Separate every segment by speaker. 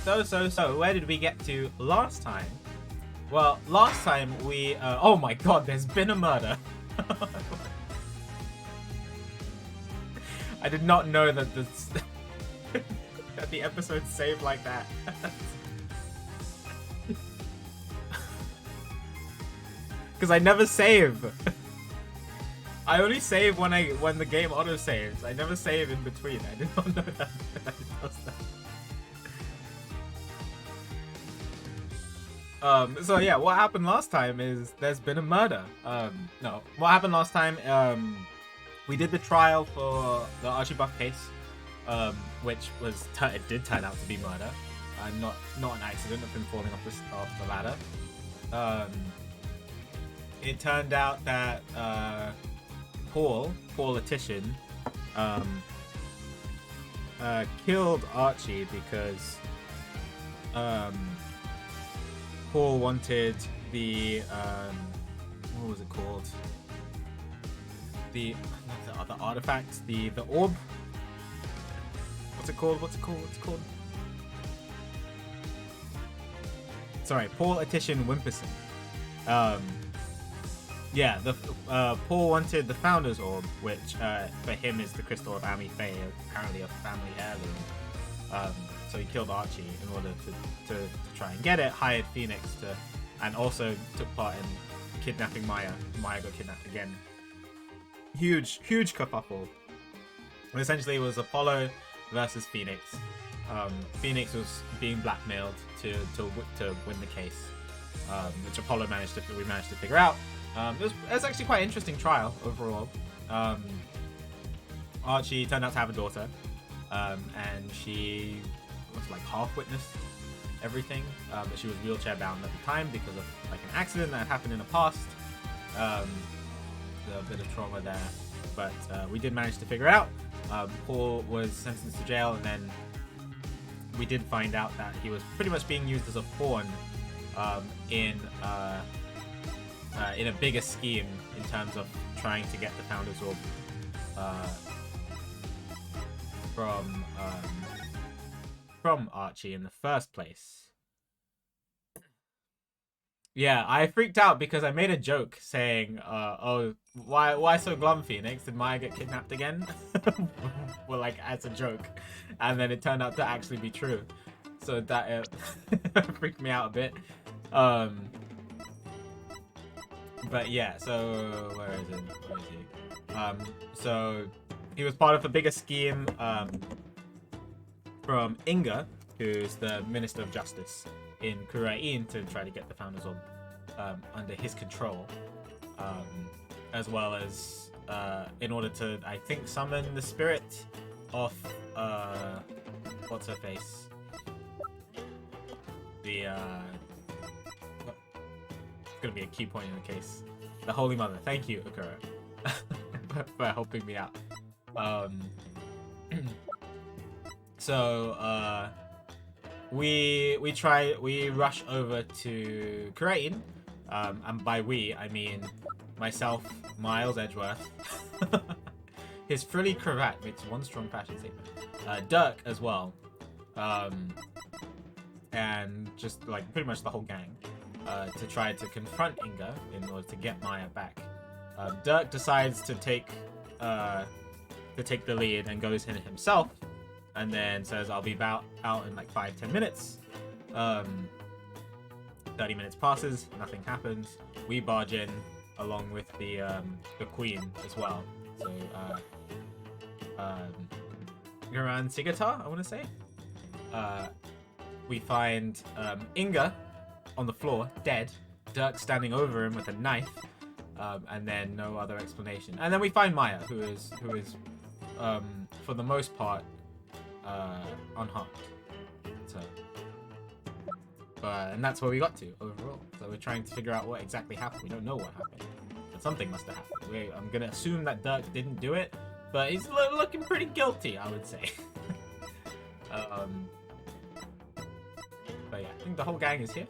Speaker 1: So, where did we get to last time? Well, last time we, oh my god, there's been a murder. I did not know that this, that the episode saved like that. Because I never save. I only save when the game auto saves. I never save in between. I did not know that. So yeah, what happened last time is there's been a murder. No, what happened last time? We did the trial for the Archie Buff case, which was it did turn out to be murder, and not an accident of him falling off the ladder. It turned out that Paul Letition, killed Archie because Paul wanted the what was it called? The artifact, the orb. What's it called? Sorry, Paul Letition Wimperson. Yeah, Paul wanted the Founder's Orb, which for him is the Crystal of Ami Faye, apparently a family heirloom. So he killed Archie in order to try and get it, hired Phoenix and also took part in kidnapping Maya. Maya got kidnapped again. Huge kerfuffle. And essentially it was Apollo versus Phoenix. Phoenix was being blackmailed to win the case, which Apollo we managed to figure out. It was actually quite an interesting trial overall. Archie turned out to have a daughter, and she was like half witnessed everything, but she was wheelchair bound at the time because of like an accident that happened in the past. A bit of trauma there, but we did manage to figure it out. Paul was sentenced to jail, and then we did find out that he was pretty much being used as a pawn in a bigger scheme in terms of trying to get the Founder's Orb from Archie in the first place. Yeah, I freaked out because I made a joke saying, "Oh, why so glum, Phoenix? Did Maya get kidnapped again?" Well, like as a joke, and then it turned out to actually be true. So that freaked me out a bit. But yeah, so where is he? So he was part of a bigger scheme from Inga, who's the Minister of Justice in Kurain, to try to get the Founder's Orb under his control, as well as in order to, I think, summon the spirit of what's her face? The it's gonna be a key point in the case. The Holy Mother. Thank you, Akura, for helping me out. So we rush over to Kurain, and by we I mean myself, Miles Edgeworth, his frilly cravat makes one strong fashion statement, Dhurke as well, and just like pretty much the whole gang, to try to confront Inga in order to get Maya back. Dhurke decides to take the lead and goes in himself, and then says, "I'll be out in like 5-10 minutes." 30 minutes passes, nothing happens. We barge in along with the queen as well. So Garan Sigatar, I want to say. We find Inga on the floor, dead. Dhurke standing over him with a knife, and then no other explanation. And then we find Maya, who is for the most part unharmed. So, and that's where we got to overall. So we're trying to figure out what exactly happened. We don't know what happened, but something must have happened. I'm gonna assume that Dhurke didn't do it, but he's looking pretty guilty, I would say. But yeah, I think the whole gang is here.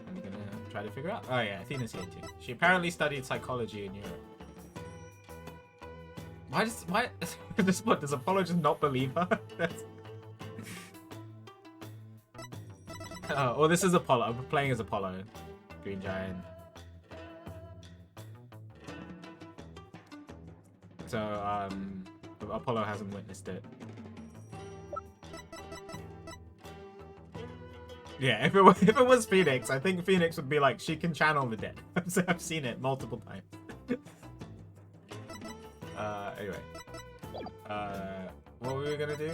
Speaker 1: I'm gonna try to figure out. Oh yeah, Athena's here too. She apparently studied psychology in Europe. Why does Apollo just not believe her? Oh, this is Apollo. I'm playing as Apollo. Green Giant. So, Apollo hasn't witnessed it. Yeah, if it was Phoenix, I think Phoenix would be like, she can channel the dead. I've seen it multiple times. Anyway. What were we gonna do?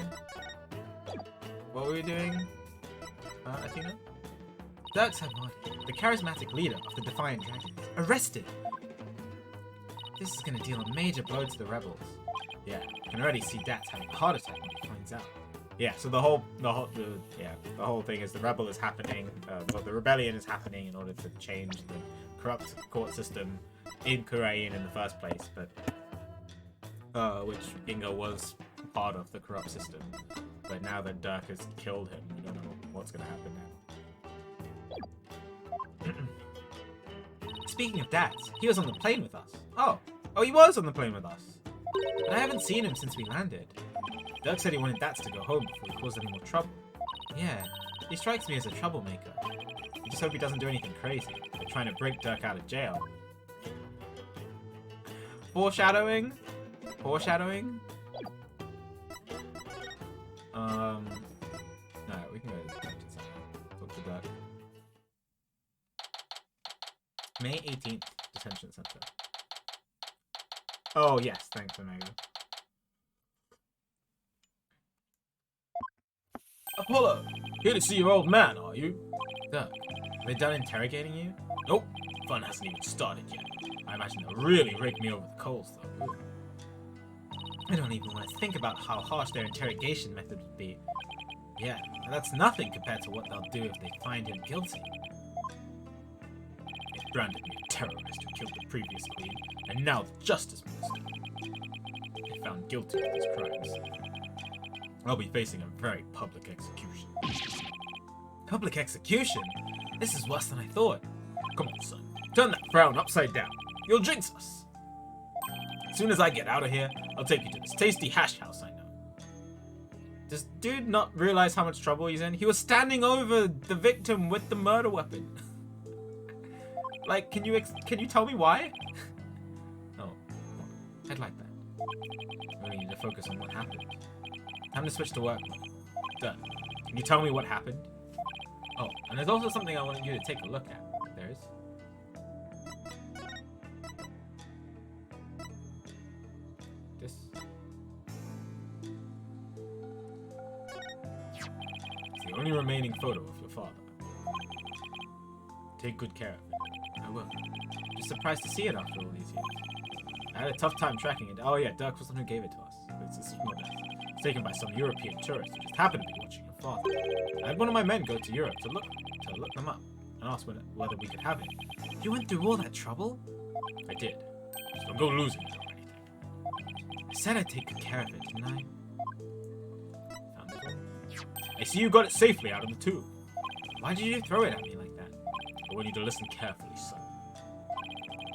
Speaker 1: What were we doing? Athena? Dhurke Samadi, the charismatic leader of the Defiant Dragons, arrested! This is gonna deal a major blow to the rebels. Yeah, I can already see Dax having a heart attack when he finds out. Yeah, so the whole thing is the rebel is happening, well, the rebellion is happening in order to change the corrupt court system in Korean in the first place, but which Inga was part of the corrupt system. But now that Dhurke has killed him, we don't know what's gonna happen now. Speaking of Dax, he was on the plane with us. Oh, he was on the plane with us. But I haven't seen him since we landed. Dhurke said he wanted Dax to go home before he caused any more trouble. Yeah, he strikes me as a troublemaker. I just hope he doesn't do anything crazy, like trying to break Dhurke out of jail. Foreshadowing? Foreshadowing? No, we can go to detention center. Talk to Dhurke. May 18th, detention center. Oh, yes, thanks, Omega. Apollo, here to see your old man, are you? Dhurke, are they done interrogating you? Nope, fun hasn't even started yet. I imagine they'll really rake me over the coals, though. Ooh. I don't even want to think about how harsh their interrogation method would be. Yeah, that's nothing compared to what they'll do if they find him guilty. They branded me a terrorist who killed the previous queen, and now the justice minister. If found guilty of these crimes, I'll be facing a very public execution. Public execution? This is worse than I thought. Come on, son. Turn that frown upside down. You'll jinx us. As soon as I get out of here, I'll take you to this tasty hash house I know. Does dude not realize how much trouble he's in? He was standing over the victim with the murder weapon. Like, can you tell me why? Oh, I'd like that. We need to focus on what happened. Time to switch to work. Done. Can you tell me what happened? Oh, and there's also something I wanted you to take a look at. There is. This. It's the only remaining photo of your father. Take good care of it. I will. Just surprised to see it after all these years. I had a tough time tracking it. Oh yeah, Dhurke was the one who gave it to us. It's taken by some European tourist who just happened to be watching your father. I had one of my men go to Europe to look them up and ask whether we could have it. You went through all that trouble? I did. So don't go losing it or anything. I said I'd take good care of it, didn't I? Found it all. I see you got it safely out of the tube. Why did you throw it at me like that? I want you to listen carefully, son.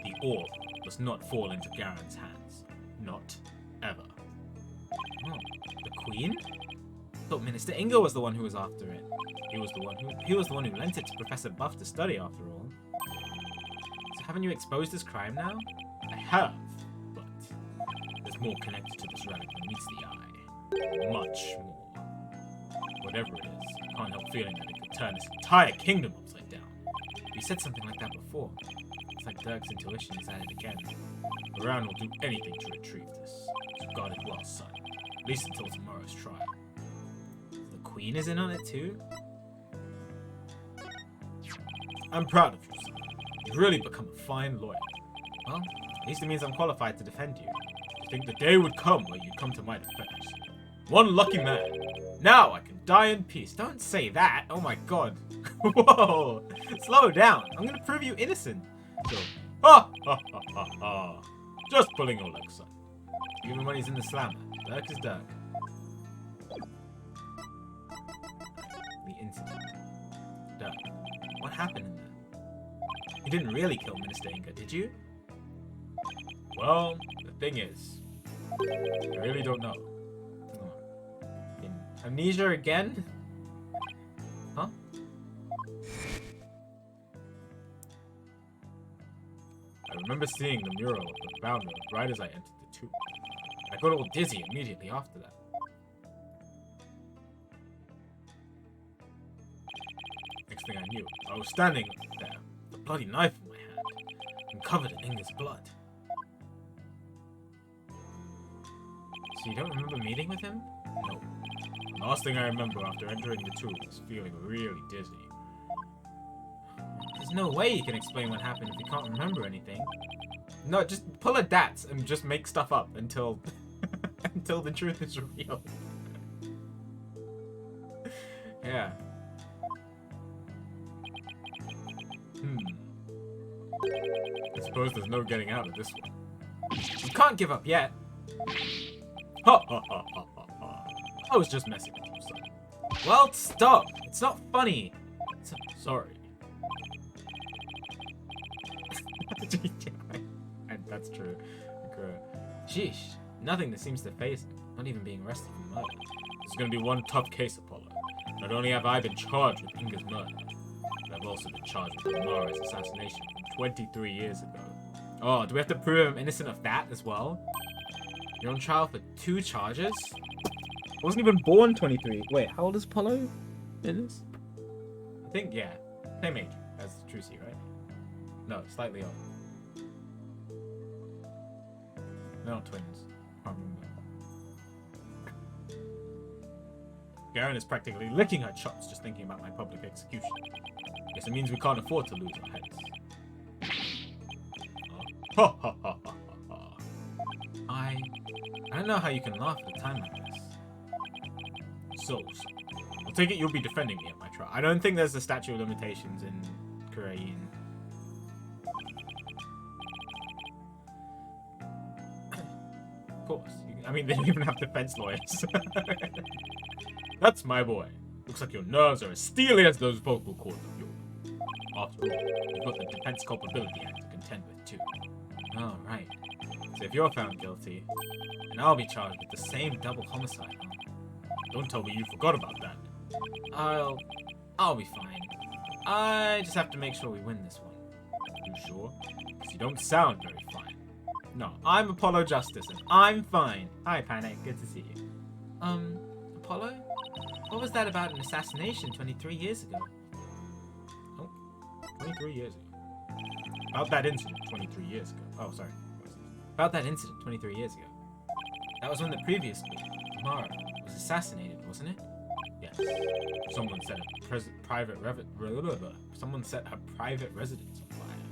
Speaker 1: The orb must not fall into Garen's hands. Not ever. Oh, the Queen? I thought Minister Inga was the one who was after it. He was the one who lent it to Professor Buff to study, after all. So haven't you exposed this crime now? I have, but there's more connected to this relic than meets the eye. Much more. Whatever it is, I can't help feeling that it could turn this entire kingdom upside down. You said something like that before. It's like Dhurke's intuition is at it again. Baran will do anything to retrieve this. So guard it well, son. At least until tomorrow's trial. The Queen is in on it too? I'm proud of you, son. You've really become a fine lawyer. Well, at least it means I'm qualified to defend you. I think the day would come where you'd come to my defense. One lucky man. Now I can die in peace. Don't say that. Oh my god. Whoa. Slow down. I'm gonna prove you innocent. So, ha ha ha ha ha. Just pulling your leg, son. Even when he's in the slammer, Dhurke is Dhurke. The incident. Dhurke, what happened in there? You didn't really kill Minister Inga, did you? Well, the thing is, I really don't know. In amnesia again? Huh? I remember seeing the mural of the founder right as I entered the tomb. And I got all dizzy immediately after that. Next thing I knew, I was standing there, with a bloody knife in my hand, and covered in Inga's blood. So you don't remember meeting with him? No. The last thing I remember after entering the tomb was feeling really dizzy. There's no way you can explain what happened if you can't remember anything. No, just pull a DATS and just make stuff up until until the truth is revealed. Yeah. I suppose there's no getting out of this one. You can't give up yet. Ha ha ha ha ha ha. I was just messing with you, son. Well, stop. It's not funny. Sorry. That's true. Sheesh. Nothing that seems to phase it. Not even being arrested for murder. This is going to be one tough case, Apollo. Not only have I been charged with Inga's murder, but I've also been charged with Amara's assassination from 23 years ago. Oh, do we have to prove I'm innocent of that as well? You're on trial for 2 charges? I wasn't even born 23. Wait, how old is Apollo in this? I think, yeah. Same age as Trucy, right? No, slightly old. They're not twins. I can't remember. Garen is practically licking her chops just thinking about my public execution. Guess it means we can't afford to lose our heads. Ha ha ha ha ha. I don't know how you can laugh at a time like this. So, I'll take it you'll be defending me at my trial. I don't think there's a statute of limitations in Korean. Of course. I mean, they don't even have defense lawyers. That's my boy. Looks like your nerves are as steely as those vocal cords of yours. After all, you've got the Defense Culpability Act to contend with, too. Oh, right. So if you're found guilty, then I'll be charged with the same double homicide, huh? Don't tell me you forgot about that. I'll be fine. I just have to make sure we win this one. You sure? Because you don't sound very fine. No, I'm Apollo Justice, and I'm fine. Hi, Panic. Good to see you. Apollo? What was that about an assassination 23 years ago? Oh, 23 years ago. About that incident 23 years ago. Oh, sorry. About that incident 23 years ago. That was when the previous queen, Mara, was assassinated, wasn't it? Yes. Someone set her private residence on fire.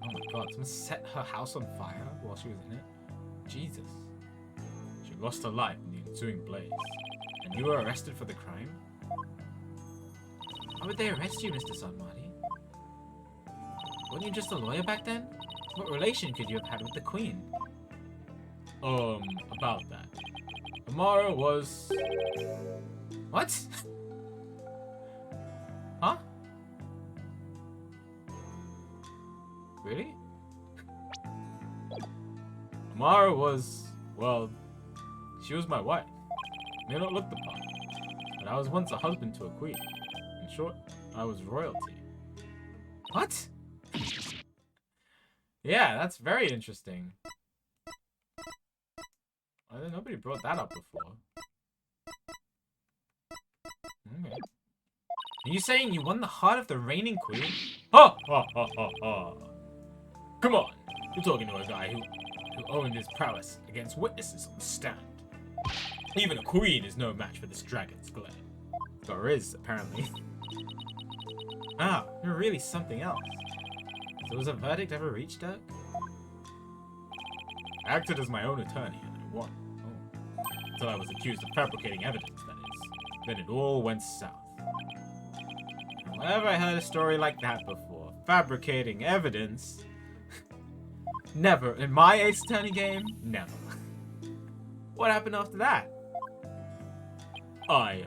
Speaker 1: Oh my god, someone set her house on fire while she was in it? Jesus. She lost her life in the ensuing blaze. And you were arrested for the crime? Why would they arrest you, Mr. Sonmati? Weren't you just a lawyer back then? What relation could you have had with the queen? About that. Amara was... What? Huh? Really? Amara was... well... she was my wife. May not look the part, but I was once a husband to a queen. In short, I was royalty. What? Yeah, that's very interesting. Nobody brought that up before. Okay. Are you saying you won the heart of the reigning queen? Ha ha ha ha ha! Come on! You're talking to a guy who owned his prowess against witnesses on the stand. Even a queen is no match for this dragon's glare. Or is, apparently. Ah, you're really something else. So was a verdict ever reached, Dirk? I acted as my own attorney and I won. Oh. Until I was accused of fabricating evidence, that is. Then it all went south. Whenever I heard a story like that before, fabricating evidence... Never. In my Ace Attorney game, never. What happened after that? I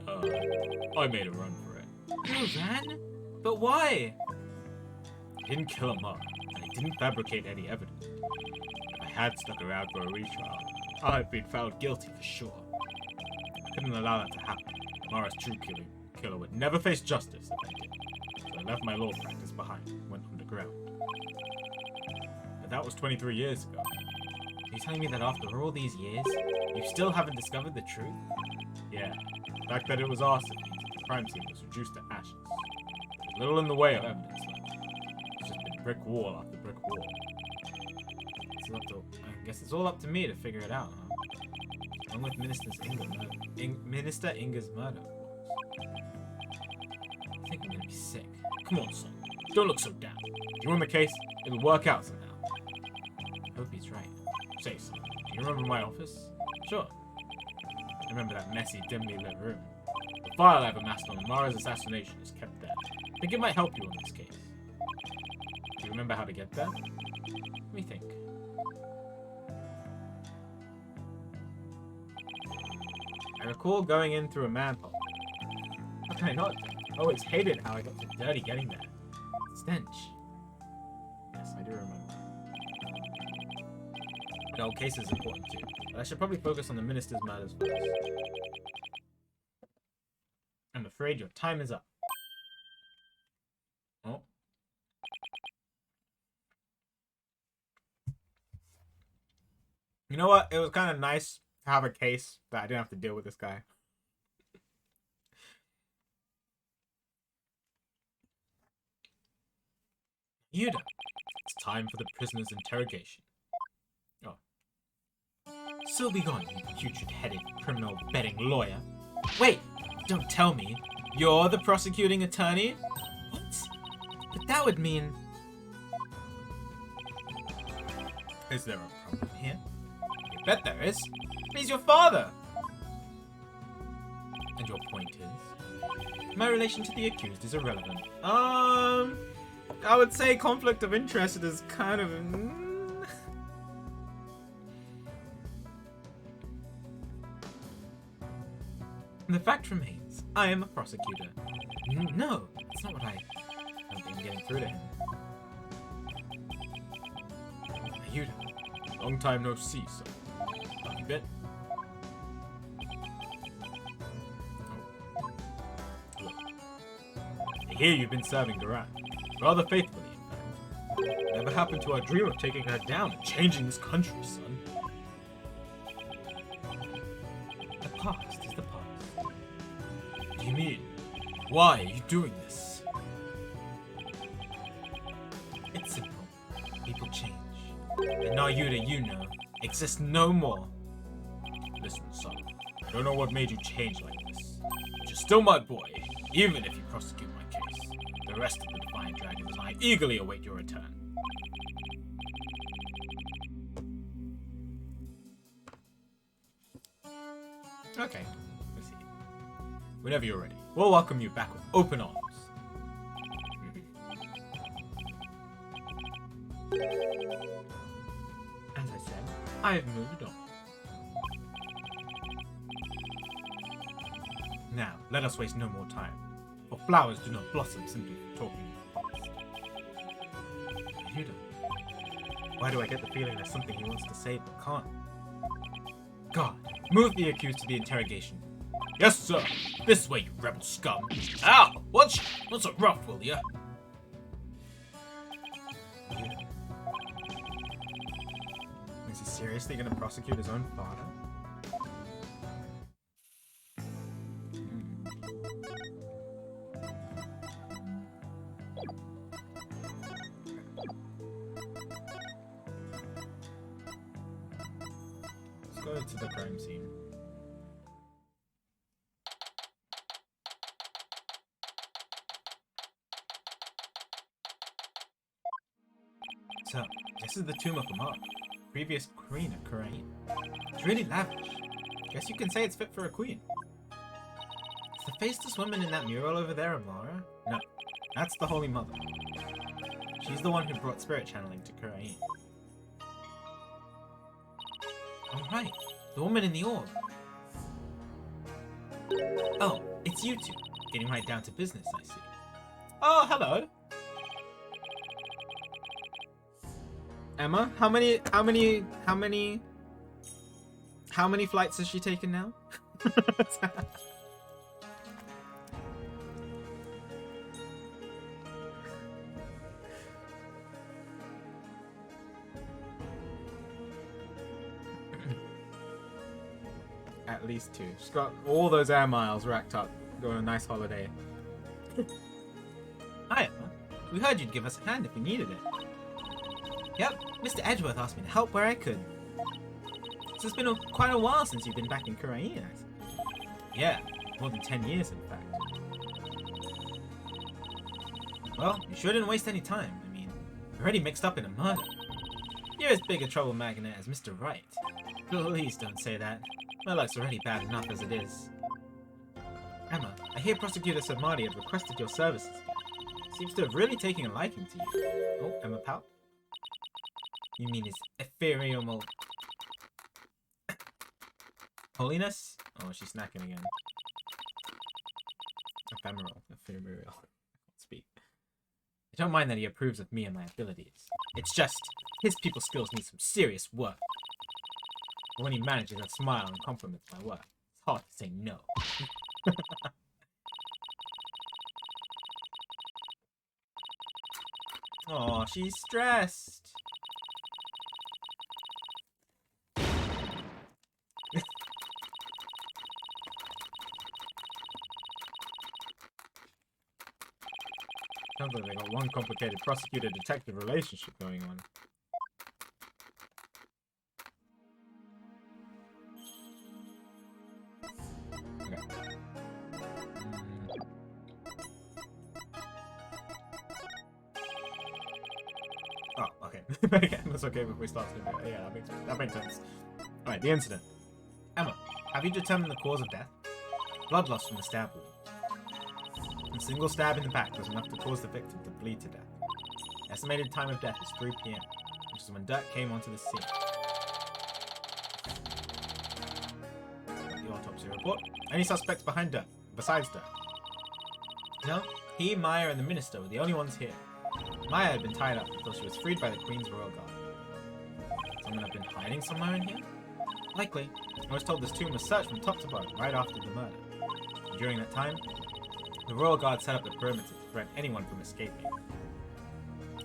Speaker 1: made a run for it. You ran? But why? I didn't kill Amara, and I didn't fabricate any evidence. If I had stuck around for a retrial, I'd been found guilty for sure. I couldn't allow that to happen. Amara's true killer would never face justice if I did. I left my law practice behind and went underground. But that was 23 years ago. Are you telling me that after all these years, you still haven't discovered the truth? Yeah. The fact that it was arson means that the crime scene was reduced to ashes. There's little in the way of evidence left. It's just been brick wall after brick wall. I guess it's all up to me to figure it out, huh? Along with Minister Inga's murder. I think I'm gonna be sick. Come on, son. Don't look so down. If you win the case, it'll work out somehow. I hope he's right. Say, son, do you remember my office? Sure. I remember that messy, dimly lit room. The file I've amassed on Mara's assassination is kept there. I think it might help you on this case. Do you remember how to get there? Let me think. I recall going in through a manhole. How can I not? I always hated how I got so dirty getting there. Stench. Yes, I do remember. The whole case is important too, but I should probably focus on the minister's matters first. I'm afraid your time is up. Oh. You know what? It was kind of nice to have a case that I didn't have to deal with this guy. Yuda, it's time for the prisoner's interrogation. Oh. So be gone, you putrid-headed criminal betting lawyer. Wait, don't tell me. You're the prosecuting attorney? What? But that would mean... Is there a problem here? You bet there is. He's your father! And your point is? My relation to the accused is irrelevant. I would say conflict of interest is kind of... The fact remains, I am a prosecutor. No, that's not what I don't think I'm getting through to him. Yuda, long time no see, so... Lucky bit. Oh. Look. I hear you've been serving Duran. Rather faithfully, in fact. Whatever happened to our dream of taking her down and changing this country, son? The past is the past. What do you mean? Why are you doing this? It's simple. People change. And now Yuda, you know, exists no more. Listen, son. I don't know what made you change like this. But you're still my boy, even if you prosecute my case. The rest of the Divine Dragons and I eagerly await your return. Okay, let's see. Whenever you're ready, we'll welcome you back with open arms. As I said, I have moved on. Now, let us waste no more time. For flowers do not blossom simply from talking of the past. Yuda, why do I get the feeling there's something he wants to say but can't? God, move the accused to the interrogation. Yes, sir. This way, you rebel scum. Ow! Watch! Not so rough, will ya? Is he seriously gonna prosecute his own father? Let's go to the crime scene. So, this is the tomb of Amar, previous queen of Kurain. It's really lavish. Guess you can say it's fit for a queen. Is the faceless woman in that mural over there Amara? No, that's the Holy Mother. She's the one who brought spirit channeling to Kurain. Alright, the woman in the orb. Oh, it's you two. Getting right down to business, I see. Oh, hello. Emma, how many flights has she taken now? At least 2. She's got all those air miles racked up. Go on a nice holiday. Hi, Emma. We heard you'd give us a hand if we needed it. Yep, Mr. Edgeworth asked me to help where I could. So it's been quite a while since you've been back in Kurain. Yeah, more than 10 years in fact. Well, you sure didn't waste any time. I mean, you're already mixed up in a murder. You're as big a trouble magnet as Mr. Wright. Please don't say that. My luck's already bad enough as it is. Emma, I hear Prosecutor Samadi had requested your services again. Seems to have really taken a liking to you. Oh, Emma pout. You mean his ethereal holiness? Oh, she's snacking again. Ephemeral. I can't speak. I don't mind that he approves of me and my abilities. It's just, his people skills need some serious work. But when he manages to smile and compliments my work, it's hard to say no. Oh, she's stressed. Sounds like they got one complicated prosecutor-detective relationship going on. Okay. Oh, okay. Again, that's okay if we start to. Yeah, that makes sense. Alright, the incident. Emma, have you determined the cause of death? Blood loss from the stab wound. A single stab in the back was enough to cause the victim to bleed to death. Estimated time of death is 3 PM, which is when Dhurke came onto the scene. The autopsy report. Any suspects behind Dhurke, besides Dhurke? No, he, Maya, and the minister were the only ones here. Maya had been tied up until she was freed by the Queen's royal guard. Someone had been hiding somewhere in here? Likely. I was told this tomb was searched from top to bottom right after the murder. And during that time, the royal guard set up a perimeter to prevent anyone from escaping.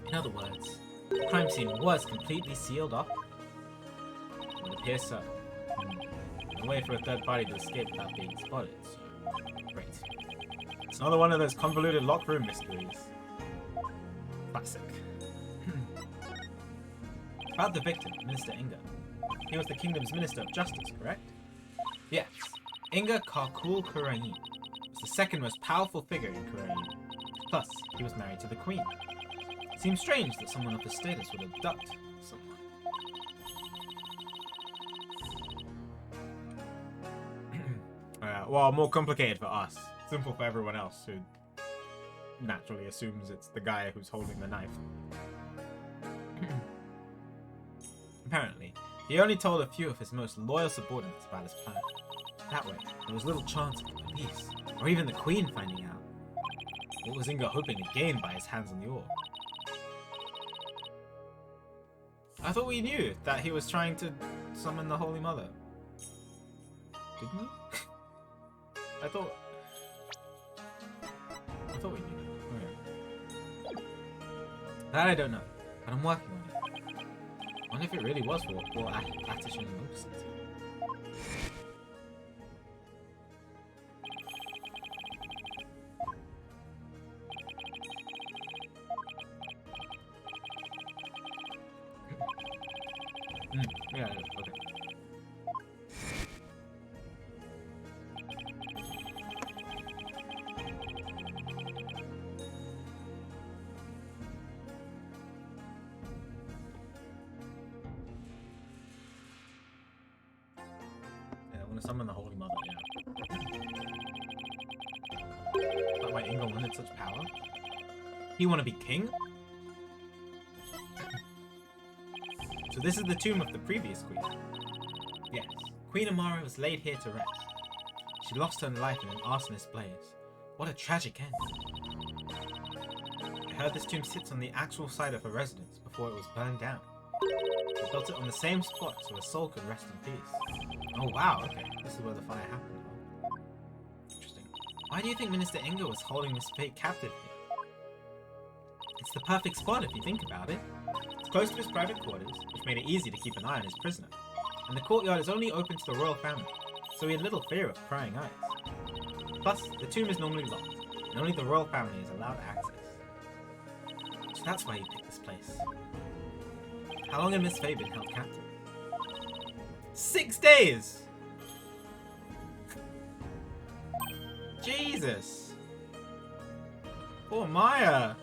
Speaker 1: In other words, the crime scene was completely sealed off? It would appear so. No way for a third party to escape without being spotted, so... Great. It's another one of those convoluted locked room mysteries. Classic. About the victim, Minister Inga. He was the kingdom's Minister of Justice, correct? Yes. Inga Karkul Kurain was the second most powerful figure in Kurain. Plus, he was married to the Queen. It seems strange that someone of his status would abduct someone. Well, more complicated for us. Simple for everyone else who naturally assumes it's the guy who's holding the knife. Apparently, he only told a few of his most loyal subordinates about his plan. That way, there was little chance of the police, or even the Queen finding out. What was Inga hoping to gain by his hands on the oar? I thought we knew that he was trying to summon the Holy Mother. Didn't we? I thought we knew. Okay. That I don't know, but I'm working on it. I wonder if it really was for Attish and Lucas. Yeah, okay. Summon the Holy Mother, yeah. But why Inga wanted such power? He want to be king? So this is the tomb of the previous queen? Yes. Queen Amara was laid here to rest. She lost her life in an arsonist blaze. What a tragic end. I heard this tomb sits on the actual site of her residence before it was burned down. They built it on the same spot so her soul could rest in peace. Oh wow, okay. This is where the fire happened. Interesting. Why do you think Minister Inga was holding this fake captive here? It's the perfect spot if you think about it. It's close to his private quarters, which made it easy to keep an eye on his prisoner. And the courtyard is only open to the royal family, so we had little fear of prying eyes. Plus, the tomb is normally locked, and only the royal family is allowed access. So that's why you picked this place. How long had Miss Faye been held captive? 6 days! Jesus! Poor Maya!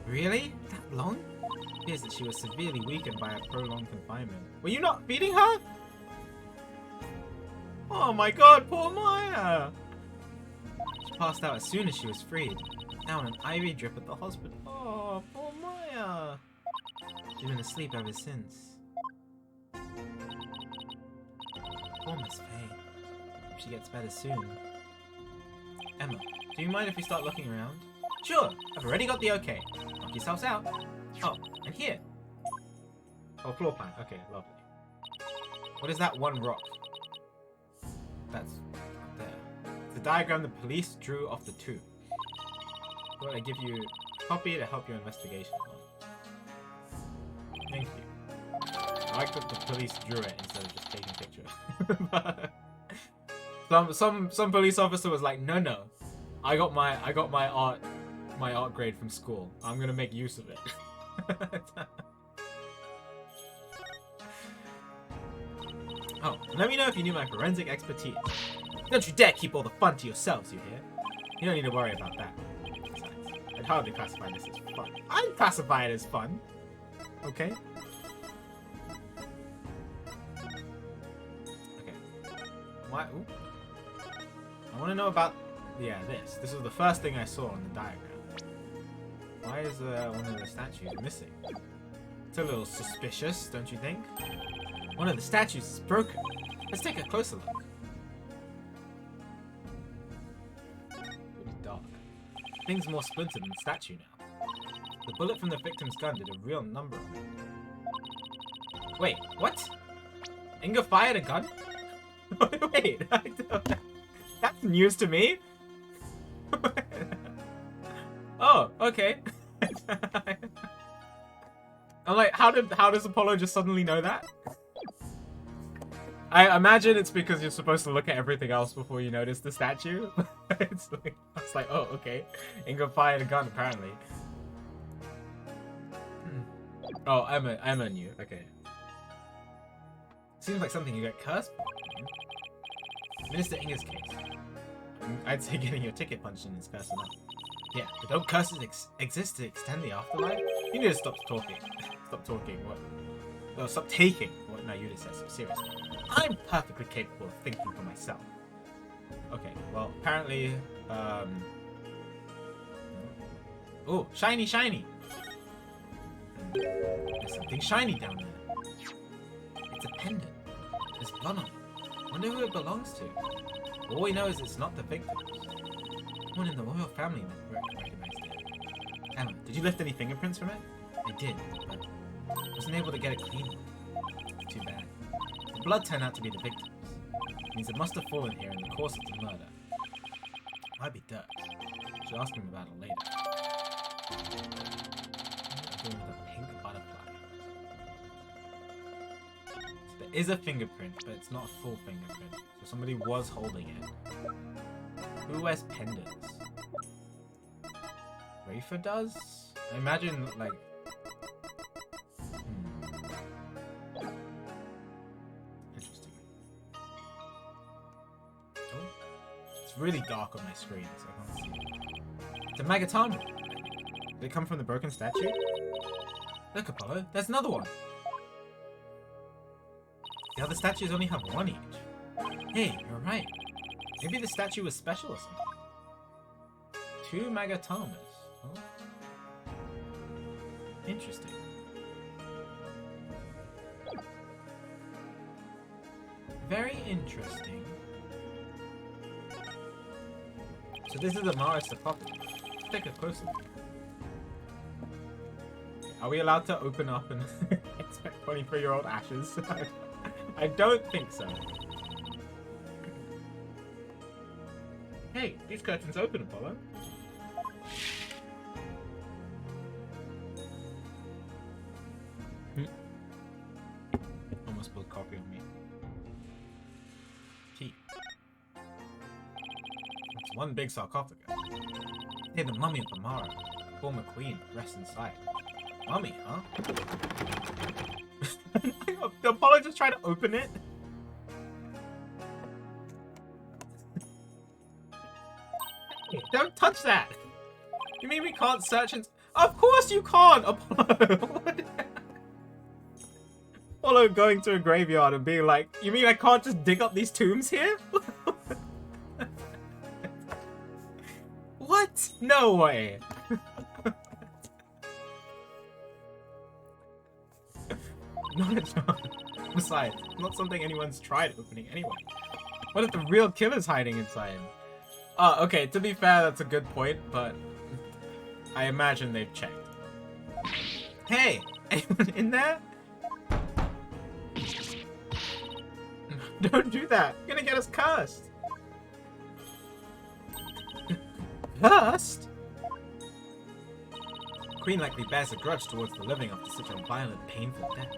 Speaker 1: Really? That long? It appears that she was severely weakened by a prolonged confinement. Were you not feeding her? Oh my god, poor Maya! She passed out as soon as she was freed. Now on an IV drip at the hospital. Oh, poor Maya! She's been asleep ever since. Poor Miss Faye. Hope she gets better soon. Emma, do you mind if we start looking around? Sure, I've already got the okay. Knock yourselves out. Oh, and here. Oh, floor plan. Okay, lovely. What is that one rock? That's there. It's the diagram the police drew off the tomb. Thought I'd give you a copy to help your investigation. Thank you. I like that the police drew it instead of just taking pictures. some police officer was like, no, I got my art grade from school. I'm gonna make use of it. Oh, let me know if you knew my forensic expertise. Don't you dare keep all the fun to yourselves, you hear? You don't need to worry about that. Besides, I'd hardly classify this as fun. I'd classify it as fun. Okay? Okay. Why? Ooh. I want to know about... Yeah, this. This was the first thing I saw on the diagram. Why is one of the statues missing? It's a little suspicious, don't you think? One of the statues is broken. Let's take a closer look. It's dark. Thing's more splintered than the statue now. The bullet from the victim's gun did a real number on it. Wait, what? Inga fired a gun? Wait, that's news to me. Oh, okay. I'm like, how does Apollo just suddenly know that? I imagine it's because you're supposed to look at everything else before you notice the statue. I was like, oh, okay. Inga fired a gun, apparently. Oh, Emma knew. Okay. Seems like something you get cursed for. Minister Inga's case. I'd say getting your ticket punched in is curse enough. Yeah, but don't curses exist to extend the afterlife? You need to stop talking. Stop talking. What? No, stop taking. What? No, you just said so. Seriously. I'm perfectly capable of thinking for myself. Okay, well, apparently, oh, shiny, shiny! There's something shiny down there. It's a pendant. There's blood on it. Wonder who it belongs to. All we know is it's not the victim. Someone in the royal family recognized it. Emma, did you lift any fingerprints from it? I did, but wasn't able to get a clean one. Too bad. The blood turned out to be the victim's. It means it must have fallen here in the course of the murder. Might be Dirk. Should ask him about it later. With a pink butterfly. So there is a fingerprint, but it's not a full fingerprint. So somebody was holding it. Who wears pendants? Rafa does? I imagine, like... Interesting. Oh. It's really dark on my screen, so I can't see it. It's a Magatama! Did it come from the broken statue? Look, Apollo, there's another one! The other statues only have one each. Hey, you're right. Maybe the statue was special or something. 2 Magatamas. Oh. Interesting. Very interesting. So this is a Mara sarcophagus. Let's take a closer look. Are we allowed to open up and expect 23-year-old ashes? I don't think so. Hey, these curtains open, Apollo. Almost spilled coffee on me. It's one big sarcophagus. Hey, the mummy of Amara, former queen, rests inside. Mummy, huh? The Apollo just tried to open it. Hey, don't touch that! You mean we can't search and... Of course you can't, Apollo! Apollo going to a graveyard and being like, you mean I can't just dig up these tombs here? What? No way! Not. Besides, not something anyone's tried opening anyway. What if the real killer's hiding inside? Okay, to be fair, that's a good point, but I imagine they've checked. Hey! Anyone in there? Don't do that! You're gonna get us cursed! Cursed? Queen likely bears a grudge towards the living after such a violent, painful death.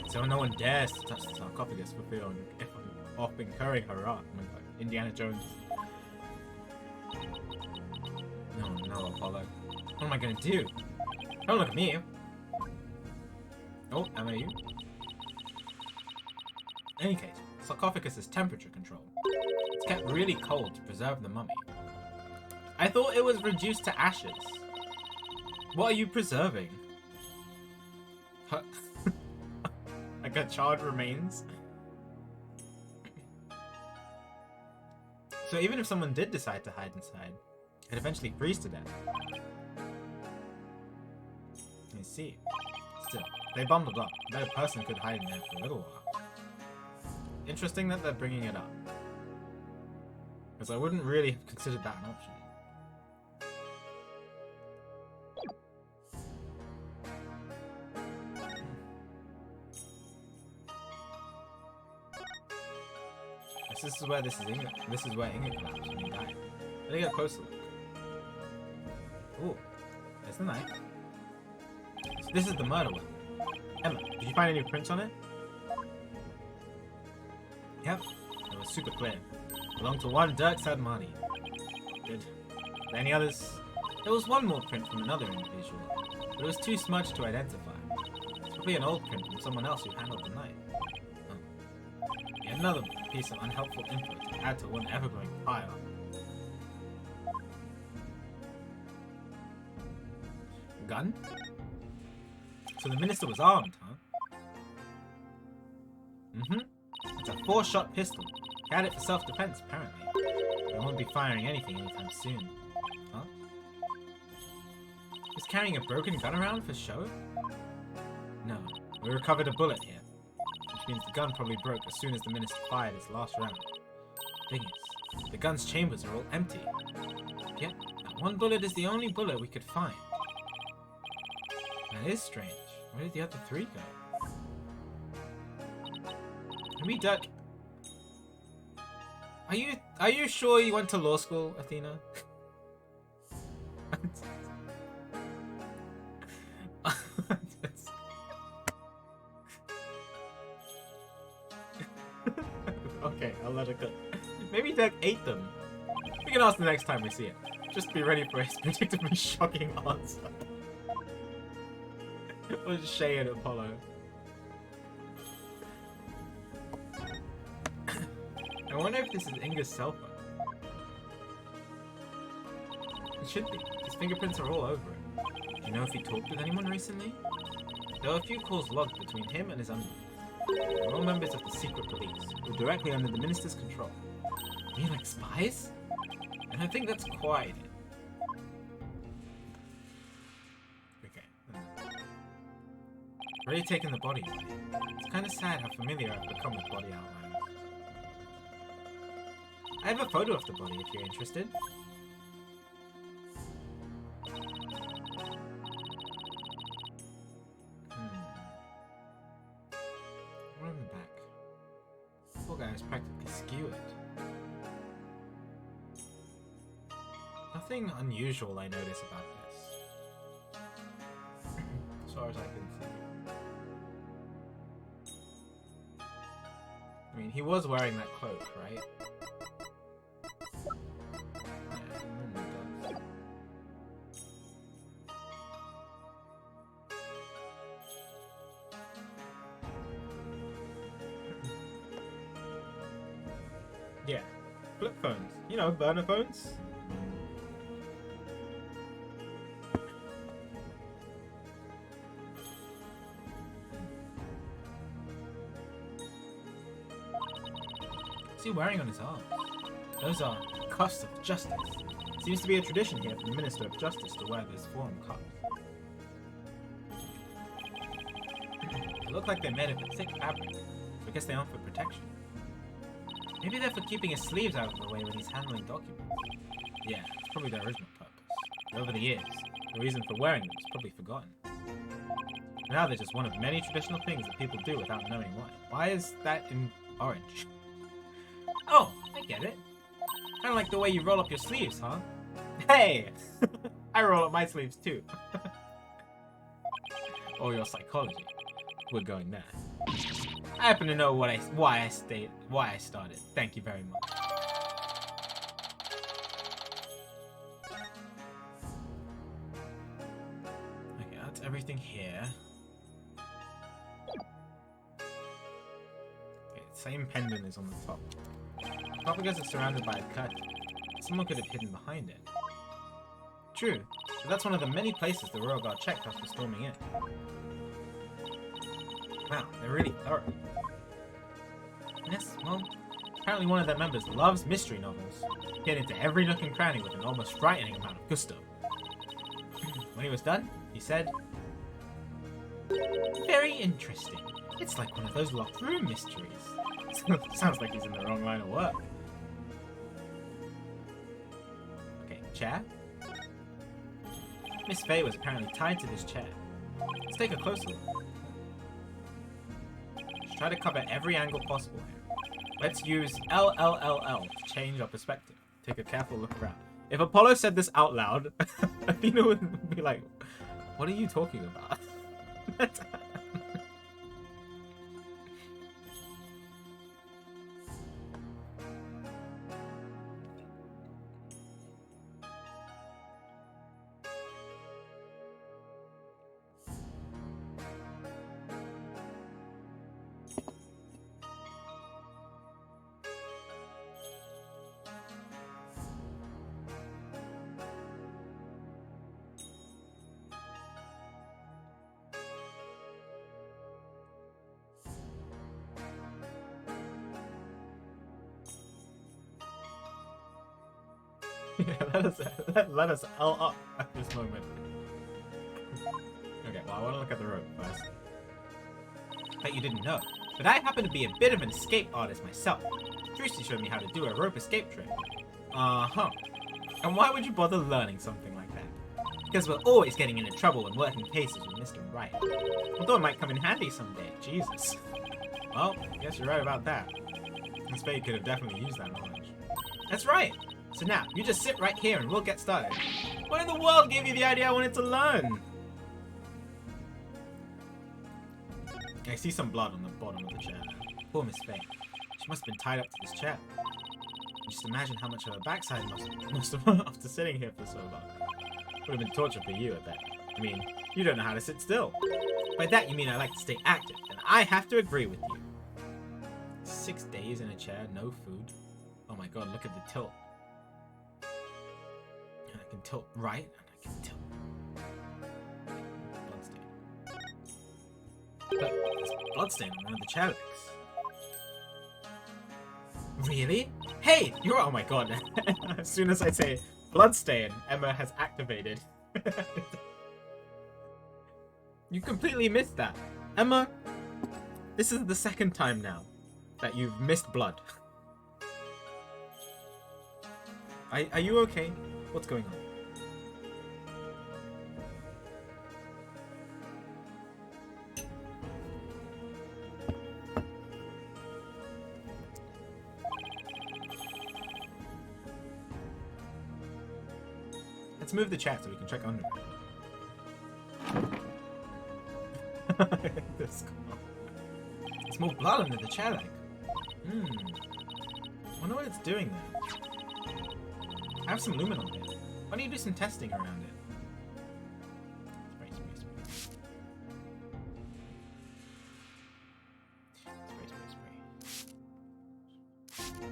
Speaker 1: So no one dares to touch the sarcophagus for fear of incurring her wrath. Oh my god, Indiana Jones. No, Apollo. What am I gonna do? Don't look at me. Oh, am I you? In any case, sarcophagus is temperature controlled. It's kept really cold to preserve the mummy. I thought it was reduced to ashes. What are you preserving? Like a charred remains? So even if someone did decide to hide inside, it'd eventually freeze to death. I see. Still, they bundled up. No person could hide in there for a little while. Interesting that they're bringing it up. Because I wouldn't really have considered that an option. This is where Inga. This is where Inga collapsed when he died. Let me get a closer look. Ooh, there's the knife. So this is the murder weapon. Emma, did you find any prints on it? Yep, it was super clear. Belonged to one Dhurke Sadmani. Good. Are there any others? There was one more print from another individual, but it was too smudged to identify. It's probably an old print from someone else who handled the knife. Yet another piece of unhelpful info to add to one ever-growing pile. Gun? So the minister was armed, huh? Mm-hmm. It's a 4-shot pistol. He had it for self-defense, apparently. But he won't be firing anything anytime soon. Huh? He's carrying a broken gun around for show? No. We recovered a bullet here. Which means the gun probably broke as soon as the minister fired his last round. Thing is, the gun's chambers are all empty. Yet, that one bullet is the only bullet we could find. That is strange. Where did the other 3 go? Can we duck? Are you sure you went to law school, Athena? Okay, I'll let it go. Maybe Dhurke ate them. We can ask the next time we see it. Just be ready for his predictably shocking answer. Was Shay and Apollo. I wonder if this is Inga's cell phone. It should be. His fingerprints are all over it. Do you know if he talked with anyone recently? There were a few calls logged between him and his underlings. They're all members of the secret police, who are directly under the minister's control. You mean like spies? And I think that's quite it. Already taken the body away. It's kind of sad how familiar I've become with body outlines. I have a photo of the body if you're interested. What on the back? The poor guy is practically skewered. Nothing unusual I notice about this. As far as I can see. I mean, he was wearing that cloak, right? Yeah. Flip phones. You know, burner phones. What's he wearing on his arms? Those are cuffs of justice. Seems to be a tradition here for the Minister of Justice to wear those foreign cuffs. They look like they're made of a thick fabric, so I guess they aren't for protection. Maybe they're for keeping his sleeves out of the way when he's handling documents. Yeah, it's probably their original purpose. But over the years, the reason for wearing them is probably forgotten. Now they're just one of many traditional things that people do without knowing why. Why is that in orange? Oh, I get it. Kind of like the way you roll up your sleeves, huh? Hey! I roll up my sleeves too. Or your psychology. We're going there. I happen to know why I started. Thank you very much. Okay, that's everything here. Okay, same pendant is on the top. Probably because it's surrounded by a curtain. Someone could have hidden behind it. True, but that's one of the many places the Royal Guard checked after storming in. Wow, they're really thorough. Yes, well, apparently one of their members loves mystery novels. Get into every nook and cranny with an almost frightening amount of gusto. When he was done, he said, "Very interesting. It's like one of those locked room mysteries." Sounds like he's in the wrong line of work. Okay, chair. Miss Faye was apparently tied to this chair. Let's take a closer look. Let's try to cover every angle possible here. Let's use LLLL to change our perspective. Take a careful look around. If Apollo said this out loud, Athena would be like, "What are you talking about?" Yeah, let us L up at this moment. Okay, well, I want to look at the rope first. Bet you didn't know, but I happen to be a bit of an escape artist myself. Tracy showed me how to do a rope escape trick. Uh-huh. And why would you bother learning something like that? Because we're always getting into trouble when working cases with Mr. Wright. Although it might come in handy someday, Jesus. Well, I guess you're right about that. Miss Faye could have definitely used that knowledge. That's right! So now, you just sit right here and we'll get started. What in the world gave you the idea I wanted to learn? I see some blood on the bottom of the chair. Poor Miss Faye. She must have been tied up to this chair. Just imagine how much of her backside must have after sitting here for so long. Would have been torture for you, I bet. I mean, you don't know how to sit still. By that you mean I like to stay active, and I have to agree with you. 6 days in a chair, no food. Oh my god, look at the tilt. And I can tilt right, and I can tilt. Bloodstain. Look, there's bloodstain on one of the chair legs. Really? Hey, you're— oh my god. As soon as I say bloodstain, Emma has activated. You completely missed that. Emma, this is the second time now that you've missed blood. Are you okay? What's going on? Let's move the chat so we can check under it. There's more blood under the chair leg. Wonder what it's doing there. I have some lumen on here. Why don't you do some testing around it? Spray, spray, spray. Spray, spray, spray.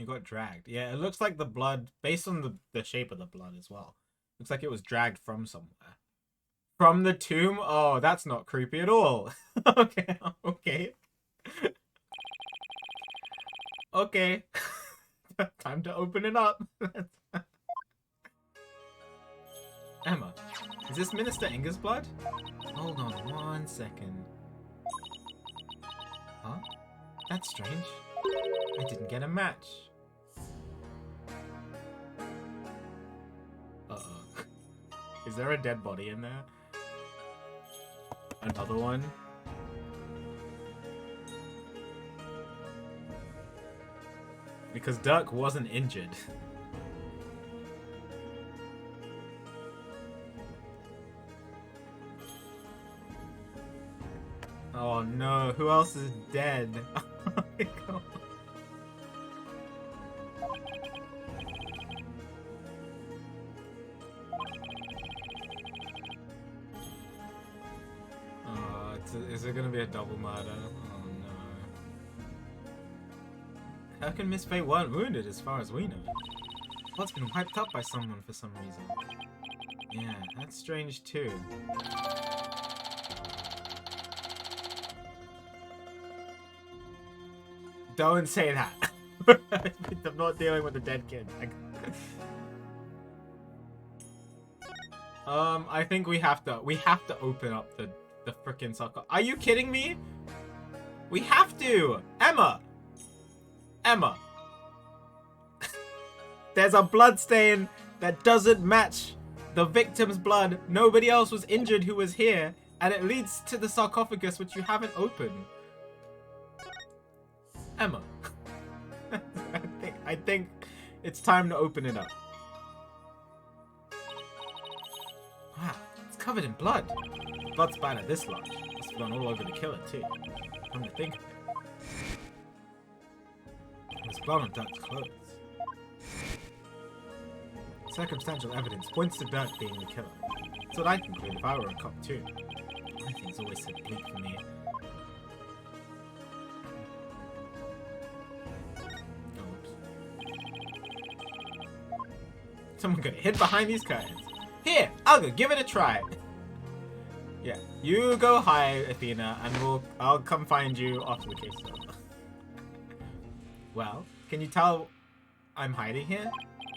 Speaker 1: got dragged. Yeah, it looks like the blood, based on the shape of the blood as well. Looks like it was dragged from somewhere. From the tomb? Oh, that's not creepy at all. Okay, okay. Okay. Time to open it up. Emma, is this Minister Inga's blood? Hold on 1 second. Huh? That's strange. I didn't get a match. Uh-oh. Is there a dead body in there? Another one? Because Dhurke wasn't injured. Oh no, who else is dead? Oh my god. Is it gonna be a double murder? Oh no. How can Miss Faye weren't wounded as far as we know? Blood's been wiped up by someone for some reason. Yeah, that's strange too. Don't say that. I'm not dealing with a dead kid. I think we have to open up the frickin' sucker. Are you kidding me? We have to! Emma! Emma! There's a blood stain that doesn't match the victim's blood. Nobody else was injured who was here, and it leads to the sarcophagus which you haven't opened. Emma. I think it's time to open it up. Wow, it's covered in blood. Blood spider this large. Must have gone all over the killer too. Come to think of it. There's blood on Dhurke's clothes. Circumstantial evidence points to Dhurke being the killer. That's what I conclude if I were a cop too. Everything's always so bleak for me. Someone got hid behind these curtains. Here, I'll go give it a try. Yeah, you go hide, Athena, and I'll come find you after the case is over. Well, can you tell I'm hiding here?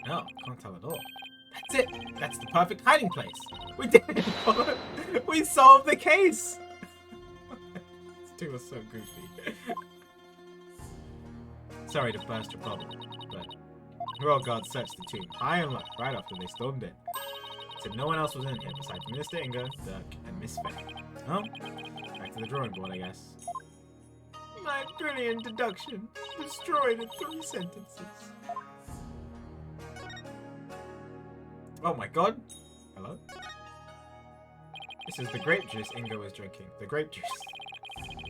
Speaker 1: No, can't tell at all. That's it. That's the perfect hiding place. We did it. We solved the case. This two was so goofy. Sorry to burst your bubble, but royal guards searched the tomb high and low right after they stormed in. Said no one else was in here besides Minister Inga, Dhurke, and Miss Faye. Oh, back to the drawing board, I guess. My brilliant deduction destroyed in 3 sentences. Oh my god. Hello? This is the grape juice Inga was drinking. The grape juice.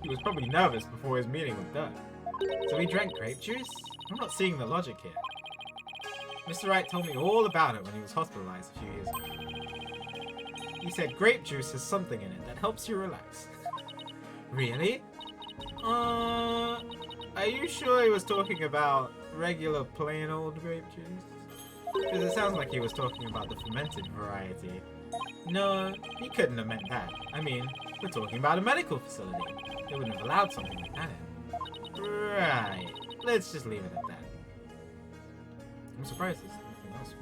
Speaker 1: He was probably nervous before his meeting with Dhurke. So he drank grape juice? I'm not seeing the logic here. Mr. Wright told me all about it when he was hospitalized a few years ago. He said grape juice has something in it that helps you relax. Really? Are you sure he was talking about regular plain old grape juice? Because it sounds like he was talking about the fermented variety. No, he couldn't have meant that. I mean, we're talking about a medical facility. They wouldn't have allowed something like that in. Right. Let's just leave it at that. I'm surprised there's nothing else.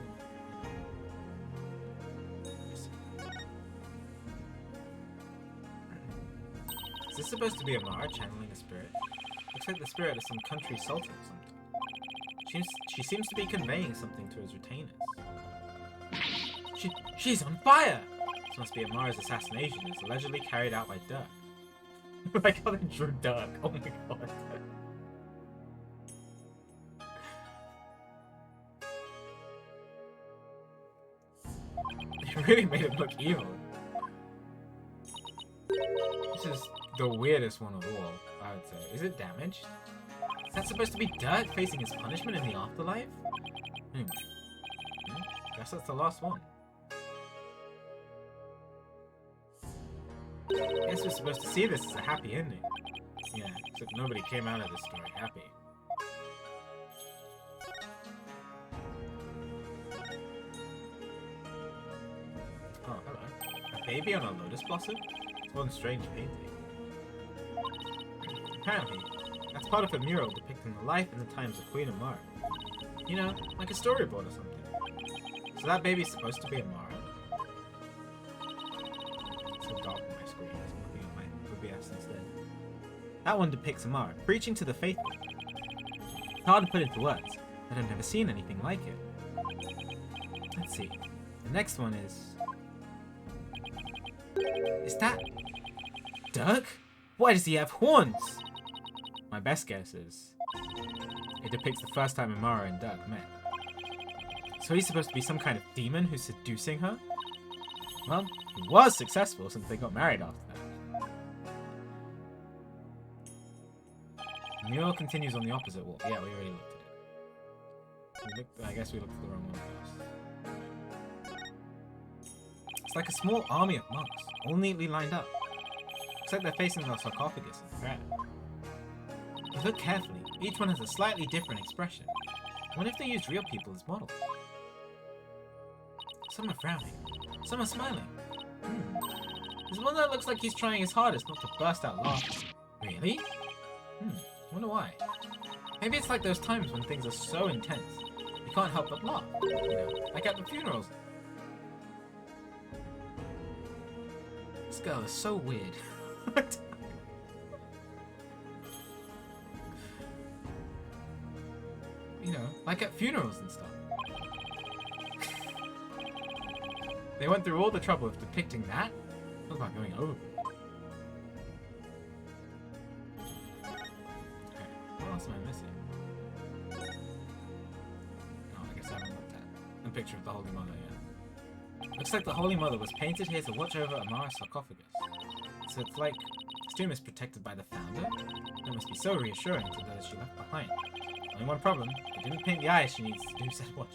Speaker 1: Is this supposed to be Amara channeling a spirit? Looks like the spirit of some country sultan or something. She seems to be conveying something to his retainers. She's on fire! This must be Amara's assassination. It's allegedly carried out by Dhurke. Like how they drew Dhurke. Oh my god. It really made him look evil. This is the weirdest one of all, I would say. Is it damaged? Is that supposed to be Dhurke facing his punishment in the afterlife? Guess that's the last one. Guess we're supposed to see this as a happy ending. Yeah, except nobody came out of this story happy. Oh, hello. A baby on a lotus blossom? It's one strange painting. Apparently, that's part of a mural depicting the life and the times of Queen Amara. You know, like a storyboard or something. So that baby's supposed to be Amara? It's so dark on my screen, so I'm looking at my OBS instead. That one depicts Amara, preaching to the faithful. It's hard to put into words, but I've never seen anything like it. Let's see. The next one is... Is that... Dhurke? Why does he have horns? My best guess is... It depicts the first time Amara and Dhurke met. So he's supposed to be some kind of demon who's seducing her? Well, he was successful since they got married after that. The mural continues on the opposite wall. Yeah, we already looked at it. I guess we looked at the wrong one first. It's like a small army of monks, all neatly lined up. Looks like they're facing the sarcophagus in prayer. If you look carefully, each one has a slightly different expression. I wonder if they used real people as models. Some are frowning, some are smiling. There's one that looks like he's trying his hardest not to burst out laughing. Really? Wonder why. Maybe it's like those times when things are so intense, you can't help but laugh. You know, like at the funerals. This girl is so weird. You know, like at funerals and stuff. They went through all the trouble of depicting that. What about going over? Okay, what else am I missing? Oh, I guess I haven't looked at a picture of the Holy Mother yet. Looks like the Holy Mother was painted here to watch over Amara's sarcophagus. So it's like this tomb is protected by the founder? That must be so reassuring to those she left behind. Only one problem, they didn't paint the eyes she needs to do said watch.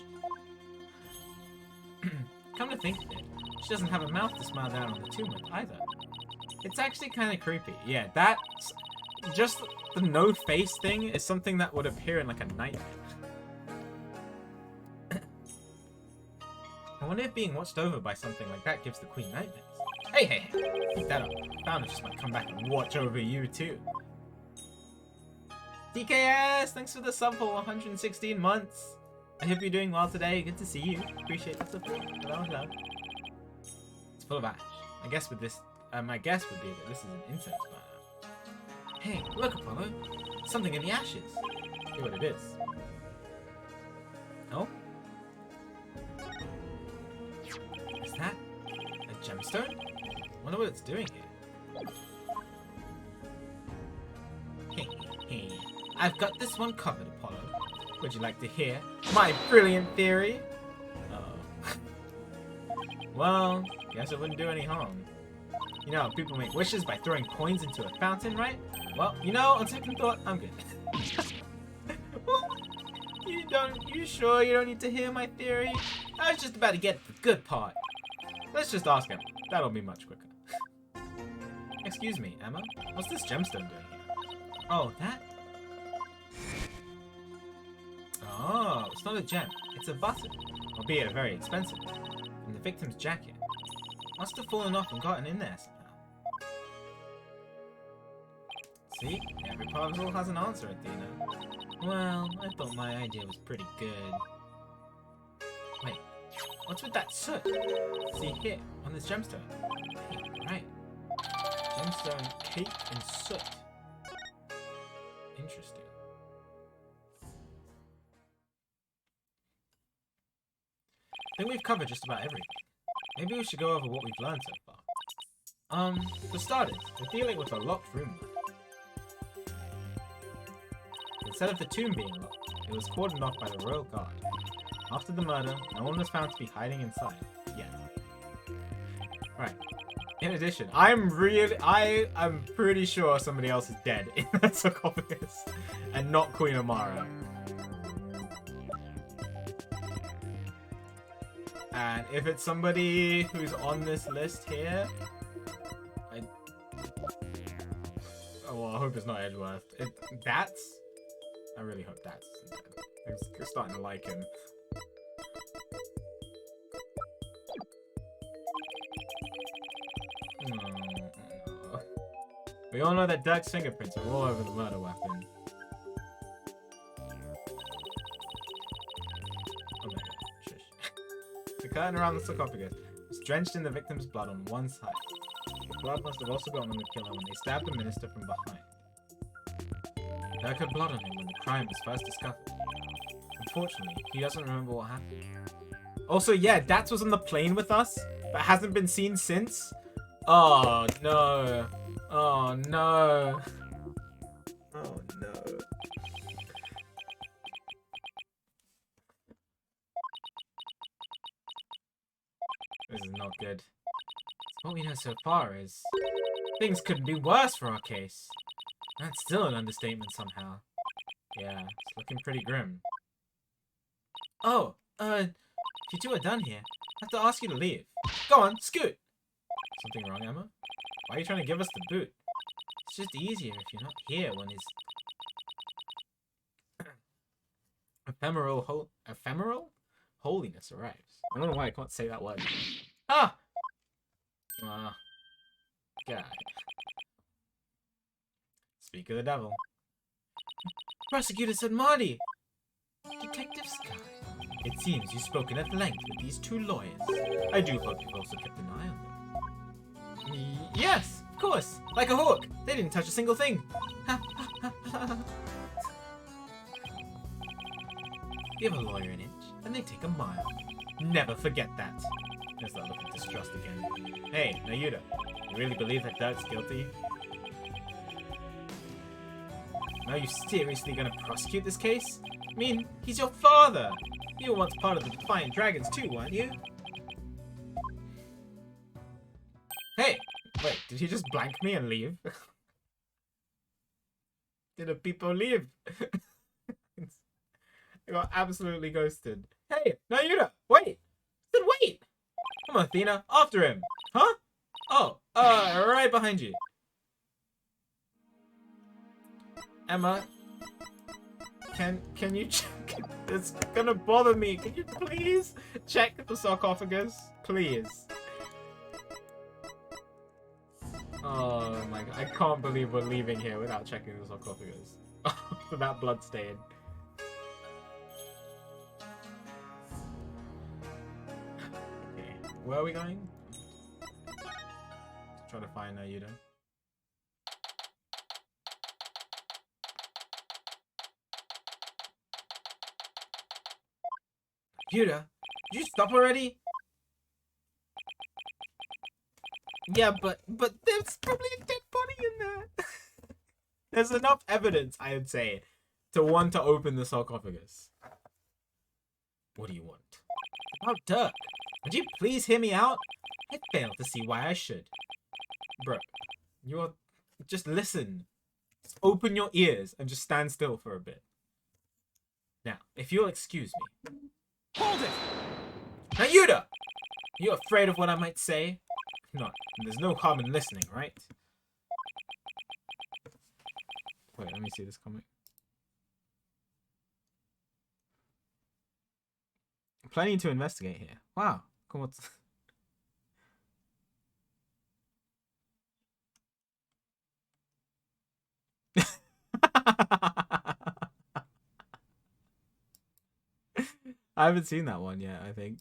Speaker 1: Come to think of it, she doesn't have a mouth to smile down on the tomb with either. It's actually kind of creepy. Yeah, that's... Just the no face thing is something that would appear in like a nightmare. I wonder if being watched over by something like that gives the queen nightmares. Hey, keep that up. Founder just might come back and watch over you too. DKS, thanks for the sub for 116 months. I hope you're doing well today. Good to see you. Appreciate the support. Hello. It's full of ash. I guess with this, my guess would be that this is an incense burner. Hey, look, Apollo. Something in the ashes. See what it is. Oh? Is that a gemstone? I wonder what it's doing here. I've got this one covered, Apollo. Would you like to hear my brilliant theory? Oh. Well, guess it wouldn't do any harm. You know, people make wishes by throwing coins into a fountain, right? Well, you know, on second thought, I'm good. You sure you don't need to hear my theory? I was just about to get to the good part. Let's just ask him. That'll be much quicker. Excuse me, Emma. What's this gemstone doing here? Oh, that? Oh, it's not a gem. It's a button. Albeit a very expensive one. From the victim's jacket. Must have fallen off and gotten in there somehow. See? Every puzzle has an answer, Athena. Well, I thought my idea was pretty good. Wait, what's with that soot? See here, on this gemstone. Hey, right. Gemstone caked in soot. Interesting. I think we've covered just about everything. Maybe we should go over what we've learned so far. For starters, we're dealing with a locked room now. Instead of the tomb being locked, it was cordoned off by the royal guard. After the murder, no one was found to be hiding inside, yet. Right. In addition, I'm pretty sure somebody else is dead in that sarcophagus, and not Queen Amara. And if it's somebody who's on this list here, I hope it's not Edgeworth. That's... I really hope that's... I'm starting to like him. We all know that Dhurke's fingerprints are all over the murder weapon. Oh my god, shush. The curtain around the sarcophagus was drenched in the victim's blood on one side. The blood must have also gotten on the killer when they stabbed the minister from behind. Dhurke had blood on him when the crime was first discovered. Unfortunately, he doesn't remember what happened. Also, yeah, Dats was on the plane with us, but hasn't been seen since. Oh, no. Oh, no. Oh, no. This is not good. What we know so far is things couldn't be worse for our case. That's still an understatement somehow. Yeah, it's looking pretty grim. Oh, if you two are done here, I have to ask you to leave. Go on, scoot! Something wrong, Emma? Why are you trying to give us the boot? It's just easier if you're not here when his ephemeral holiness arrives. I don't know why I can't say that word. Ah! God. Speak of the devil. Prosecutor said Marty! Detective Sky. It seems you've spoken at length with these two lawyers. I do hope you've also kept an eye on them. Yes, of course. Like a hawk. They didn't touch a single thing. Give a lawyer an inch, and they take a mile. Never forget that. There's that look of distrust again. Hey, Nayuda, you really believe that Dhurke's guilty? Are you seriously gonna prosecute this case? I mean, he's your father! You were once part of the Defiant Dragons too, weren't you? Hey! Wait, did he just blank me and leave? Did a people leave? I got absolutely ghosted. Hey, Nayuda! Wait! I said wait! Come on, Athena, after him! Huh? Oh, right behind you. Emma, can you check? It's gonna bother me. Can you please check the sarcophagus? Please. Oh my god. I can't believe we're leaving here without checking the sarcophagus. For that blood stain. Okay. Where are we going? Try to find Nayuda. Yuda, did you stop already? Yeah, but there's probably a dead body in there. There's enough evidence, I would say, to want to open the sarcophagus. What do you want? About Dhurke. Would you please hear me out? I fail to see why I should. Bro, you're... Just listen. Just open your ears and just stand still for a bit. Now, if you'll excuse me. Hold it! Nayuda! Are you afraid of what I might say? No, there's no harm in listening, right? Wait, let me see this comic. Plenty to investigate here. Wow. Come on. I haven't seen that one yet, I think.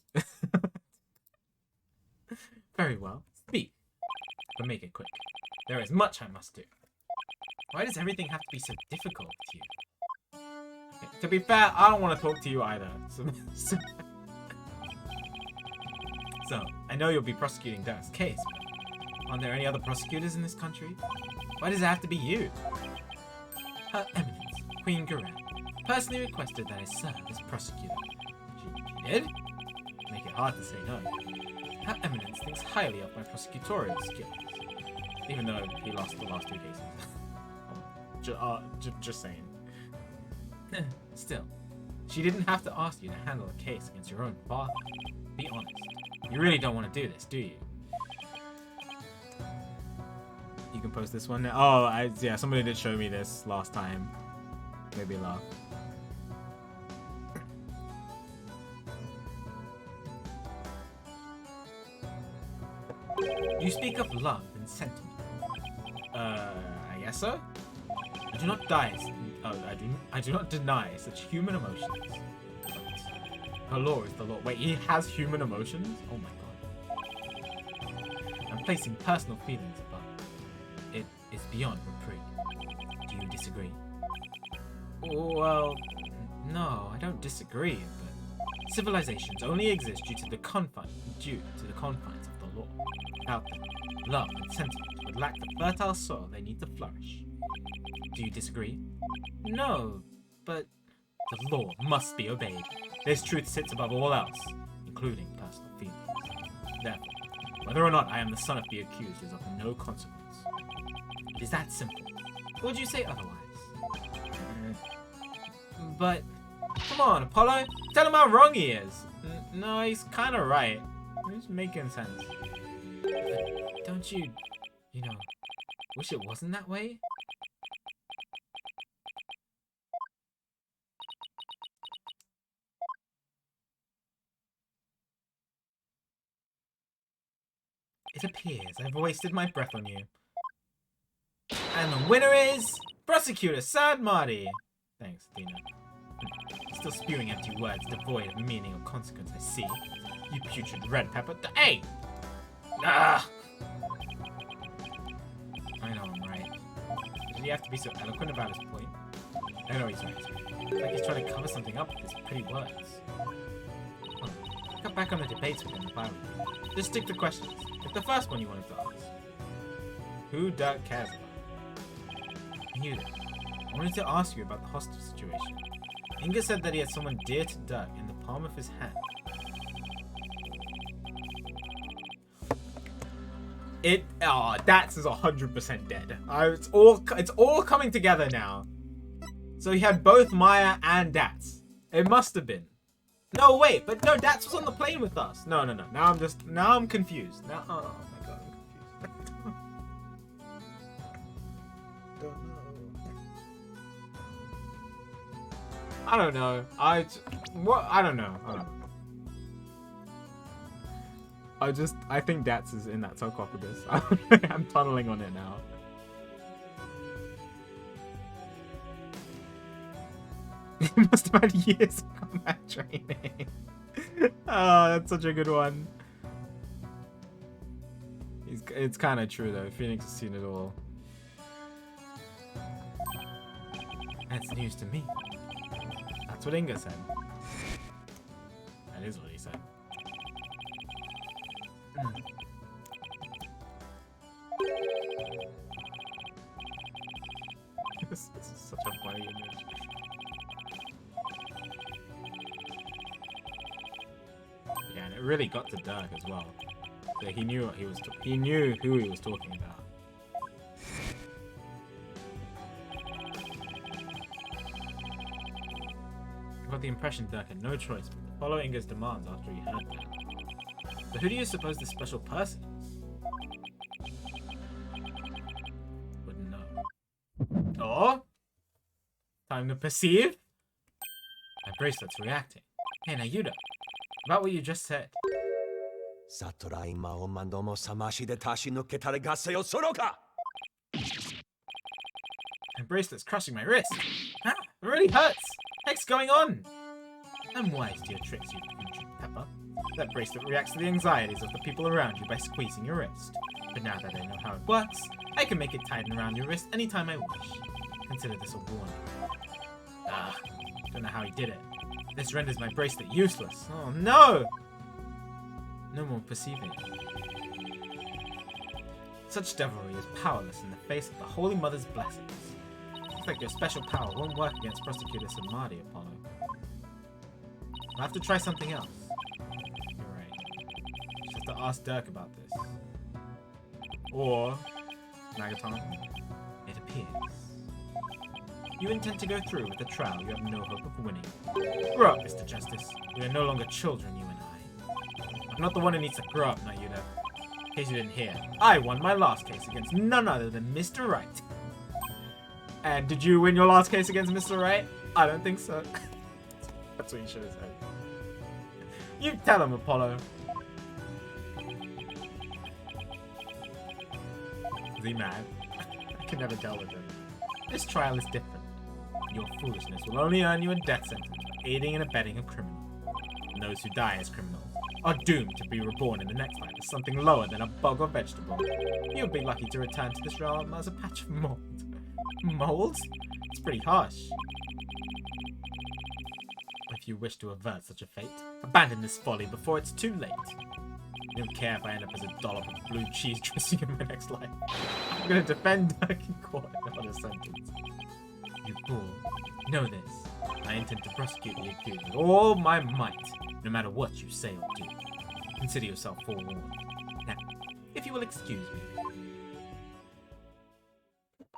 Speaker 1: Very well. Speak. But make it quick. There is much I must do. Why does everything have to be so difficult with you? Okay, to be fair, I don't want to talk to you either. So, I know you'll be prosecuting Dhurke's case, but aren't there any other prosecutors in this country? Why does it have to be you? Her Eminence, Queen Garan, personally requested that I serve as prosecutor. She did? Make it hard to say no. Her Eminence thinks highly of my prosecutorial skills, even though he lost the last two cases. Just saying. Still, she didn't have to ask you to handle a case against your own father. Be honest. You really don't want to do this, do you? You can post this one now. Oh, yeah, somebody did show me this last time. Maybe laugh. You speak of love and sentiment. I Professor? I do not I do not deny such human emotions. But the law is the law. Wait, he has human emotions? Oh my god. I'm placing personal feelings above. It is beyond reprieve. Do you disagree? Well, no, I don't disagree, but civilizations only exist due to the confines of the law. Without them, love and sentiment would lack the fertile soil they need to flourish. Do you disagree? No, but the law must be obeyed. This truth sits above all else, including personal feelings. Therefore, whether or not I am the son of the accused is of no consequence. It is that simple. Would you say otherwise? But, come on, Apollo. Tell him how wrong he is. No, he's kind of right. He's making sense. But don't you wish it wasn't that way? It appears I've wasted my breath on you. And the winner is Prosecutor Sad Marty. Thanks, Dina. Still spewing empty words devoid of meaning or consequence, I see. You putrid red pepper. Hey! Ah! I know I'm right. Did he have to be so eloquent about his point? I know he's right. It's like he's trying to cover something up with his pretty words. Oh, cut back on the debates within the Bible. Just stick to questions. Like the first one you wanted to ask. Who Dhurke cares about? I knew that. I wanted to ask you about the hostage situation. Inga said that he had someone dear to Dhurke in the palm of his hand. Dax is 100% dead. It's all coming together now. So he had both Maya and Dax. It must have been. No, wait, but no, Dax was on the plane with us. No. Now I'm confused. Now, oh my god, I'm confused. Don't know. I don't know. I don't know. I think Dax is in that sarcophagus. I'm tunneling on it now. He must have had years of combat training. Oh, that's such a good one. It's kind of true though. Phoenix has seen it all. That's news to me. That's what Inga said. That is what he said. This is such a funny image. Yeah, and it really got to Dhurke as well. So he knew what he knew who he was talking about. I got the impression Dhurke had no choice but to follow Inga's demands after he heard that. But who do you suppose this special person is? Wouldn't know. Oh? Time to perceive? My bracelet's reacting. Hey, Nayuda. About what you just said. My bracelet's crushing my wrist. Ah, it really hurts. What's going on? I'm wise to your tricks, you putrid pepper. That bracelet reacts to the anxieties of the people around you by squeezing your wrist. But now that I know how it works, I can make it tighten around your wrist anytime I wish. Consider this a warning. Ah, don't know how he did it. This renders my bracelet useless. Oh no! No more perceiving. Such devilry is powerless in the face of the Holy Mother's blessings. Looks like your special power won't work against Prosecutor Samadhi, Apollo. I'll have to try something else. You're right. Just have to ask Dhurke about this. Or, Magaton, it appears. You intend to go through with the trial you have no hope of winning. Grow up, Mr. Justice. We are no longer children, you and I. I'm not the one who needs to grow up, Nayuda. In case you didn't hear, I won my last case against none other than Mr. Right. And did you win your last case against Mr. Right? I don't think so. That's what you should have said. You tell him, Apollo. Is he mad? I can never tell with him. This trial is different. Your foolishness will only earn you a death sentence for aiding and abetting a criminal. And those who die as criminals are doomed to be reborn in the next life as something lower than a bug or vegetable. You'll be lucky to return to this realm as a patch of mold. Mold? It's pretty harsh. If you wish to avert such a fate, abandon this folly before it's too late. I don't care if I end up as a dollop of blue cheese dressing in my next life. I'm gonna defend Dhurke in court on a sentence. You fool. Know this. I intend to prosecute the accused with all my might, no matter what you say or do. Consider yourself forewarned. Now, if you will excuse me.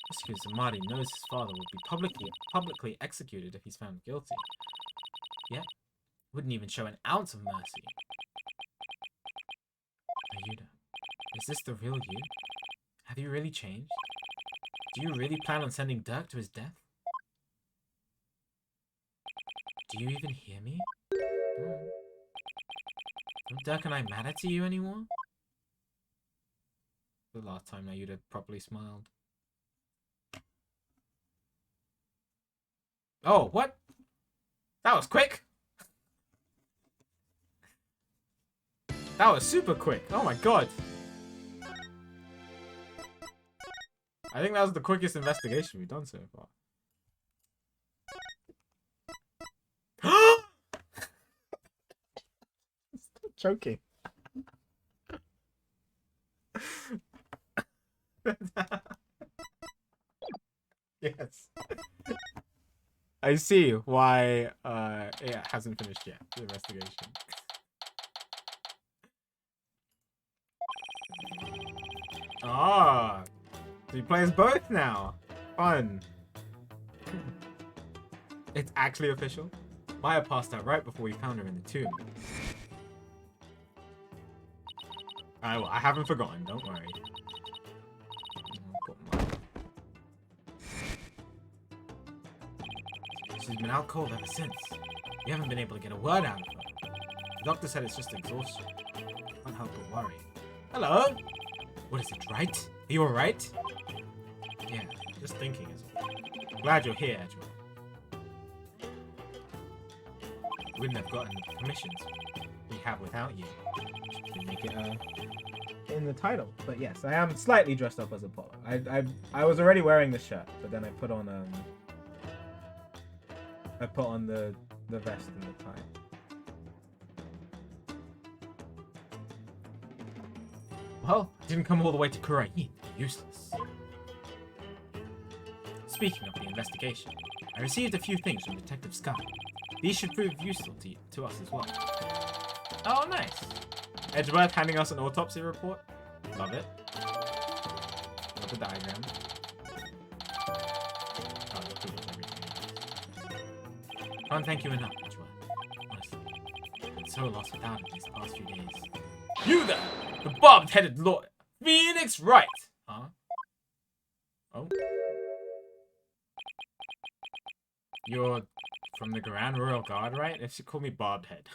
Speaker 1: Prosecutor Samadhi knows his father will be publicly executed if he's found guilty. Yet, wouldn't even show an ounce of mercy. Ayuda, is this the real you? Have you really changed? Do you really plan on sending Dhurke to his death? Do you even hear me? Don't Dhurke and I matter to you anymore? The last time Ayuda properly smiled. Oh, what? That was quick! That was super quick. Oh my god. I think that was the quickest investigation we've done so far. Stop joking. Yes. I see why it hasn't finished yet, the investigation. Ah, so he plays both now. Fun. It's actually official. Maya passed out right before we found her in the tomb. Well, I haven't forgotten, don't worry. She's been out cold ever since. We haven't been able to get a word out of her. The doctor said it's just exhaustion. Can't help but worry. Hello? What is it, right? Are you alright? Yeah, just thinking is all. Glad you're here, Edgeworth. We wouldn't have gotten the permissions we have without you. Should make it in the title. But yes, I am slightly dressed up as Apollo. I was already wearing the shirt, but then I put on the vest and the tie. Well, didn't come all the way to Kurain. Useless. Speaking of the investigation, I received a few things from Detective Sky. These should prove useful to us as well. Oh, nice. Edgeworth handing us an autopsy report. Love it. Love the diagram. Oh, it proves everything. Can't thank you enough, Edgeworth. Honestly, I've been so lost without it these past few days. You there! The bobbed-headed lawyer! Phoenix Wright! Huh? Oh? You're from the Grand Royal Guard, right? If she called me Bobhead.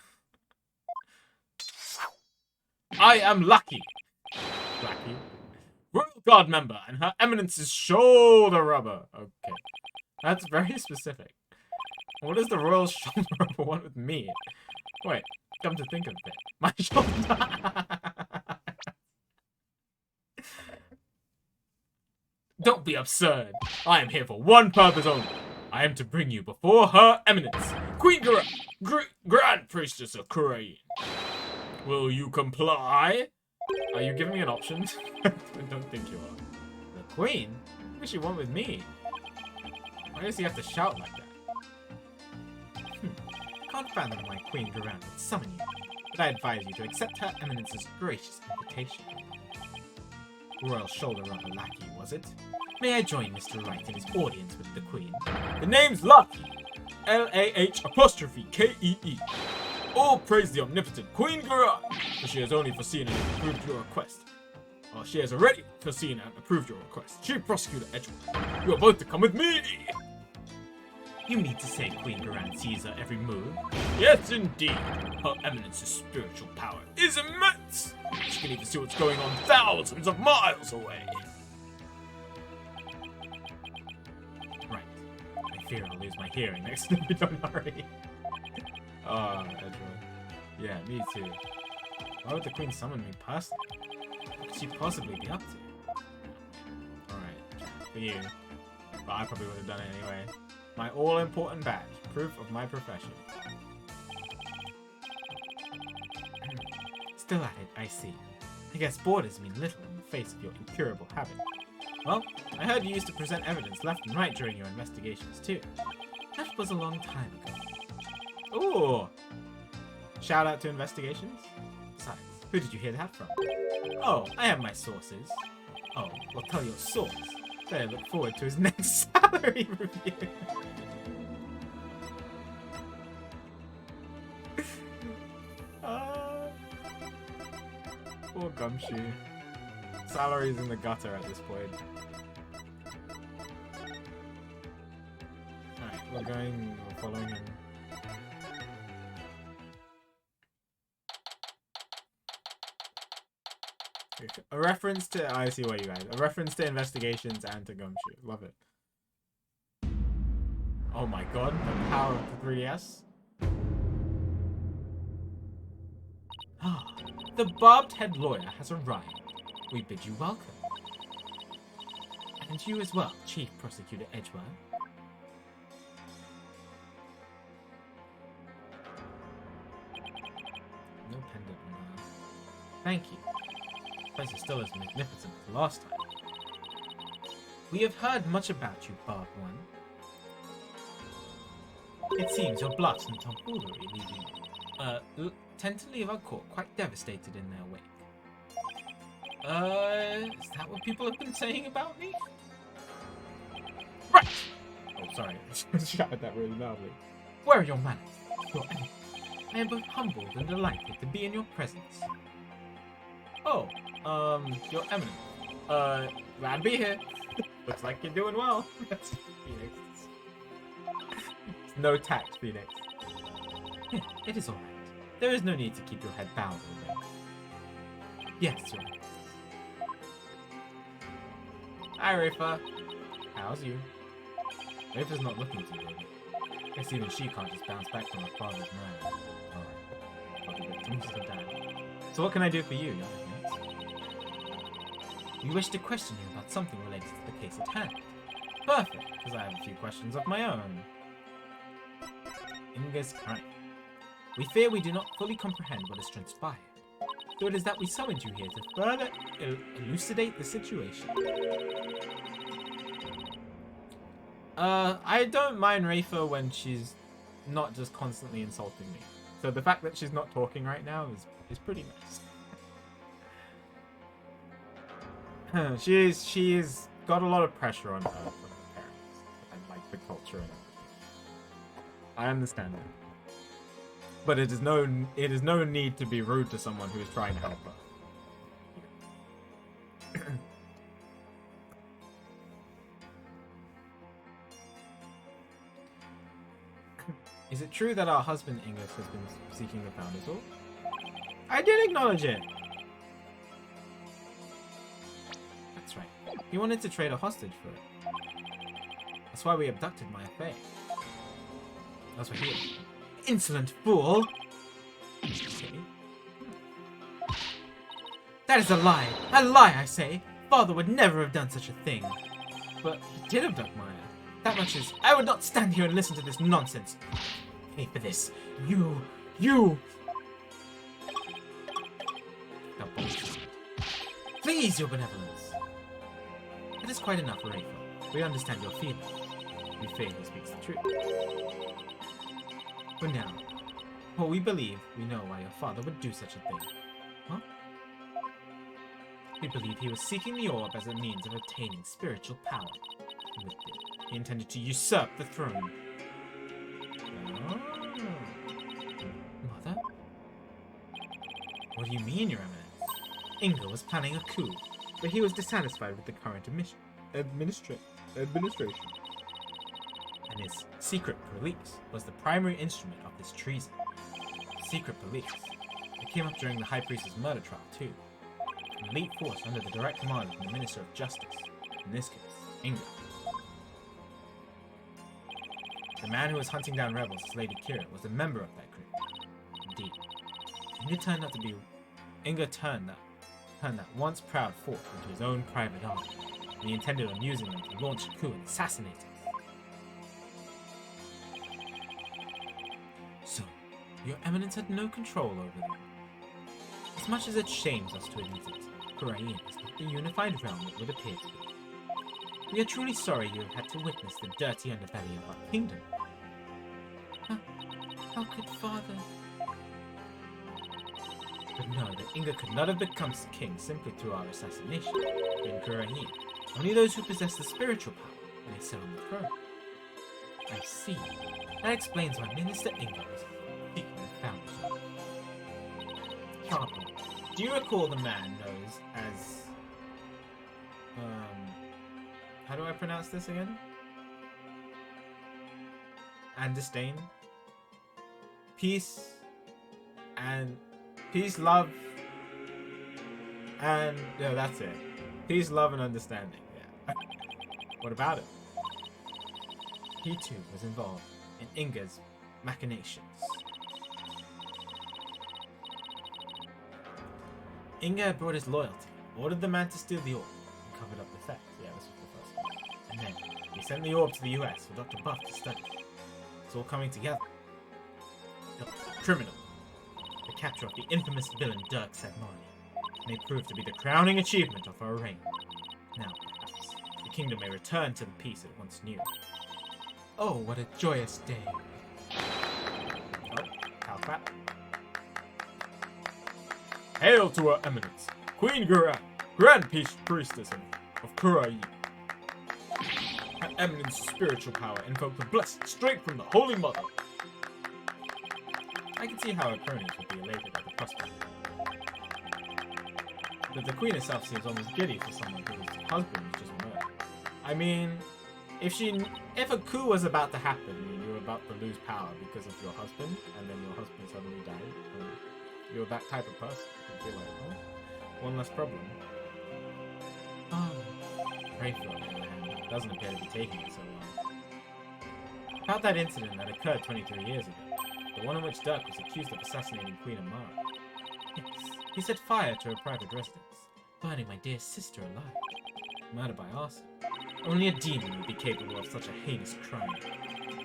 Speaker 1: I am Lucky! Lucky? Royal Guard member, and Her Eminence's shoulder rubber. Okay. That's very specific. What does the Royal shoulder rubber want with me? Wait, come to think of it. My shoulder... Don't be absurd. I am here for one purpose only. I am to bring you before Her Eminence, Queen Grand Priestess of Kurain. Will you comply? Are you giving me an option? I don't think you are. The Queen? What does she want with me? Why does he have to shout like that? Can't fathom why Queen Grand would summon you, but I advise you to accept Her Eminence's gracious invitation. Royal shoulder rubber lackey, was it? May I join Mr. Wright in his audience with the Queen? The name's Lucky! L-A-H-K-E-E. All praise the omnipotent Queen Garage, for she has only foreseen and approved your request. Well, she has already foreseen and approved your request. Chief Prosecutor Edgeworth, you are both to come with me! You mean to say Queen Garand sees her every move? Yes, indeed. Her Eminence's spiritual power is immense. She can even see what's going on thousands of miles away. I fear I'll lose my hearing next time we don't hurry. Oh, Edward. Yeah, me too. Why would the Queen summon me personally? What could she possibly be up to? Alright, for you. But I probably would have done it anyway. My all-important badge. Proof of my profession. Still at it, I see. I guess borders mean little in the face of your incurable habit. Well, I heard you used to present evidence left and right during your investigations too. That was a long time ago. Ooh! Shout out to investigations? Besides, who did you hear that from? Oh, I have my sources. Oh, well tell your source. Better look forward to his next salary review. Poor Gumshoe. Salary's in the gutter at this point. Alright, we're following him. A reference to, I see what you guys. A reference to investigations and to Gumshoe. Love it. Oh my god, the power of the 3DS. Ah, the bobbed head lawyer has arrived. We bid you welcome. And you as well, Chief Prosecutor Edgeworth. No pendant on her. Thank you. The place is still as magnificent as last time. We have heard much about you, Barbed One. It seems your bluffs and tomfoolery tend to leave our court quite devastated in their wake. Is that what people have been saying about me? Right! Oh, sorry. I shouted that really loudly. Where are your manners? Your enemies? I am both humbled and delighted to be in your presence. Oh, Your Eminence. Glad to be here. Looks like you're doing well. That's Phoenix. No tact, Phoenix. Yeah, it is alright. There is no need to keep your head bowed all day. Yes, sir. Hi, Rafa. How's you? Rafa's not looking too good. Guess even she can't just bounce back from her father's man. Alright. So what can I do for you, young man? You wish to question you about something related to the case at hand. Perfect, because I have a few questions of my own. Inga's crime. We fear we do not fully comprehend what has transpired. So it is that we summoned you here to further elucidate the situation. I don't mind Rafa when she's not just constantly insulting me. So the fact that she's not talking right now is pretty nice. She's got a lot of pressure on her from her parents and like the culture and everything. I understand that. But it is no need to be rude to someone who is trying to help her. Is it true that our husband Inga has been seeking the Founder's Orb? I did acknowledge it! That's right. He wanted to trade a hostage for it. That's why we abducted Maya Fey. That's what he... Insolent fool! Okay. That is a lie! A lie, I say! Father would never have done such a thing. But he did abduct Maya. That much is... I would not stand here and listen to this nonsense. Pay for this. You... Please, your benevolence. That is quite enough, Rafa. We understand your feelings. We fear he speaks the truth. For now, well, we believe we know why your father would do such a thing. Huh? We believe he was seeking the orb as a means of obtaining spiritual power. And with it, he intended to usurp the throne. Oh. Mother? What do you mean, Your Eminence? Inga was planning a coup, but he was dissatisfied with the current administration. And his secret police was the primary instrument of this treason. Secret police. It came up during the High Priest's murder trial, too. An elite force under the direct command of the Minister of Justice. In this case, Inga. The man who was hunting down rebels as Lady Kira was a member of that group. Indeed. Inga turned that once proud fort into his own private army, and he intended on using them to launch a coup and assassinate him. So, your eminence had no control over them. As much as it shames us to admit it, Korain is not the unified realm it would appear to be. We are truly sorry you have had to witness the dirty underbelly of our kingdom. How could Father... But know that Inga could not have become king simply through our assassination. In Korain, only those who possess the spiritual power may sit on the throne. I see. That explains why Minister Inga was seeking the fountain. Sharply, do you recall the man known as... how do I pronounce this again? And disdain? Peace, love, and... no, that's it. Peace, love, and understanding. Yeah. What about it? He too was involved in Inga's machinations. Inga had brought his loyalty, ordered the man to steal the orb, and covered up the theft. Yeah, this was the first one. And then, he sent the orb to the US for Dr. Buff to study. It's all coming together. The criminal. The capture of the infamous villain Dhurke may prove to be the crowning achievement of our reign. Now, perhaps, the kingdom may return to the peace it once knew. Oh, what a joyous day. Oh, how fat. Hail to her eminence, Queen Gura, Grand Priestess of Kurai. Her eminence's spiritual power invoked the blessing straight from the Holy Mother. I can see how her cronies would be elated at the prospect. But the Queen herself seems almost giddy for someone whose husband was just murdered. I mean, if a coup was about to happen and you were about to lose power because of your husband, and then your husband suddenly died, you're that type of person. You'd be like, oh, one less problem. Rayfield, on the other hand, doesn't appear to be taking it so well. About that incident that occurred 23 years ago, the one in which Dhurke was accused of assassinating Queen Amara. Yes, he set fire to her private residence, burning my dear sister alive. Murder by arson. Only a demon would be capable of such a heinous crime.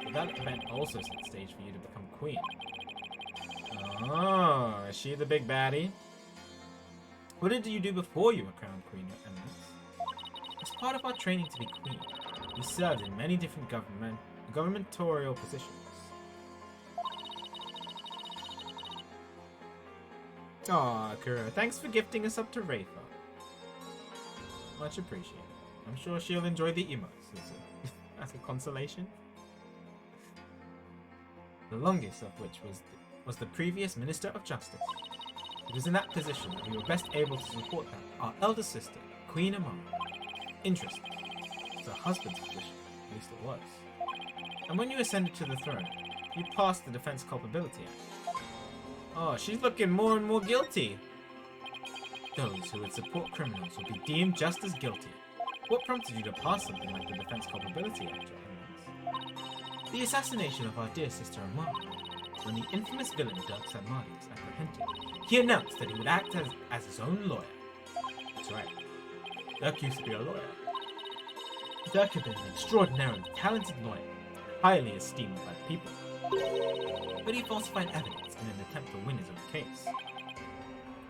Speaker 1: But that event also set the stage for you to become queen. Oh, is she the big baddie? What did you do before you were crowned queen, Your Eminence? As part of our training to be queen, we served in many different governmental positions. Aw, Kura, thanks for gifting us up to Rayfa. Much appreciated. I'm sure she'll enjoy the emotes as a consolation. The longest of which was the previous Minister of Justice. It was in that position that we were best able to support our elder sister, Queen Amara. Interesting. It's her husband's position, at least it was. And when you ascended to the throne, you passed the Defense Culpability Act. Oh, she's looking more and more guilty. Those who would support criminals would be deemed just as guilty. What prompted you to pass something like the Defense Culpability Act, Your Eminence? The assassination of our dear sister Amara. When the infamous villain Dhurke was apprehended, he announced that he would act as his own lawyer. That's right. Dhurke used to be a lawyer. Dhurke had been an extraordinarily talented lawyer, highly esteemed by the people. But he falsified evidence in an attempt to win his own case.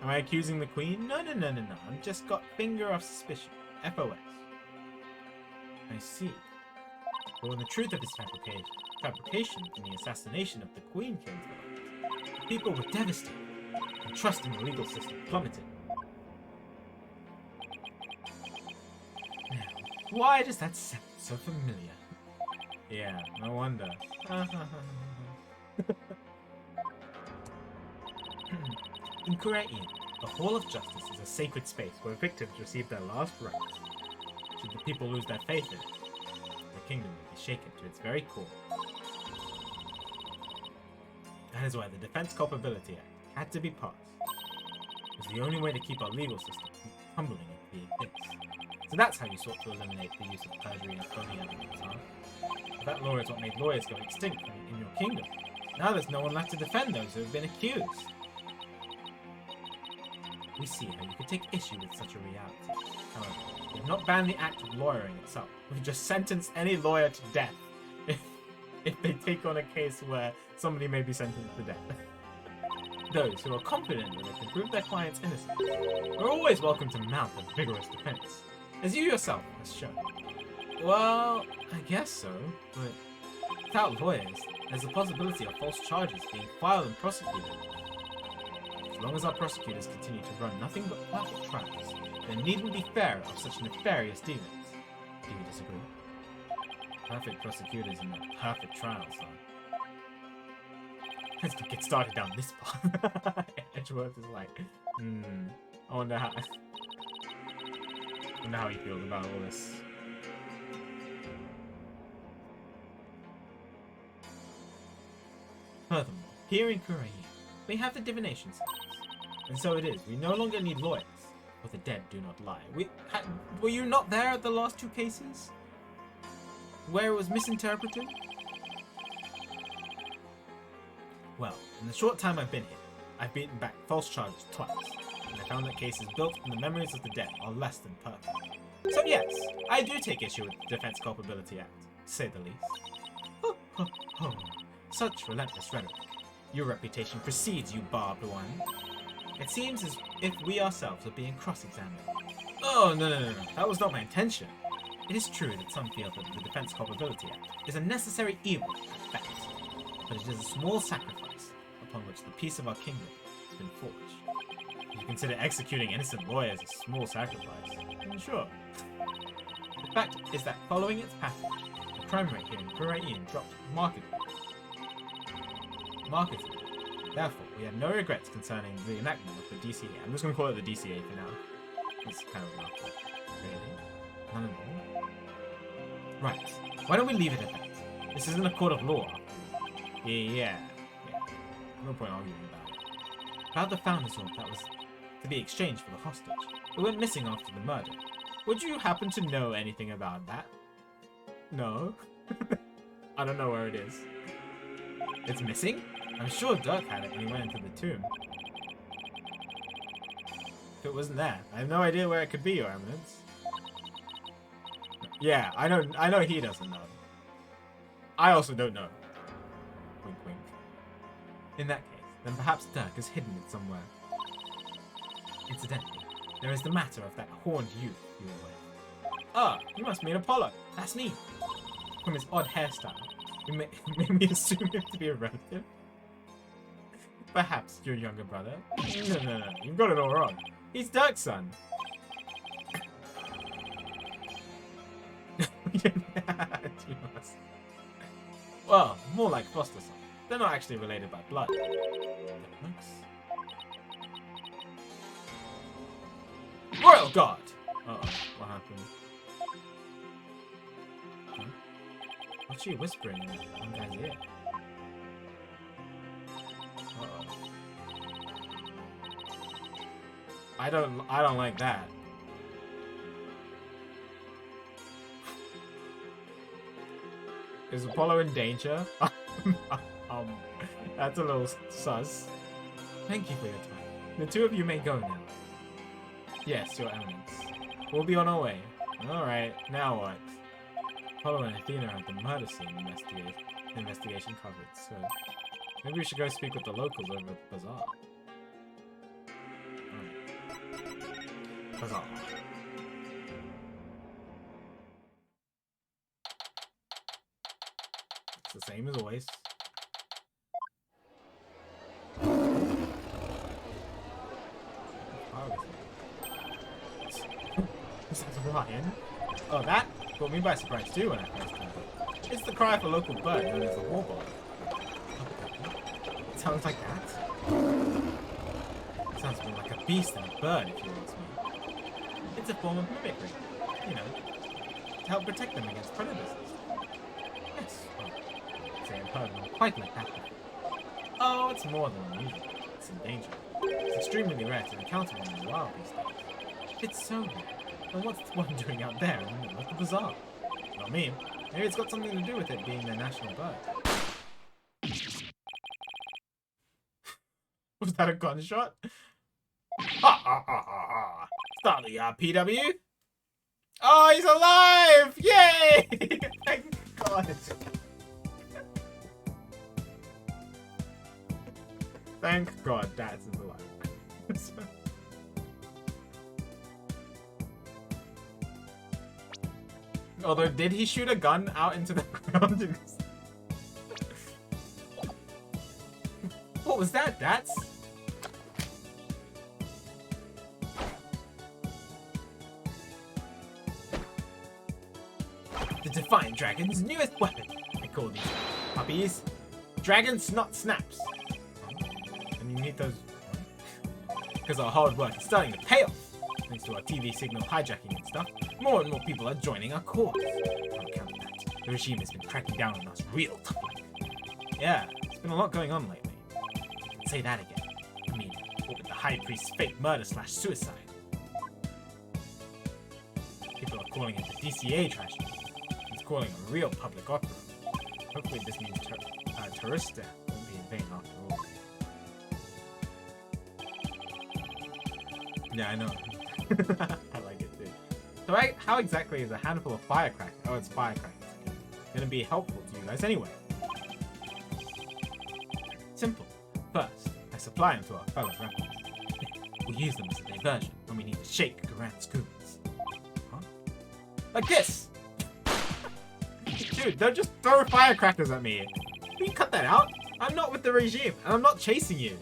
Speaker 1: Am I accusing the Queen? No. I've just got finger of suspicion. FOS. I see. But when the truth of his fabrication in the assassination of the Queen came to light, people were devastated, and trust in the legal system plummeted. Now, why does that sound so familiar? Yeah, no wonder. In Kurai, the Hall of Justice is a sacred space where victims receive their last rites. Should the people lose their faith in it, the kingdom will be shaken to its very core. That is why the Defense Culpability Act had to be passed. It was the only way to keep our legal system from tumbling into the abyss. So that's how you sought to eliminate the use of perjury and phony evidence, huh? That law is what made lawyers go extinct in your kingdom. Now there's no one left to defend those who have been accused. We see how you could take issue with such a reality. However, we have not banned the act of lawyering itself. We've just sentenced any lawyer to death if they take on a case where somebody may be sentenced to death. Those who are confident that they can prove their client's innocence are always welcome to mount a vigorous defense, as you yourself has shown. Well, I guess so, but without lawyers, there's a possibility of false charges being filed and prosecuted. As long as our prosecutors continue to run nothing but perfect trials, there needn't be fear of such nefarious dealings. Do you disagree? Perfect prosecutors and their perfect trials, huh? Let's get started down this path. Edgeworth is like, I wonder how he feels about all this. Furthermore, here in Korea, we have the divination science. And so it is, we no longer need lawyers, for the dead do not lie. Were you not there at the last two cases? Where it was misinterpreted? Well, in the short time I've been here, I've beaten back false charges twice, and I found that cases built from the memories of the dead are less than perfect. So yes, I do take issue with the Defense Culpability Act, to say the least. Such relentless rhetoric. Your reputation precedes you, barbed one. It seems as if we ourselves are being cross-examined. Oh, no. That was not my intention. It is true that some feel that the Defense Culpability Act is a necessary evil at fact, but it is a small sacrifice upon which the peace of our kingdom has been forged. If you consider executing innocent lawyers a small sacrifice, then sure. The fact is that following its pattern, the crime rate here in Korean dropped markedly. Therefore, we have no regrets concerning the enactment of the DCA. I'm just going to call it the DCA for now. It's kind of remarkable. Really? None at all? Right. Why don't we leave it at that? This isn't a court of law. Yeah. No point arguing about it. About the founder's orb that was to be exchanged for the hostage. It went missing after the murder. Would you happen to know anything about that? No? I don't know where it is. It's missing? I'm sure Dhurke had it when he went into the tomb. If it wasn't there, I have no idea where it could be, Your Eminence. Yeah, I know he doesn't know. I also don't know. Wink, wink. In that case, then perhaps Dhurke has hidden it somewhere. Incidentally, there is the matter of that horned youth you were with. Ah, you must mean Apollo. That's me. From his odd hairstyle, you made me assume him to be a relative. Perhaps your younger brother? No. You've got it all wrong. He's Dhurke's son. Well, more like foster son. They're not actually related by blood. Royal Guard! Uh-oh, what happened? Huh? What's she whispering in one guy's ear? Uh-oh. I don't like that. Is Apollo in danger? That's a little sus. Thank you for your time. The two of you may go now. Yes, Your Eminence. We'll be on our way. Alright, now what? Apollo and Athena have the murder scene investigation covered, so maybe we should go speak with the locals over at the bazaar. Bazaar. It's the same as always. Is that Ryan? Oh, that caught me by surprise too when I first heard it. It's the cry of a local bird known as the warbler. It sounds like that? It sounds more like a beast than a bird, if you ask me. It's a form of mimicry, you know, to help protect them against predators. Yes, well, say I've heard one quite like that before. Oh, it's more than unusual. It's in danger. It's extremely rare to encounter one in the wild these days. It's so rare. And what's one doing out there in the middle of the bazaar? Not me. Maybe it's got something to do with it being their national bird. Was that a gunshot? Ha ha ha ha ha! Start the PW! Oh, he's alive! Yay! Thank God! Thank God Dad is alive. Although, did he shoot a gun out into the ground? What was that? That's... the Defiant Dragon's newest weapon. I call these puppies Dragon Snot Snaps. And you need those... because our hard work is starting to pay off. Thanks to our TV signal hijacking and stuff, more and more people are joining our cause. On account of that, the regime has been cracking down on us real tough. Yeah, there's been a lot going on lately. Say that again. I mean, what with the High Priest's fake murder/suicide? People are calling it the DCA tragedy. It's calling a real public uproar. Hopefully this means terrorist death won't be in vain after all. Yeah, I know. I like it too. So how exactly is a handful of firecrackers, oh it's firecrackers, gonna be helpful to you guys anyway? Simple. First, I supply them to our fellow rebels. We'll use them as a diversion when we need to shake Garand's goons. Huh? Like this! Dude, don't just throw firecrackers at me. Can you cut that out? I'm not with the regime, and I'm not chasing you.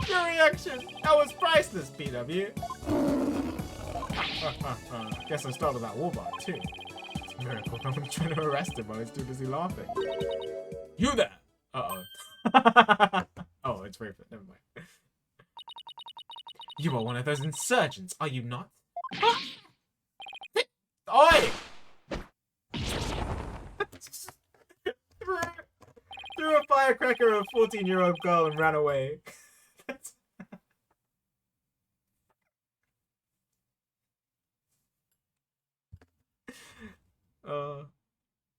Speaker 1: Your reaction! That was priceless, PW. Guess I started that war bar too. It's a miracle no one's trying to arrest him while he's too busy laughing. You there! Uh-oh. Oh, it's Raven. Never mind. You are one of those insurgents, are you not? Oi! Threw a firecracker at a 14-year-old girl and ran away.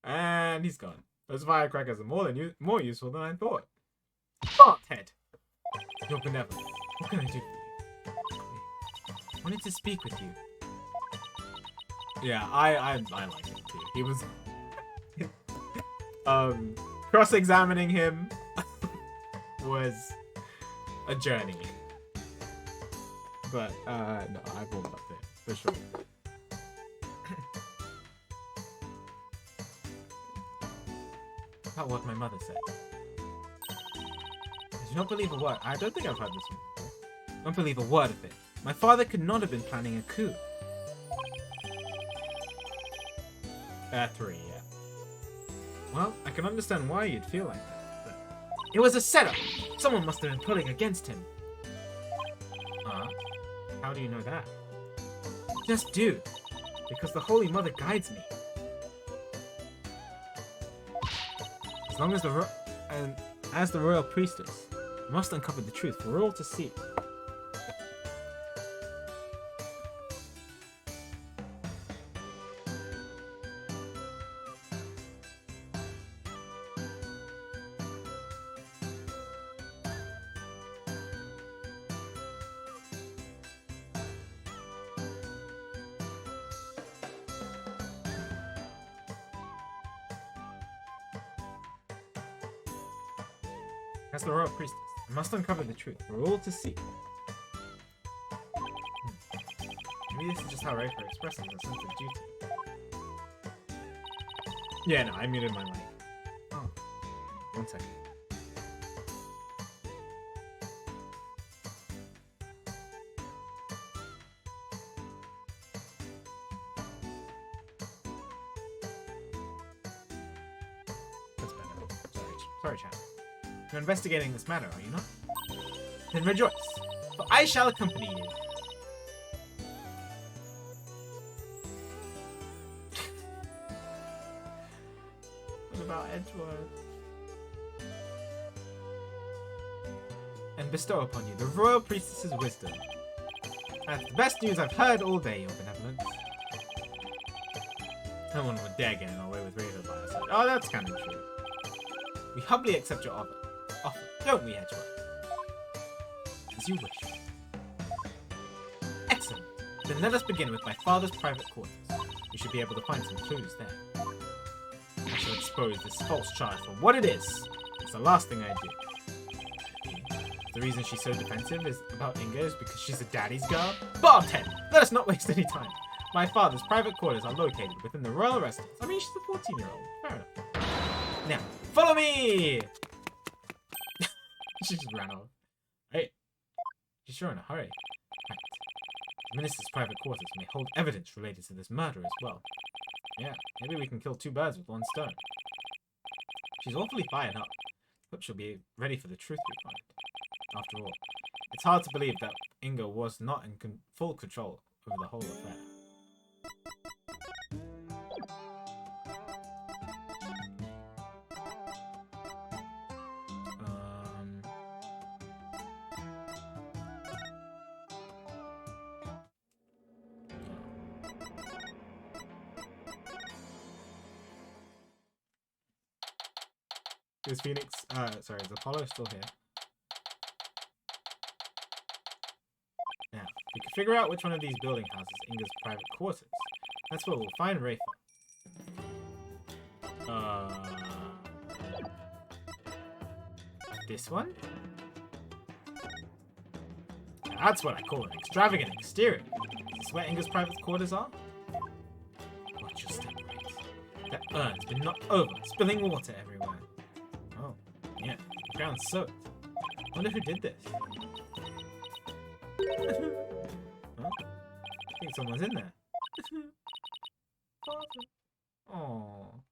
Speaker 1: And he's gone. Those firecrackers are more useful than I thought. Fart head. You're benevolent. What can I do for you? I wanted to speak with you. Yeah, I like him too. He was cross-examining him was a journey. But no, I warmed up there, for sure. About what my mother said. I do not believe a word. I don't think I've heard this one before. I don't believe a word of it. My father could not have been planning a coup. 3, yeah. Well, I can understand why you'd feel like that, but... It was a setup! Someone must have been pulling against him. How do you know that? Just do. Because the Holy Mother guides me. As long as as the Royal Priestess, you must uncover the truth for all to see. As the Royal Priestess, I must uncover the truth for all to see. Maybe this is just how Rafer expresses a sense of duty. Yeah, no, I muted my mic. Oh, 1 second. That's better. Sorry, chat. You're investigating this matter, are you not? Then rejoice, for I shall accompany you. What about Edgeworth? And bestow upon you the Royal Priestess's wisdom. That's the best news I've heard all day, Your Benevolence. No one would dare get in our way with Raven by our side. Oh, that's kind of true. We humbly accept your offer. Don't we, Edgeworth? As you wish. Excellent. Then let us begin with my father's private quarters. We should be able to find some clues there. I shall expose this false charge for what it is. It's the last thing I do. The reason she's so defensive is about Inga is because she's a daddy's girl. Bartend! Let us not waste any time. My father's private quarters are located within the royal residence. I mean, she's a 14-year-old. Fair enough. Now, follow me! She just ran off. Hey, she's sure in a hurry. Right. The minister's private quarters may hold evidence related to this murder as well. Yeah, maybe we can kill two birds with one stone. She's awfully fired up. Hope she'll be ready for the truth we find. After all, it's hard to believe that Inga was not in full control over the whole affair. Is Phoenix, sorry, is Apollo still here? Now, we can figure out which one of these building houses is Inga's private quarters. That's where we'll find Rafa. This one? Now that's what I call an extravagant exterior. Is this where Inga's private quarters are? Watch your step, right? That urn's been knocked over, spilling water everywhere. Oh, yeah, the ground's soaked. Wonder who did this. Huh? I think someone's in there. Oh,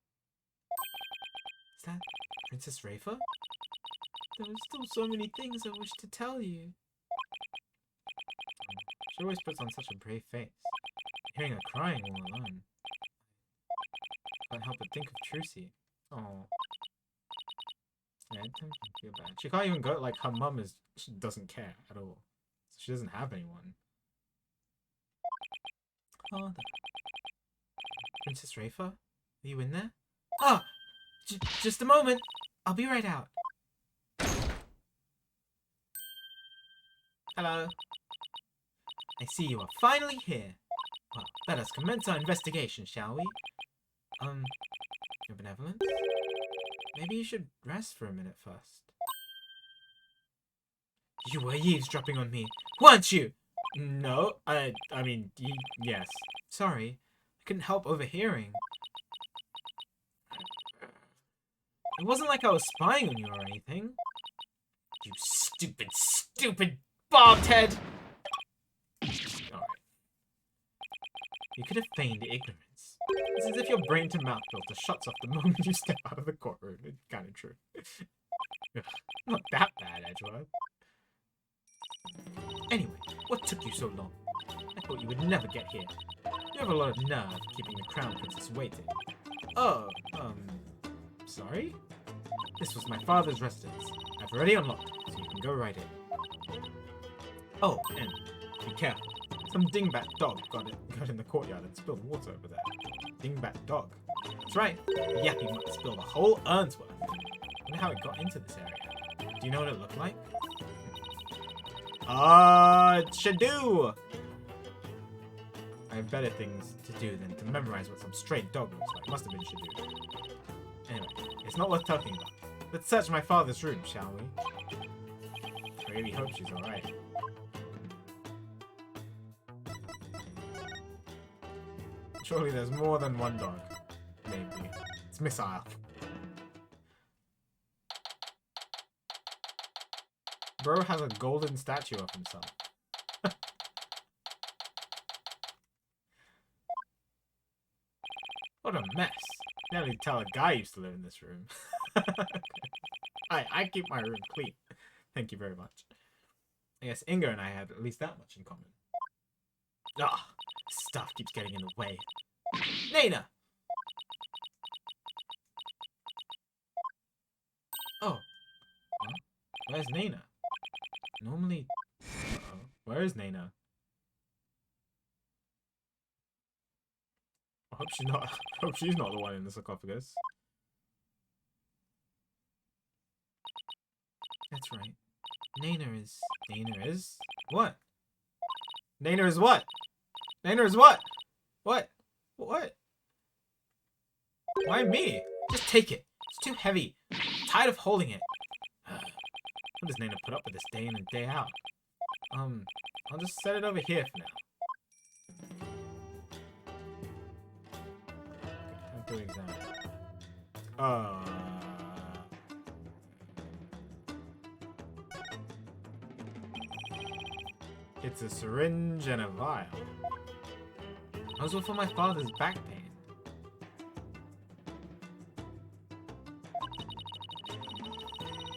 Speaker 1: is that Princess Rafa? There are still so many things I wish to tell you. She always puts on such a brave face. Hearing her crying all alone. Can't help but think of Trucy. Oh. Yeah, I don't feel bad. She can't even go, like, her mum she doesn't care at all. So she doesn't have anyone. Oh, Princess Rafa? Are you in there? Ah! Just a moment! I'll be right out. Hello. I see you are finally here. Well, let us commence our investigation, shall we? Your benevolence? Maybe you should rest for a minute first. You were eavesdropping on me, weren't you? No, I mean, yes. Sorry, I couldn't help overhearing. It wasn't like I was spying on you or anything. You stupid bobhead! Alright. You could have feigned ignorance. It's as if your brain-to-mouth filter shuts off the moment you step out of the courtroom. It's kind of true. Not that bad, Edgeworth. Anyway, what took you so long? I thought you would never get here. You have a lot of nerve keeping the crown princess waiting. Oh, sorry? This was my father's residence. I've already unlocked it, so you can go right in. Oh, and be careful. Some dingbat dog got in the courtyard and spilled water over there. Dingbat dog. That's right. The yappy mutt spilled a whole urn's worth. I wonder how it got into this area. Do you know what it looked like? Shadoo! I have better things to do than to memorize what some stray dog looks like. Must have been Shadoo. Anyway, it's not worth talking about. Let's search my father's room, shall we? I really hope she's alright. Surely there's more than one dog. Maybe. It's missile. Bro has a golden statue of himself. What a mess. Now you tell a guy used to live in this room. I keep my room clean. Thank you very much. I guess Inga and I have at least that much in common. Ah, stuff keeps getting in the way. Nana! Oh. Huh? Where's Nana? Normally... Uh-oh. Where is Nana? Oh. Hope she's not the one in the sarcophagus. That's right. Naina is what? Naina is what? Naina is what? What? What? Why me? Just take it. It's too heavy. I'm tired of holding it. What does Naina put up with this day in and day out? I'll just set it over here for now. I'll do exam. It's a syringe and a vial. Also for my father's back pain.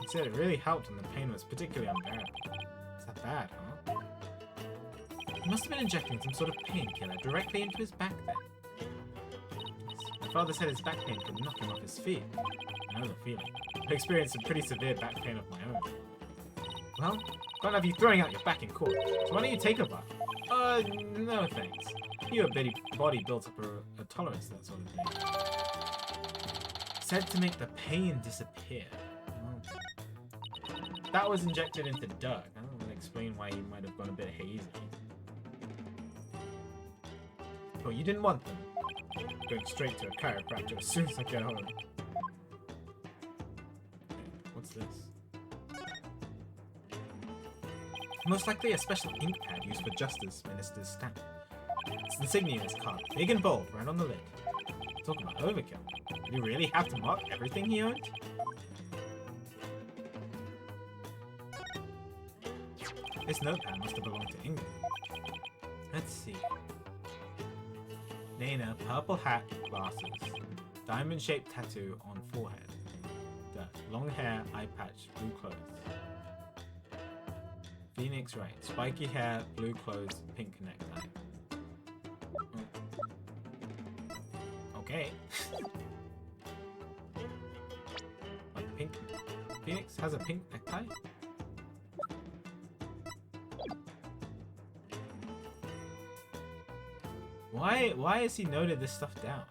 Speaker 1: He said it really helped and the pain was particularly unbearable. Is that bad, huh? He must have been injecting some sort of painkiller directly into his back then. My father said his back pain could knock him off his feet. I know the feeling. I've experienced some pretty severe back pain of my own. Well, can't have you throwing out your back in court, so why don't you take a bath? No thanks. Your body built up a tolerance to that sort of thing. Said to make the pain disappear. Well, that was injected into Dhurke. I don't want to explain why he might have gone a bit hazy. Oh, you didn't want them. Going straight to a chiropractor as soon as I get home. Okay, what's this? Most likely a special ink pad used for Justice Minister's stamp. Its insignia is carved big and bold right on the lid. Talk about overkill. Did he really have to mark everything he owned? This notepad must have belonged to Inga. Let's see. Naina, purple hat, glasses. Diamond-shaped tattoo on forehead. Long hair, eye patch, blue clothes. Phoenix right. Spiky hair, blue clothes, pink necktie. Okay. Like pink. Phoenix has a pink necktie? Why has he noted this stuff down?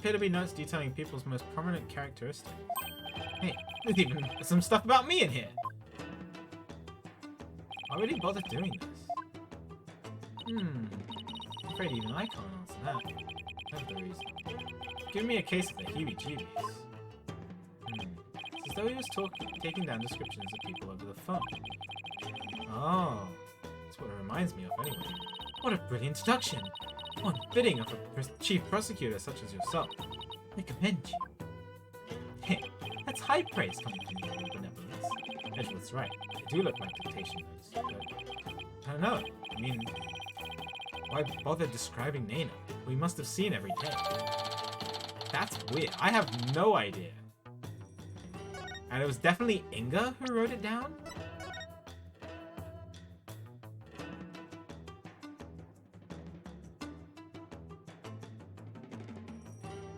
Speaker 1: There appear to be notes detailing people's most prominent characteristics. Hey, there's even some stuff about me in here! Why would he bother doing this? I'm afraid even I can't answer that. That's the reason. Give me a case of the heebie-jeebies. It's as though he was taking down descriptions of people over the phone. Oh, that's what it reminds me of anyway. What a brilliant introduction! One fitting of a chief prosecutor such as yourself. I commend you. Hey, that's high praise coming from your benevolence. Edgeworth's right. They do look like dictation notes, but I don't know. I mean, why bother describing Naina? We must have seen every day. That's weird. I have no idea. And it was definitely Inga who wrote it down?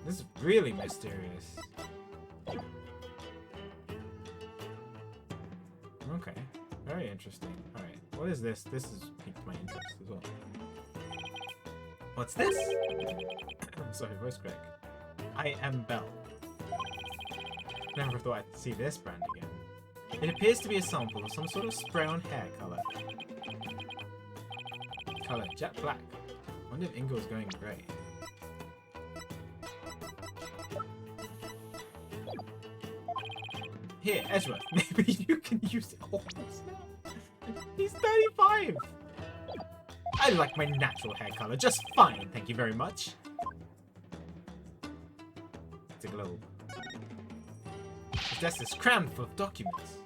Speaker 1: This is really mysterious. Okay, very interesting. Alright, what is this? This has piqued my interest as well. What's this? Sorry, voice crack. I am Belle. Never thought I'd see this brand again. It appears to be a sample of some sort of spray-on hair color. Color jet black. I wonder if Inga was going grey. Here, Edgeworth, maybe you can use it. Oh, snap. He's 35! I like my natural hair color just fine, thank you very much. It's a globe. His desk is crammed full of documents.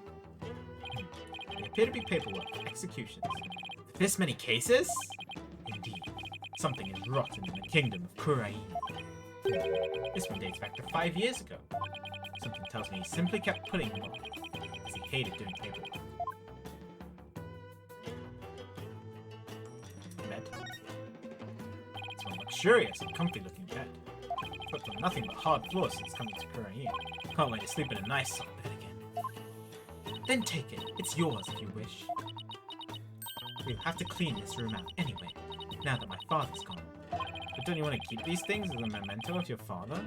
Speaker 1: They appear to be paperwork for executions. This many cases? Indeed. Something is rotten in the kingdom of Kurain. This one dates back to 5 years ago. Something tells me he simply kept putting them on, as he hated doing paperwork. luxurious and comfy-looking bed. Slept on nothing but hard floors since coming to Korea. Can't wait to sleep in a nice soft bed again. Then take it. It's yours if you wish. We'll have to clean this room out anyway, now that my father's gone. But don't you want to keep these things as a memento of your father?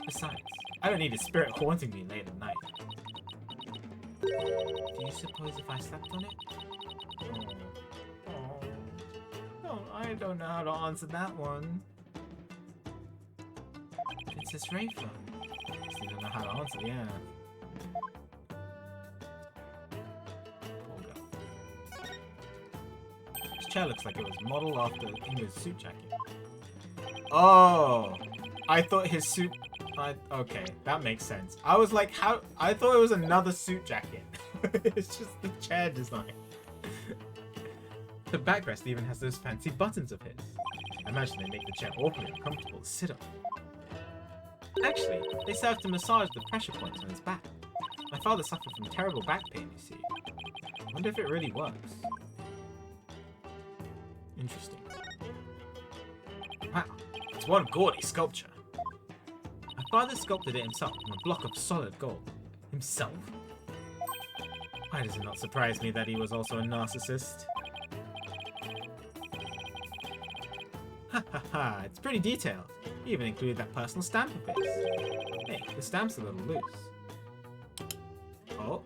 Speaker 1: Besides, I don't need a spirit haunting me late at night. Do you suppose if I slept on it? Oh, I don't know how to answer that one. Princess Rafa. Still don't know how to answer, yeah. Poor girl. This chair looks like it was modeled after Inga's suit jacket. Oh! I thought his suit... okay, that makes sense. I was like, how? I thought it was another suit jacket. It's just the chair design. The backrest even has those fancy buttons of his. I imagine they make the chair awfully uncomfortable to sit on. Actually, they serve to massage the pressure points on his back. My father suffered from terrible back pain, you see. I wonder if it really works. Interesting. Wow, it's one gaudy sculpture. My father sculpted it himself from a block of solid gold. Himself? Why does it not surprise me that he was also a narcissist? Ha ha ha, it's pretty detailed. He even included that personal stamp of his. Hey, the stamp's a little loose. Oh.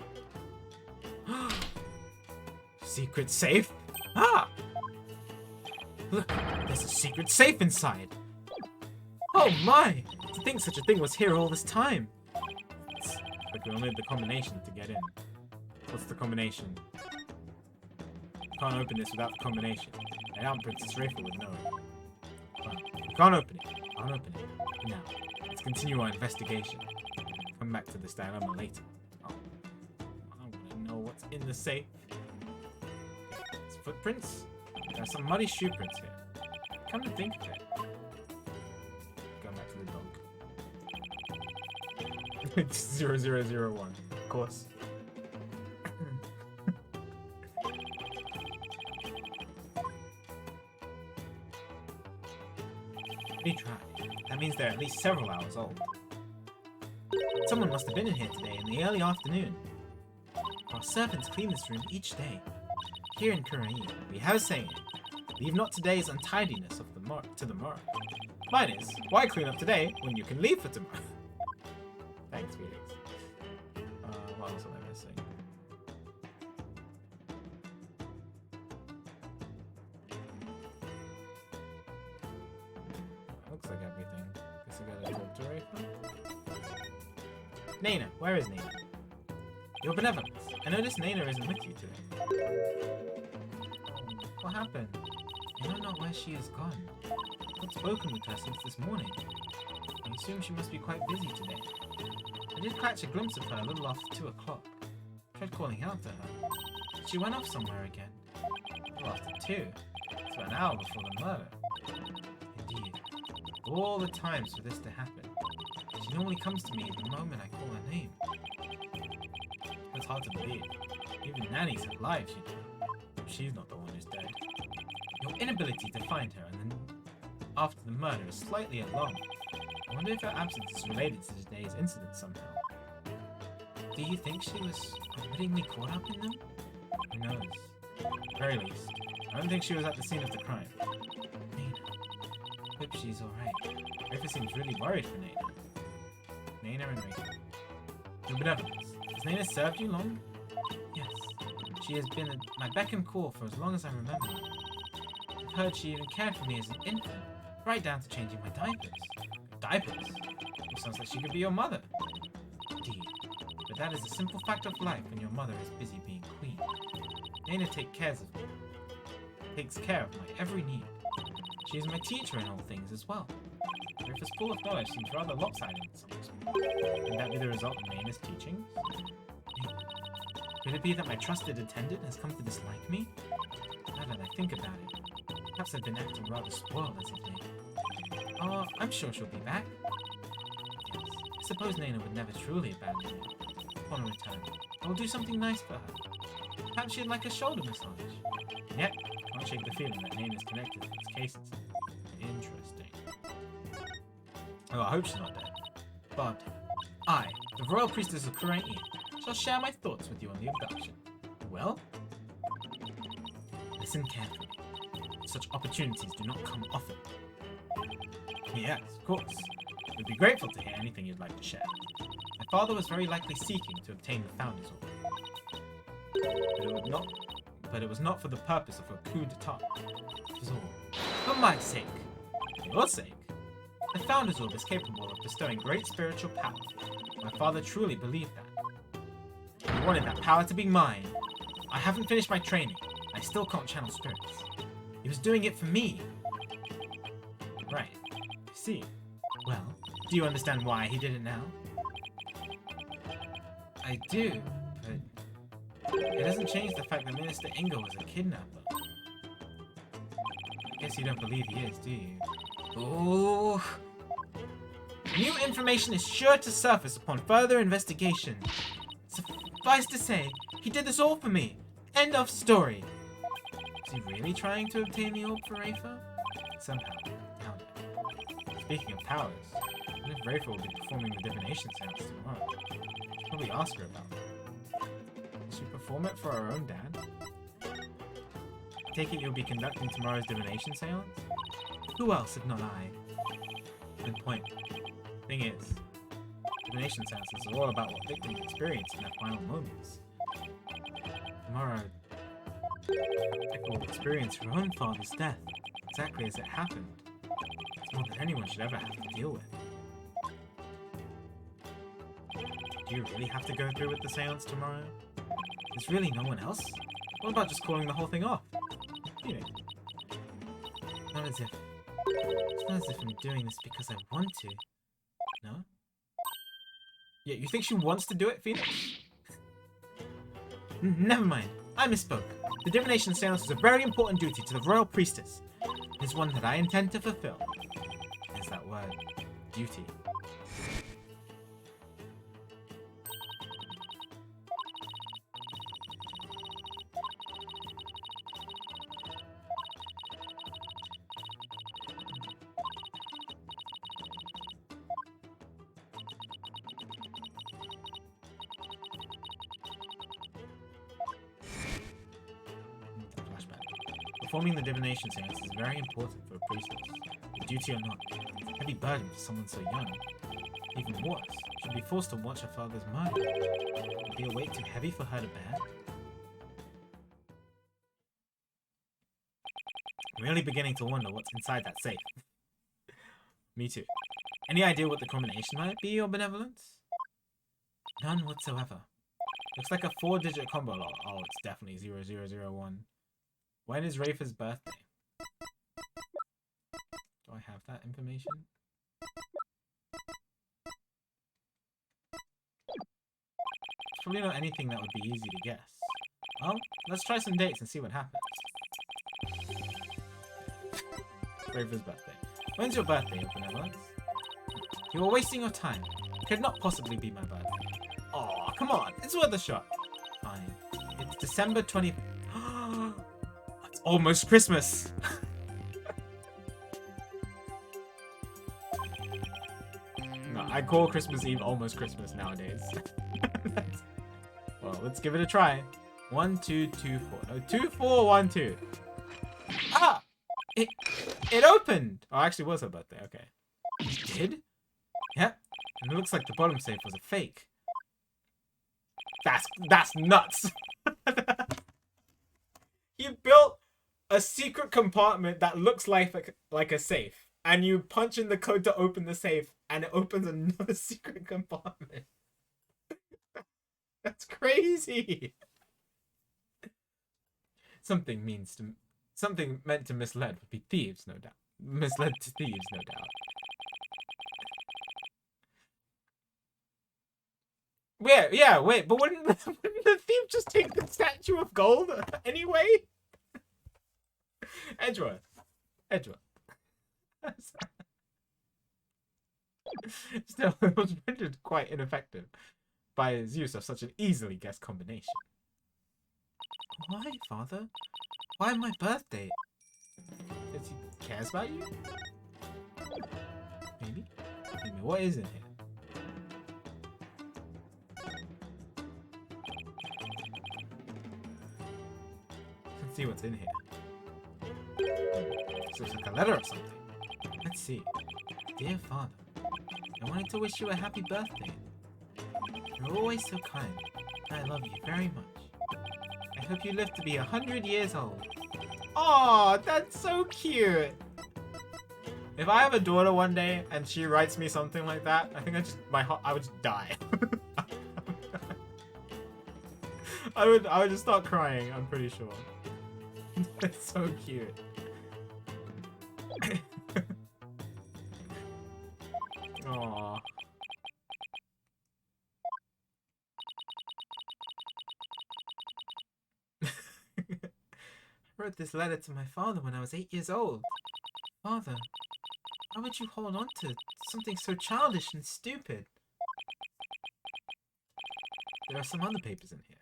Speaker 1: Secret safe? Ah! Look, there's a secret safe inside. Oh my! To think such a thing was here all this time. But we'll need the combination to get in. What's the combination? Can't open this without the combination. I doubt Princess Rafa would know it. Well, we can't open it. I'll open it. Now, let's continue our investigation. Come back to this dilemma later. Oh, I want to know what's in the safe. Okay, it's footprints. There are some muddy shoe prints here. Come to think of it. Going back to the dog. 0001. Of course. Pretty try. That means they're at least several hours old. Someone must have been in here today in the early afternoon. Our servants clean this room each day. Here in Korea, we have a saying, leave not today's untidiness of to the morrow. Mine is, why clean up today when you can leave for tomorrow? Thanks, Felix. What else am I missing? Looks like everything. Guess I gotta talk to Rafa. Nana, where is Nana? Your benevolence. I noticed Nana isn't with you today. What happened? I don't know where she has gone. I've not spoken with her since this morning. I assume she must be quite busy today. I did catch a glimpse of her a little after 2 o'clock. Tried calling out to her. She went off somewhere again. A little after 2. It's about an hour before the murder. Indeed. All the times for this to happen. She normally comes to me the moment I call her name. It's hard to believe. Even Nanny's alive, you know. She's not the one who's dead. Your inability to find her and then after the murder is slightly alarming. I wonder if her absence is related to today's incident somehow. Do you think she was unwittingly caught up in them? Who knows? At the very least, I don't think she was at the scene of the crime. Nana. Hope she's alright. Rafa seems really worried for Nana. Nana and Rafa. Your benevolence. Has Nana served you long? Yes. She has been at my beck and call for as long as I remember. I've heard she even cared for me as an infant, right down to changing my diapers. Diapers? It sounds like she could be your mother. Indeed. But that is a simple fact of life when your mother is busy being queen. Nana takes care of my every need. She is my teacher in all things as well. Rafa's full of knowledge seems rather lopsided in some respects. Can that be the result of Nana's teachings? Nana. Could it be that my trusted attendant has come to dislike me? Now that I think about it, perhaps I've been acting rather spoiled as of late. Oh, I'm sure she'll be back. Yes, I suppose Nana would never truly abandon me. Upon return, I will do something nice for her. Perhaps she'd like a shoulder massage. Yet, can't shake the feeling that Nana's connected to these cases. Interesting. Oh, I hope she's not dead. But I, the Royal Priestess of Kurain, shall share my thoughts with you on the abduction. Well? Listen carefully. Such opportunities do not come often. Yes, of course. We'd be grateful to hear anything you'd like to share. My father was very likely seeking to obtain the Founder's Orb. But it was not for the purpose of a coup d'etat. It was all for my sake. For your sake. The Founder's Orb is capable of bestowing great spiritual power. My father truly believed that. He wanted that power to be mine. I haven't finished my training. I still can't channel spirits. He was doing it for me. Right. I see. Well, do you understand why he did it now? I do, but it doesn't change the fact that Minister Inga was a kidnapper. I guess you don't believe he is, do you? Oh. New information is sure to surface upon further investigation. Suffice to say, he did this all for me. End of story. Is he really trying to obtain the orb for Rafa? Somehow, doubt it. Speaking of powers, what if Rafa will be performing the divination seance tomorrow? Should probably ask her about it. Will she perform it for her own dad? Take it you'll be conducting tomorrow's divination seance? Who else if not I? Good point. Thing is, divination seances are all about what victims experience in their final moments. Tomorrow, Dhurke will experience her own father's death, exactly as it happened. It's more than anyone should ever have to deal with. Do you really have to go through with the seance tomorrow? There's really no one else? What about just calling the whole thing off? You know. It's not as if I'm doing this because I want to. No? Yeah, you think she wants to do it, Phoenix? Never mind. I misspoke. The divination seance is a very important duty to the Royal Priestess. It is one that I intend to fulfill. There's that word. Duty. Performing the divination seance is very important for a priestess. Duty or not, it's a heavy burden for someone so young. Even worse, she'd be forced to watch her father's murder. Would be a weight too heavy for her to bear? I'm really beginning to wonder what's inside that safe. Me too. Any idea what the combination might be, Your Benevolence? None whatsoever. Looks like a 4-digit combo log. Oh, it's definitely 0001. When is Rafa's birthday? Do I have that information? It's probably not anything that would be easy to guess. Well, let's try some dates and see what happens. Rafa's birthday. When's your birthday, Your Benevolence? You are wasting your time. It could not possibly be my birthday. Aw, come on. It's worth a shot. Fine. It's December 20th. It's almost Christmas. No, I call Christmas Eve almost Christmas nowadays. Well, let's give it a try. 1, 2, 2, 4. No, 2, 4, 1, 2. Ah! It opened! Oh, actually, it was her birthday. Okay. It did? Yep. And it looks like the bottom safe was a fake. That's nuts. You built a secret compartment that looks like a safe, and you punch in the code to open the safe, and it opens another secret compartment. That's crazy. Something meant to mislead would be thieves, no doubt. Misled to thieves, no doubt. Yeah, wait, but wouldn't the thief just take the statue of gold anyway? Edgeworth. Still, it was rendered quite ineffective by his use of such an easily guessed combination. Why, Father? Why my birthday? Because he cares about you? Maybe What is in here? Let's see what's in here. This looks like a letter or something. Let's see. Dear Father, I wanted to wish you a happy birthday. You're always so kind. I love you very much. I hope you live to be 100 years old. Aw, that's so cute. If I have a daughter one day and she writes me something like that, I think I would just die. I would just start crying, I'm pretty sure. That's so cute. Aww. I wrote this letter to my father when I was 8 years old. Father, why would you hold on to something so childish and stupid? There are some other papers in here.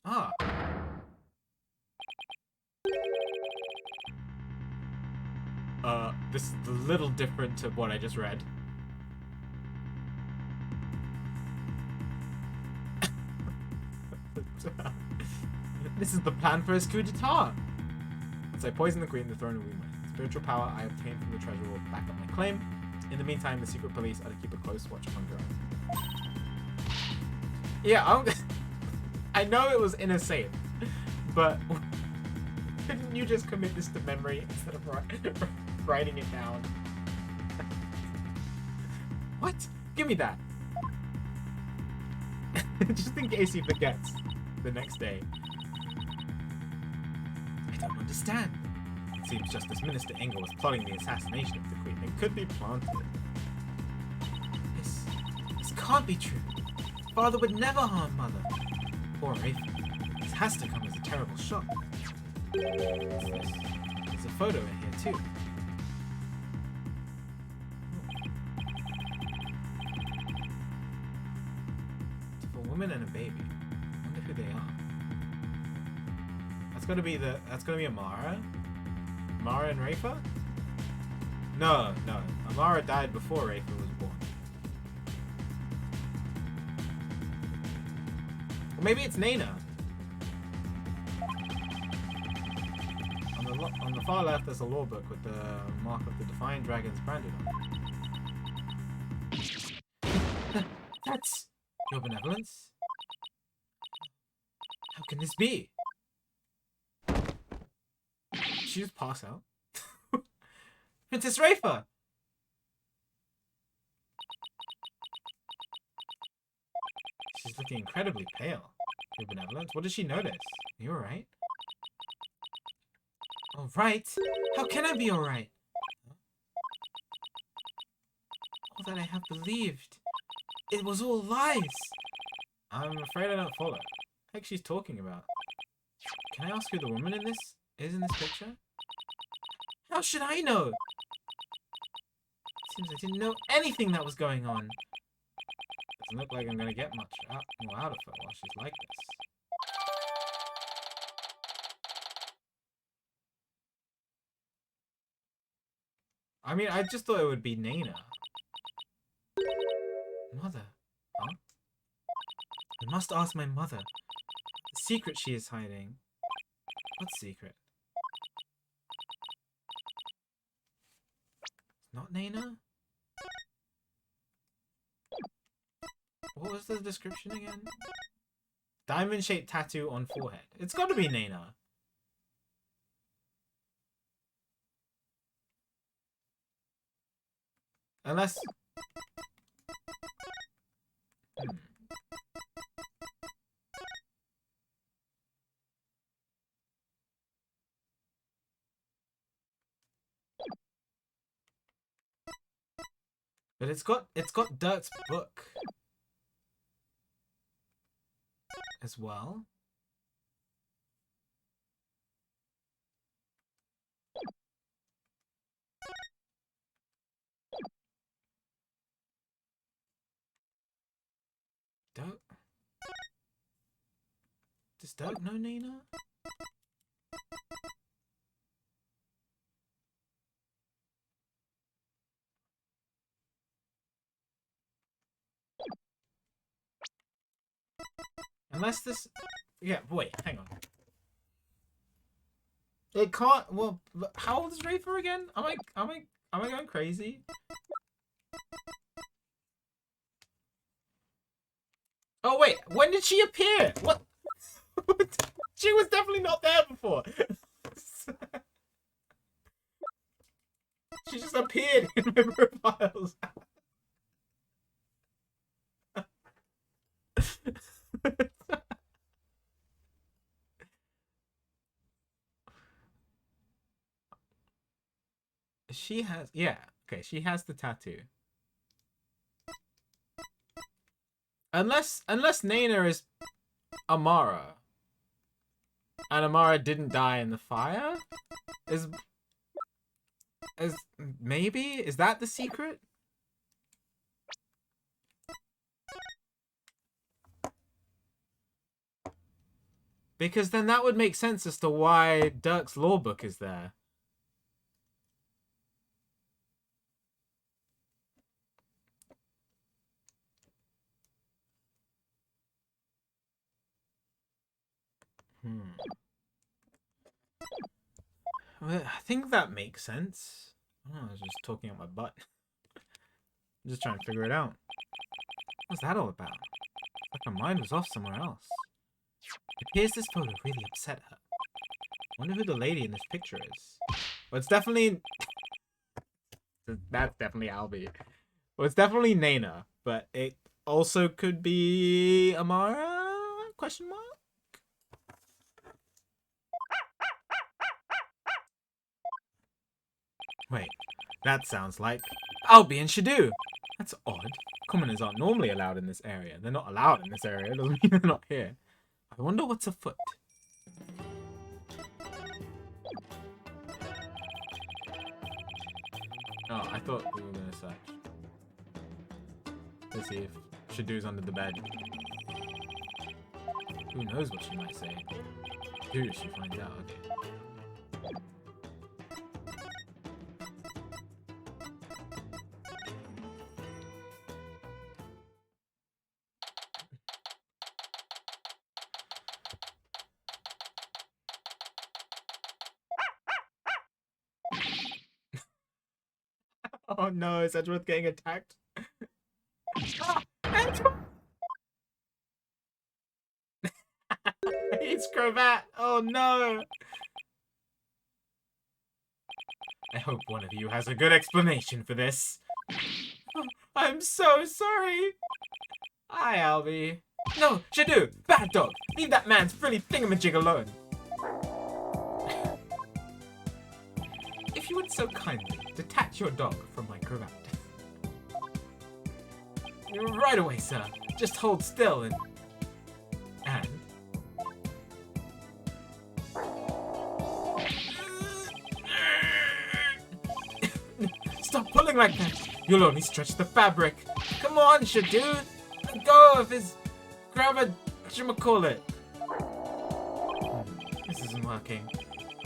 Speaker 1: Ah. This is a little different to what I just read. This is the plan for his coup d'etat. Once I poison the queen, the throne will be mine. The spiritual power I obtained from the treasure will back up my claim. In the meantime, the secret police are to keep a close watch on girls. Yeah, I know it was in a safe, but couldn't you just commit this to memory instead of writing it down? What? Give me that. Just in case he forgets the next day. I don't understand. It seems Justice Minister Inga was plotting the assassination of the Queen. It could be planted. This can't be true. Father would never harm Mother. Poor Rafe. This has to come as a terrible shock. What's this? There's a photo in here too. It's a woman and a baby. I wonder who they are. That's gonna be Amara? Amara and Rafa? No. Amara died before Rafa was born. Or maybe it's Nana. On the far left, there's a law book with the mark of the Defiant Dragons branded on it. That's your benevolence? How can this be? Did she just pass out? Princess Rafa! She's looking incredibly pale. Your benevolence? What did she notice? Are you alright? Alright? How can I be alright? All that I have believed. It was all lies! I'm afraid I don't follow. What the heck she's talking about? Can I ask who the woman in this is in this picture? How should I know? Seems I didn't know anything that was going on. Doesn't look like I'm gonna get much more out of her while she's like this. I mean, I just thought it would be Nana. Mother? Huh? I must ask my mother. The secret she is hiding. What secret? It's not Nana? What was the description again? Diamond-shaped tattoo on forehead. It's gotta be Nana. Unless... But it's got Dirk's book as well. Dirk? Does Dirk know Nana? Unless this... Yeah, wait, hang on. It can't... Well, how old is Rafer again? Am I going crazy? Oh, wait. When did she appear? What? She was definitely not there before. She just appeared in my profiles. She has... Yeah. Okay, she has the tattoo. Unless Naina is Amara. And Amara didn't die in the fire? Is maybe? Is that the secret? Because then that would make sense as to why Dhurke's law book is there. Well, I think that makes sense. Oh, I was just talking out my butt. I'm just trying to figure it out. What's that all about? Like her mind was off somewhere else. It appears this photo really upset her. Wonder who the lady in this picture is. Well, it's definitely... That's definitely Albie. Well, it's definitely Naina, but it also could be Amara? Question mark? Wait, that sounds like Albie and Shadu. That's odd. Commoners aren't normally allowed in this area. They're not allowed in this area. Doesn't mean they're not here. I wonder what's afoot. Oh, I thought we were gonna search. Let's see if Shadu's under the bed. Who knows what she might say? Who if she finds out? Okay. Oh no, is Edgeworth getting attacked? Edgeworth! It's Cravat! Oh no! I hope one of you has a good explanation for this. Oh, I'm so sorry! Hi, Albie. No, Shadu! Bad dog! Leave that man's frilly thingamajig alone! If you would so kindly detach your dog from my cravat. Right away, sir. Just hold still and... Stop pulling like that! You'll only stretch the fabric. Come on, Shadu! Let go of his... whatchamacallit. This isn't working.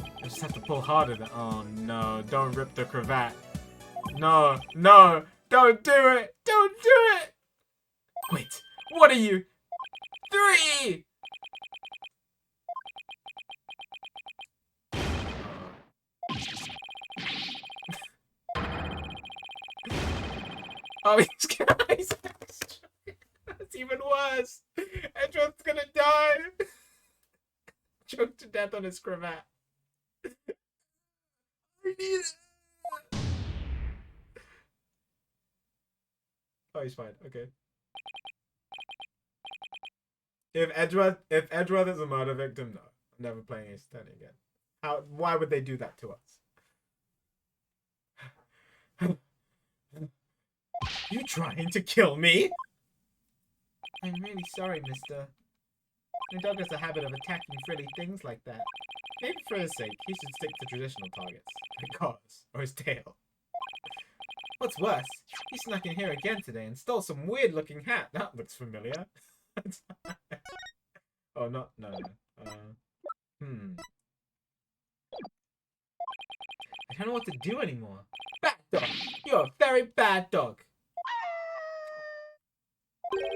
Speaker 1: I just have to pull harder than... Oh no, don't rip the cravat. No, no, don't do it! Don't do it! Wait, what are you? 3! Oh, he's that's even worse. Edgeworth's gonna die. Choked to death on his cravat. I need it. Oh, he's fine. Okay. If Edgeworth is a murder victim, no, I'm never playing Ace Attorney again. How? Why would they do that to us? You trying to kill me? I'm really sorry, mister. My dog has a habit of attacking frilly things like that. Maybe for his sake, he should stick to traditional targets, like cars or his tail. What's worse, he snuck in here again today and stole some weird-looking hat. That looks familiar. Oh, no. I don't know what to do anymore. Bad dog! You're a very bad dog!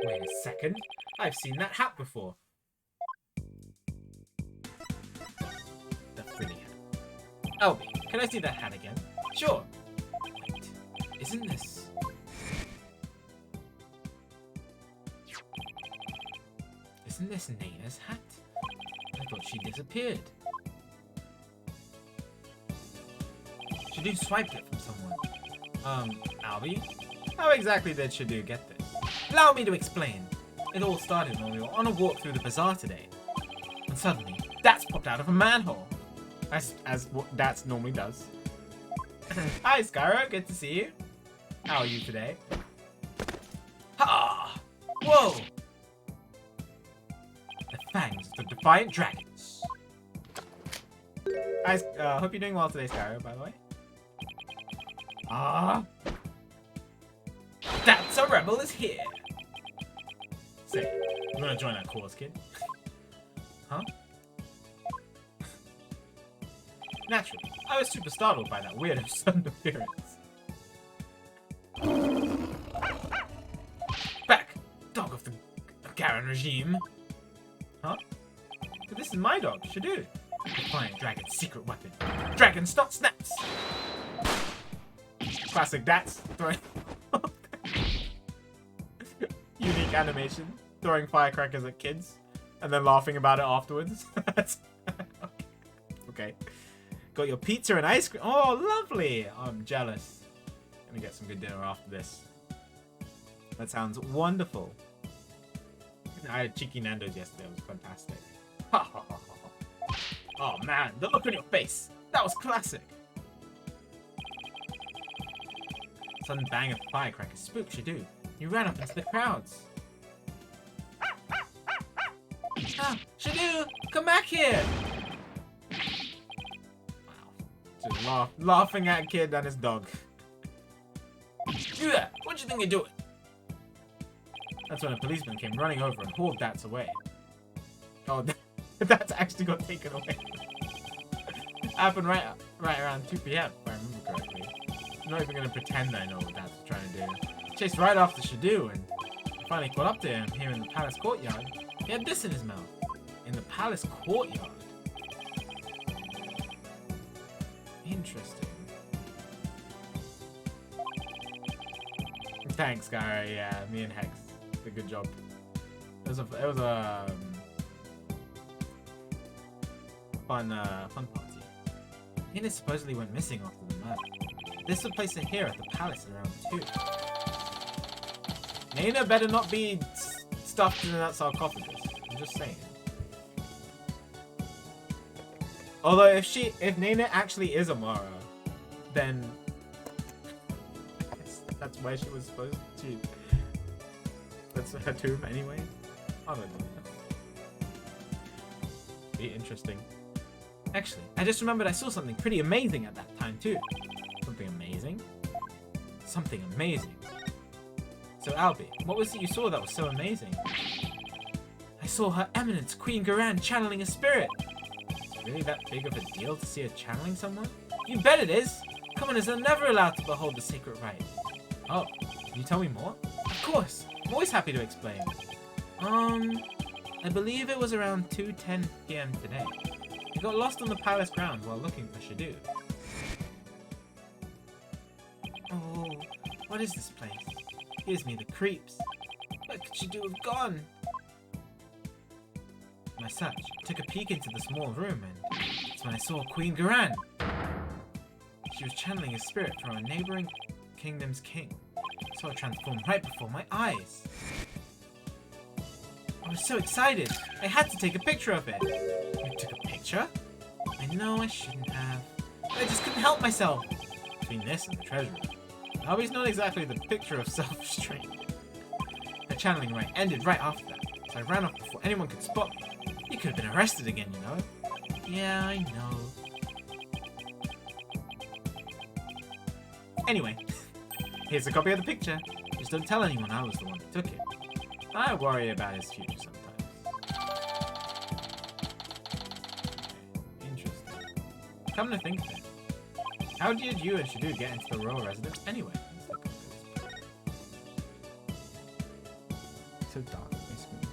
Speaker 1: Wait a second. I've seen that hat before. Albie, can I see that hat again? Sure. Wait, isn't this... Isn't this Naina's hat? I thought she disappeared. Shadu swiped it from someone. Albie? How exactly did Shadu get this? Allow me to explain. It all started when we were on a walk through the bazaar today. And suddenly, Dats popped out of a manhole. As what Dats normally does. Hi, Skyro. Good to see you. How are you today? Ha! Whoa! The fangs of the defiant dragons. I hope you're doing well today, Skyro, by the way. Ah! That's a rebel is here! Say, you wanna join our cause, kid? Huh? Naturally, I was super startled by that weird sudden appearance. Back! Dog of the Garen regime! Huh? But this is my dog, Shadu. Defiant dragon's secret weapon. Dragon Snot Snaps! Classic Dats throwing... Unique animation. Throwing firecrackers at kids. And then laughing about it afterwards. Okay. Got your pizza and ice cream. Oh, lovely! I'm jealous. Gonna get some good dinner after this. That sounds wonderful. I had cheeky Nando's yesterday. It was fantastic. Oh man, the look on your face. That was classic. Sudden bang of firecrackers spooked Shadu. You ran up into the crowds. Ah, Shadu, come back here! Wow. Just laughing at kid and his dog. You there! What do you think you're doing? That's when a policeman came running over and hauled Dats away. Oh, Dats actually got taken away. Happened right around 2 PM, if I remember correctly. I'm not even going to pretend I know what Dats was trying to do. Chased right after Shadu and finally caught up to him here in the palace courtyard. He had this in his mouth. In the palace courtyard. Interesting. Thanks, Skyra. Yeah, me and Hex did a good job. It was a fun party. Nina supposedly went missing after the murder. This would place her here at the palace around 2. Nina better not be stuffed in that sarcophagus. I'm just saying. Although if Nina actually is Amara, then that's where she was supposed to. That's her tomb anyway. I don't know. Be interesting. Actually, I just remembered I saw something pretty amazing at that time too. Something amazing? Something amazing. So Albie, what was it you saw that was so amazing? I saw Her Eminence Queen Garan channeling a spirit. Is it really that big of a deal to see her channeling someone? You bet it is! Commoners are never allowed to behold the sacred rite. Oh, can you tell me more? Of course! I'm always happy to explain. I believe it was around 2:10 PM today. He got lost on the palace grounds while looking for Shadu. Oh, what is this place? Gives me the creeps. Where could Shadu have gone? My search took a peek into the small room and that's when I saw Queen Garan. She was channeling a spirit from a neighboring kingdom's king. I saw her transform right before my eyes. I was so excited, I had to take a picture of it. You took a picture? I know I shouldn't have. But I just couldn't help myself. Between this and the treasure room, Albie's not exactly the picture of self-restraint. The channeling rite ended right after that, so I ran off before anyone could spot me. You could have been arrested again, you know? Yeah, I know. Anyway, here's a copy of the picture. Just don't tell anyone I was the one who took it. I worry about his future sometimes. Interesting. Come to think of it, how did you and Shadu get into the royal residence anyway? So dark, my screen.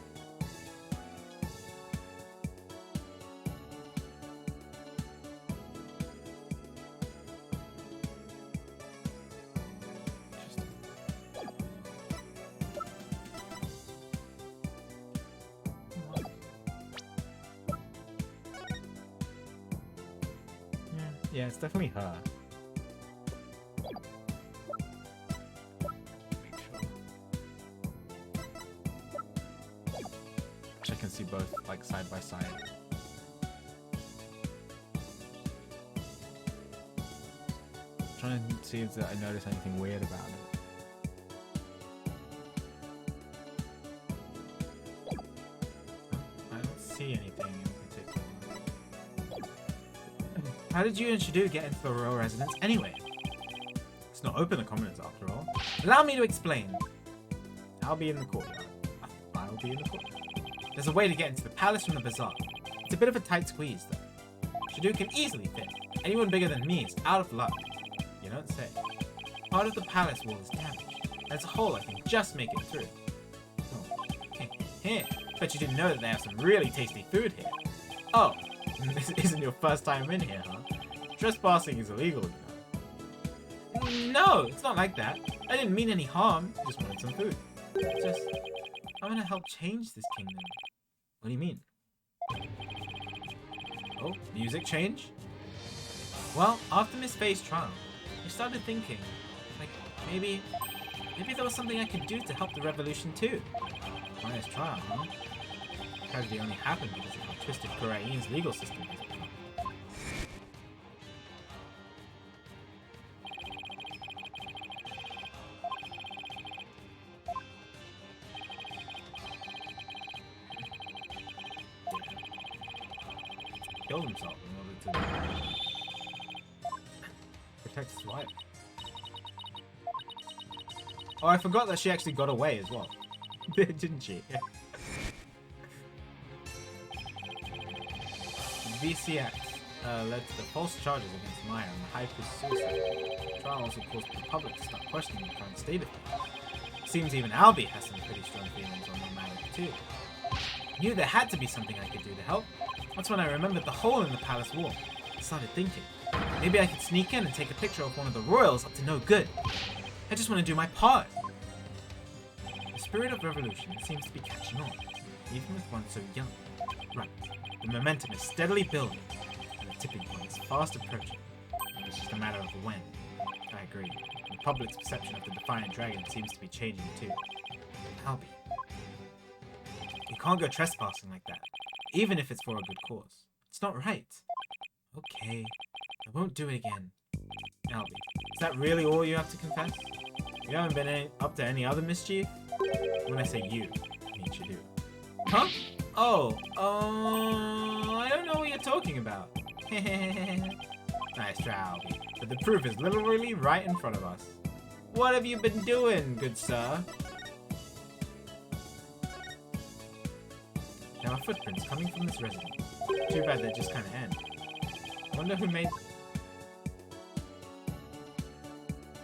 Speaker 1: Yeah, it's definitely her. Which I can see both, like, side by side. Trying to see if I notice anything weird about it. I don't see anything in particular. How did you and Shadu get into the royal residence anyway? It's not open to commoners after all. Allow me to explain. I'll be in the courtyard. I'll be in the courtyard. There's a way to get into the palace from the bazaar. It's a bit of a tight squeeze though. Shadu can easily fit. Anyone bigger than me is out of luck. You don't say. Part of the palace wall is damaged. There's a hole I can just make it through. Oh. Here. Bet you didn't know that they have some really tasty food here. Oh, this isn't your first time in here, huh? Trespassing is illegal, you know. No, it's not like that. I didn't mean any harm. I just wanted some food. I'm gonna help change this kingdom. What do you mean? Oh, music change? Well, after Miss Faye's trial, I started thinking, like, maybe there was something I could do to help the revolution too. Maya's trial, huh? Tragedy only happened because of how twisted Korean's legal system is. Killed himself in order to protect his wife. Oh, I forgot that she actually got away as well. Didn't she? VCX led to the false charges against Maya and the High Priest's suicide. The trial also caused the public to start questioning the current state of things. Seems even Albie has some pretty strong feelings on the matter too. I knew there had to be something I could do to help. That's when I remembered the hole in the palace wall. I started thinking, maybe I could sneak in and take a picture of one of the royals up to no good. I just want to do my part. The spirit of revolution seems to be catching on, even with one so young. Right, the momentum is steadily building, and the tipping point is fast approaching. And it's just a matter of when. I agree. The public's perception of the Defiant Dragon seems to be changing too. Albie, you can't go trespassing like that, even if it's for a good cause. It's not right. Okay, I won't do it again. Albie, is that really all you have to confess? You haven't been up to any other mischief? When I say you, I mean Shadu. Huh? Oh, I don't know what you're talking about. Nice try, Albie. But the proof is literally right in front of us. What have you been doing, good sir? There are footprints coming from this residence. Too bad they just kind of end. I wonder who made...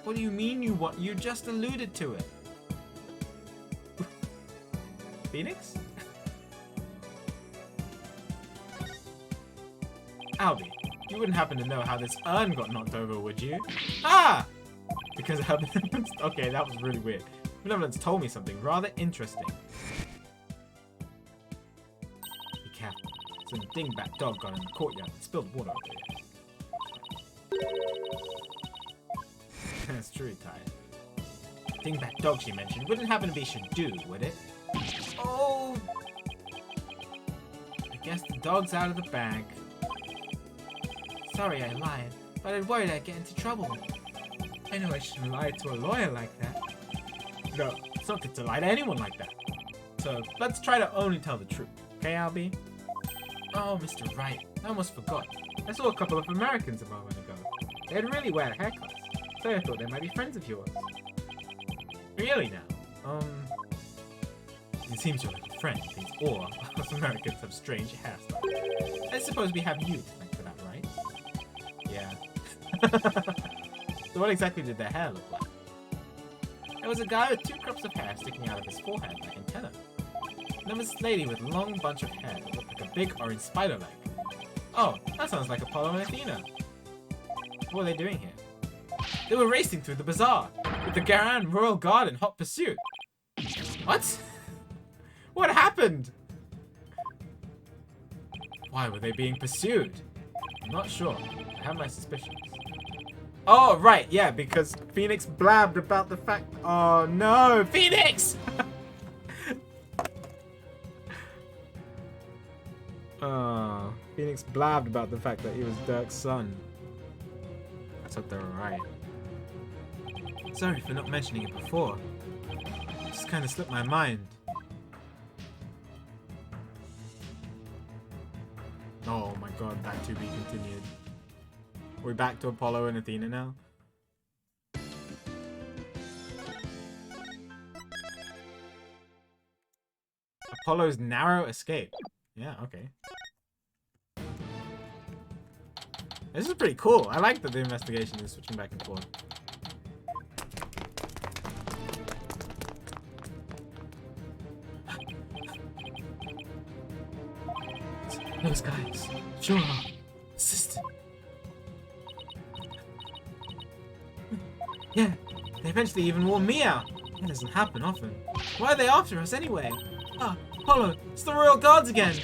Speaker 1: What do you mean you want? You just alluded to it. Phoenix? Albie, you wouldn't happen to know how this urn got knocked over, would you? Ah! Because her benevolence... Okay, that was really weird. Benevolence told me something rather interesting. Be careful. Some dingbat dog got in the courtyard and spilled water over here. That's true, Ty. Dingbat dog she mentioned wouldn't happen to be Shadu, would it? Oh! I guess the dog's out of the bag. Sorry I lied, but I worried I'd get into trouble. I know I shouldn't lie to a lawyer like that. No, it's not good to lie to anyone like that. So, let's try to only tell the truth. Okay, Albie? Oh, Mr. Wright, I almost forgot. I saw a couple of Americans a moment ago. They had really weird haircuts, so I thought they might be friends of yours. Really now? It seems you're like a friend, or us Americans have strange hairstyles. I suppose we have you to thank for that, right? Yeah. So what exactly did their hair look like? There was a guy with 2 crops of hair sticking out of his forehead like antenna. And there was this lady with a long bunch of hair that looked like a big orange spider leg. Oh, that sounds like Apollo and Athena. What were they doing here? They were racing through the bazaar, with the Grand Royal Guard in hot pursuit. What? What happened? Why were they being pursued? I'm not sure. I have my suspicions. Oh, right, yeah, because Phoenix blabbed about the fact... Oh, no! Phoenix! Oh, Phoenix blabbed about the fact that he was Dhurke's son. Let's hope they're alright. Sorry for not mentioning it before. It just kind of slipped my mind. Oh my god, that to be continued. Are we back to Apollo and Athena now? Apollo's narrow escape. Yeah, okay. This is pretty cool. I like that the investigation is switching back and forth. Those guys. Sure. Assistant. Yeah, they eventually even wore me out. That doesn't happen often. Why are they after us anyway? Ah, Apollo, it's the royal guards again.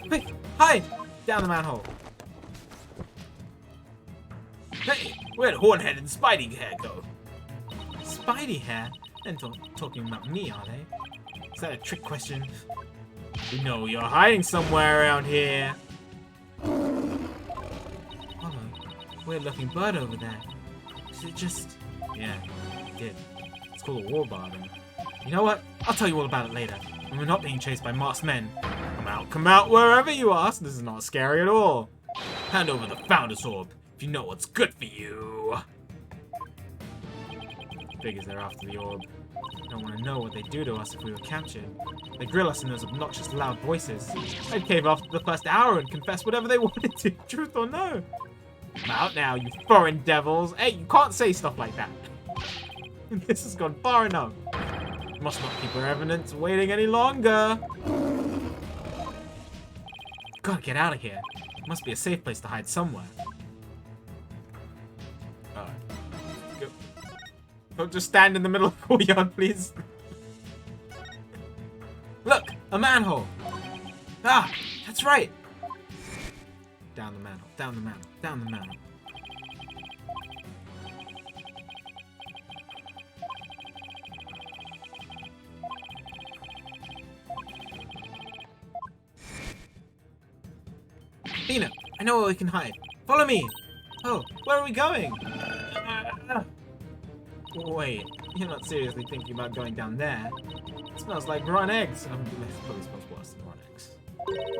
Speaker 1: Quick, hide! Down the manhole. Hey, where'd Hornhead and Spidey hair go? Spidey hair? They're talking about me, are they? Is that a trick question? We know you're hiding somewhere around here. Apollo, weird looking bird over there. Is it just... Yeah, it did. It's called a war barb. You know what? I'll tell you all about it later. When we're not being chased by masked men. Come out wherever you are. This is not scary at all. Hand over the Founder's Orb if you know what's good for you. Figures they're after the orb. Don't want to know what they'd do to us if we were captured. They grill us in those obnoxious loud voices. I'd cave after the first hour and confess whatever they wanted to, truth or no. Come out now, you foreign devils. Hey, you can't say stuff like that. This has gone far enough. Must not keep our evidence waiting any longer. Gotta get out of here. Must be a safe place to hide somewhere. Alright. Go. Don't just stand in the middle of the courtyard, please. Look! A manhole! Ah! That's right! Down the manhole, down the manhole, down the manhole. Athena, I know where we can hide. Follow me! Oh, where are we going? Wait, you're not seriously thinking about going down there? It smells like rotten eggs. It probably smells worse than rotten eggs.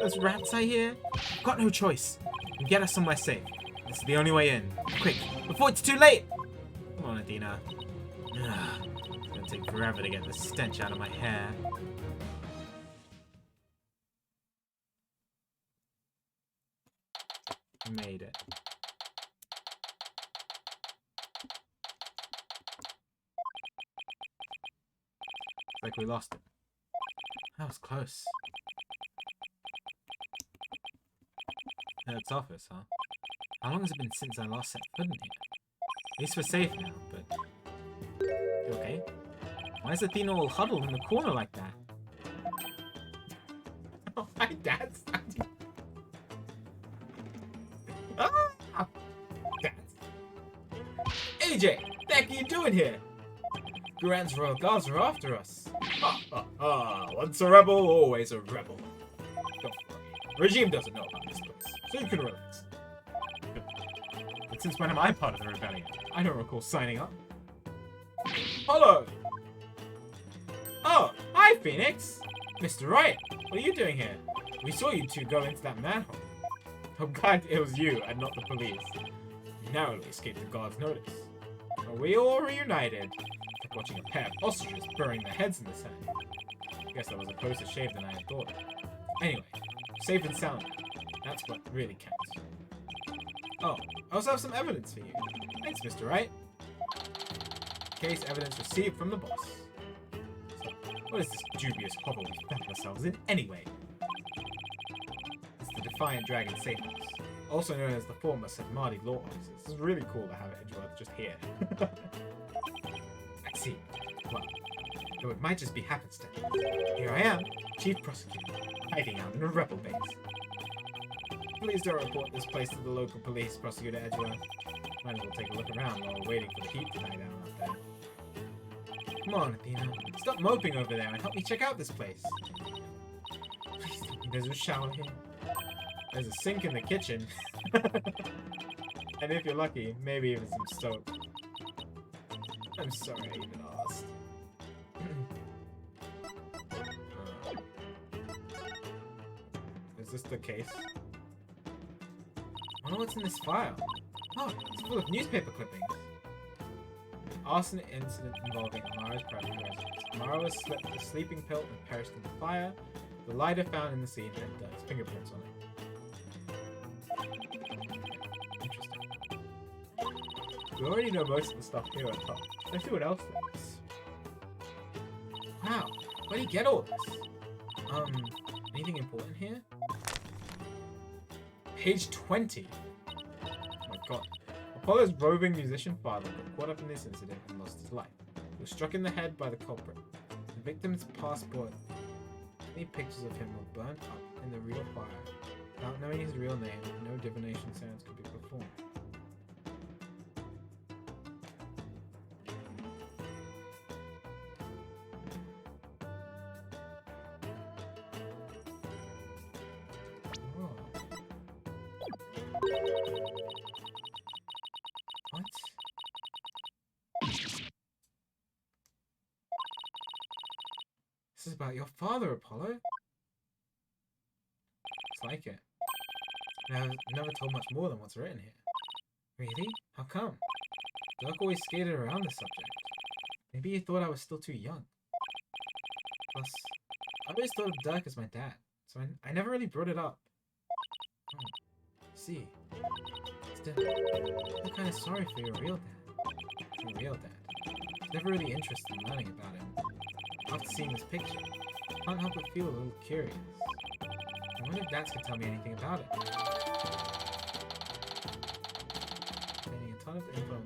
Speaker 1: Those rats I hear? I've got no choice. You get us somewhere safe. This is the only way in. Quick, before it's too late! Come on, Athena. It's gonna take forever to get this stench out of my hair. Made it. Like we lost it. That was close. It's office, huh? How long has it been since I last set foot in here? At least we're safe now, but... You okay? Why is Athena all huddled in the corner like that? Oh, my dad's... Ah! Dad. AJ! What the heck are you doing here? Duran's royal guards are after us. Ha ha ha! Once a rebel, always a rebel. Don't worry. The regime doesn't know about this place, so you can relax. But since when am I part of the rebellion? I don't recall signing up. Hello! Oh, hi Phoenix! Mr. Wright, what are you doing here? We saw you two go into that manhole. I'm glad it was you and not the police. You narrowly escaped the guard's notice. Are we all reunited? Like watching a pair of ostriches burying their heads in the sand. I guess that was a closer shave than I had thought. Anyway, safe and sound. That's what really counts. Oh, I also have some evidence for you. Thanks, Mr. Wright. Case evidence received from the boss. So, what is this dubious hovel we found ourselves in anyway? It's the Defiant Dragon Safe House, also known as the former St. Marty Law Offices. This is really cool to have Edgeworth just here. I see. Well, though it might just be happenstance. Here I am, Chief Prosecutor, hiding out in a rebel base. Please don't report this place to the local police, Prosecutor Edgeworth. Might as well take a look around while we're waiting for the heat to die down out there. Come on, Athena. Stop moping over there and help me check out this place. Please tell me there's a shower here. There's a sink in the kitchen. And if you're lucky, maybe even some soap. I'm sorry I even asked. Is this the case? I wonder what's in this file. Oh, it's full of newspaper clippings. Arson incident involving Amara's private residence. Amara was slept with a sleeping pill and perished in the fire. The lighter found in the scene had Dirk's fingerprints on it. Interesting. We already know most of the stuff here at top. Let's see what else there is. Wow, where do you get all this? Anything important here? Page 20. Oh my god. Apollo's roving musician father got caught up in this incident and lost his life. He was struck in the head by the culprit. The victim's passport. Many pictures of him were burnt up in the real fire. Without knowing his real name, no divination seance could be performed. What? This is about your father, Apollo. It's like it. I've never told much more than what's written here. Really? How come? Dirk always skated around the subject. Maybe he thought I was still too young. Plus, I always thought of Dirk as my dad, so I never really brought it up. Oh, see. Still, I'm kind of sorry for your real dad. Your real dad. I was never really interested in learning about him. After seeing this picture, I can't help but feel a little curious. I wonder if Dads could tell me anything about it. Getting a ton of info.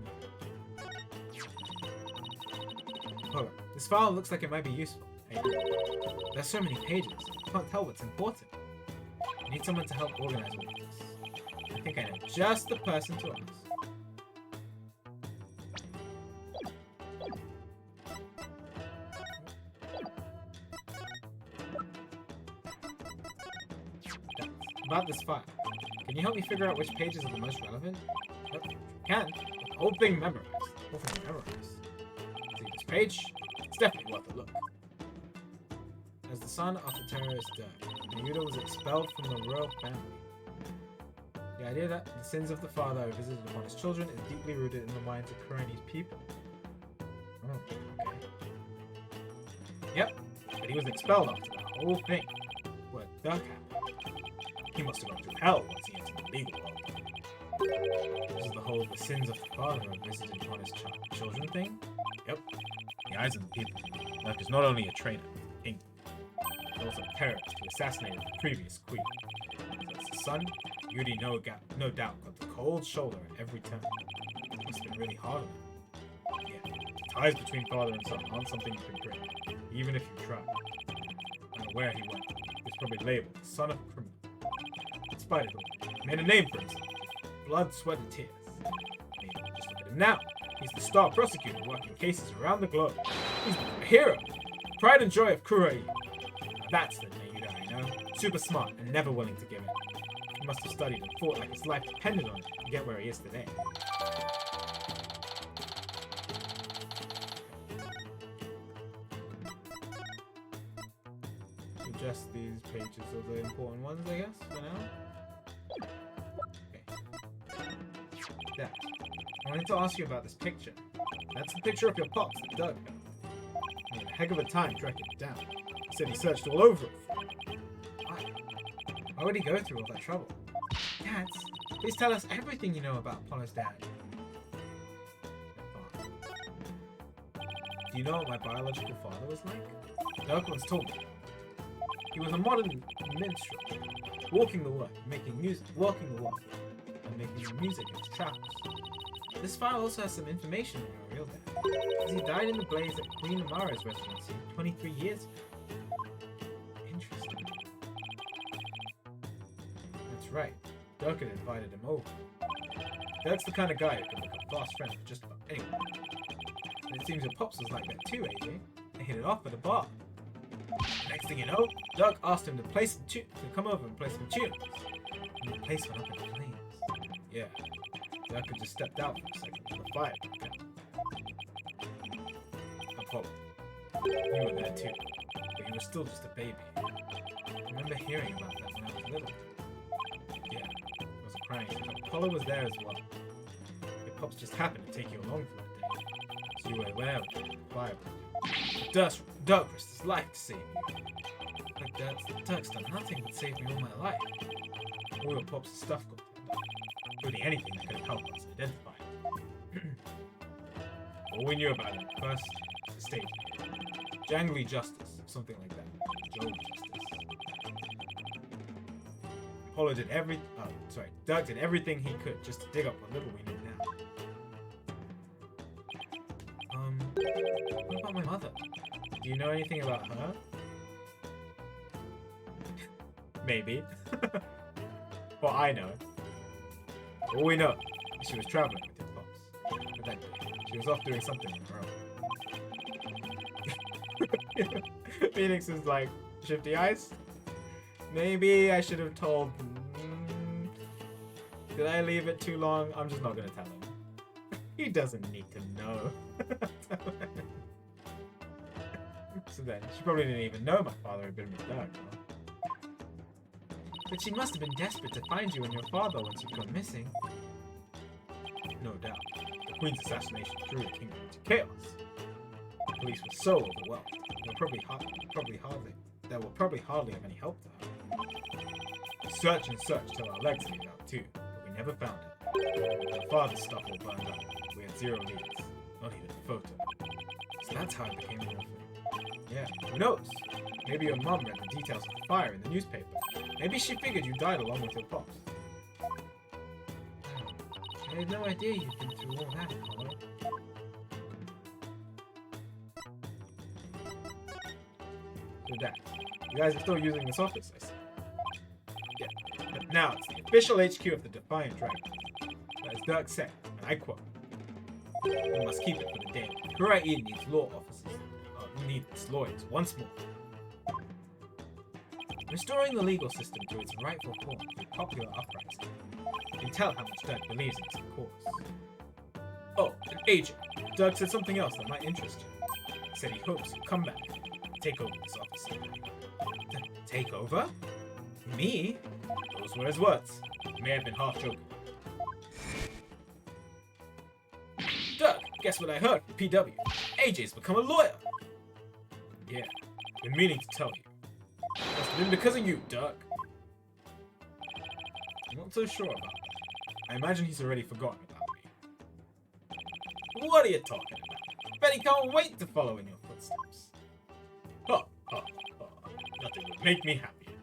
Speaker 1: Oh, this file looks like it might be useful. Hey, there's so many pages, I can't tell what's important. I need someone to help organize all of this. I think I know just the person to ask. About this file. Can you help me figure out which pages are the most relevant? Yep, can. The whole thing memorized. See this page? It's definitely worth a look. As the son of the terrorist Dirk, Yuta was expelled from the royal family. The idea that the sins of the father are visited upon his children is deeply rooted in the minds of Kurani's people. Oh, okay. Yep, but he was expelled after the whole thing. What Dirk happened. He must have gone through hell once he entered the legal world. This is the whole the sins of the father are visited upon his children thing? Yep. In the eyes of the people, Dirk is not only a traitor, Inga, but also a terrorist who assassinated the previous queen. As the son, Yuri no doubt got the cold shoulder at every turn. It must have been really hard on him. Yeah, the ties between father and son aren't something you can break, even if you try. No matter where he went, he was probably labeled the son of a criminal. Despite it all, he made a name for himself. Blood, sweat, and tears. I mean, just look at him now. He's the star prosecutor working cases around the globe. He's become a hero. Pride and joy of Kurai. That's the Nayuda I know. Super smart and never willing to give in. He must have studied and fought like his life depended on it to get where he is today. So just these pages are the important ones, I guess, for now. Okay. Dad, I wanted to ask you about this picture. That's the picture of your pops that Doug got. He had a heck of a time tracking it down. He said he searched all over it. Why would he go through all that trouble? Dad, please tell us everything you know about Apollo's dad. Do you know what my biological father was like? Doug once told me. He was a modern minstrel, walking the walk, making music, walking the walk, and making music in his travels. This file also has some information on your real dad, as he died in the blaze at Queen Amara's residency 23 years ago. Interesting. That's right. Dhurke had invited him over. That's the kind of guy who can become fast friends with just about anyone. And it seems your pops was like that too, AJ. They hit it off at the bar. Next thing you know, Dhurke asked him to come over and play some tunes. And the place went up in flames. Yeah, Dhurke just stepped out for a second when the fire broke out. Apollo, you were there too, but you were still just a baby. I remember hearing about that when I was little. Yeah, I was crying. Apollo was there as well. Your pops just happened to take you along for that day, so you were aware of the fire. Dhurke risked his life to save you. Like Dhurke's done nothing but save me all my life. All your pops' stuff got turned up, including anything that could have helped us identify him. All we knew about him first, the stage. Jangly Justice, something like that. Joe Justice. Apollo did Dhurke did everything he could just to dig up what little we knew now. What about my mother? Do you know anything about her? Maybe. Well, I know. All we know is she was traveling with your pops. But that day, she was off doing something on her own. Phoenix is like, shifty eyes? Maybe I should have told... Did I leave it too long? I'm just not going to tell him. He doesn't need to know. So then, she probably didn't even know my father had been with Dhurke, huh? But she must have been desperate to find you and your father once you'd gone missing. No doubt. The Queen's assassination threw the kingdom into chaos. The police were so overwhelmed. They will probably hardly have any help to her. We searched and searched till our legs gave out too, but we never found her. My father's stuff all burned up. We had 0 leads, not even a photo. So that's how I became an orphan. Yeah, who knows? Maybe your mum read the details of the fire in the newspaper. Maybe she figured you died along with your pops. I had no idea you'd been through all that, Apollo. So that, you guys are still using this office, I see. Yeah, but now it's the official HQ of the Defiant Dragon. As Dhurke said, and I quote, "We must keep it for the day. Kurain needs needs lawyers once more. Restoring the legal system to its rightful form through popular uprising. You can tell how much Dhurke believes in its cause." Oh, an agent. Dhurke said something else that might interest you. He said he hopes you'll come back and take over this office. Take over? Me? Those were his words. He may have been half joking. Dhurke, guess what I heard from PW? AJ's become a lawyer. Yeah, been meaning to tell you. Must have been because of you, Dhurke. I'm not so sure about that. I imagine he's already forgotten about me. What are you talking about? Bet he can't wait to follow in your footsteps. Ha, ha, ha. Nothing would make me happier.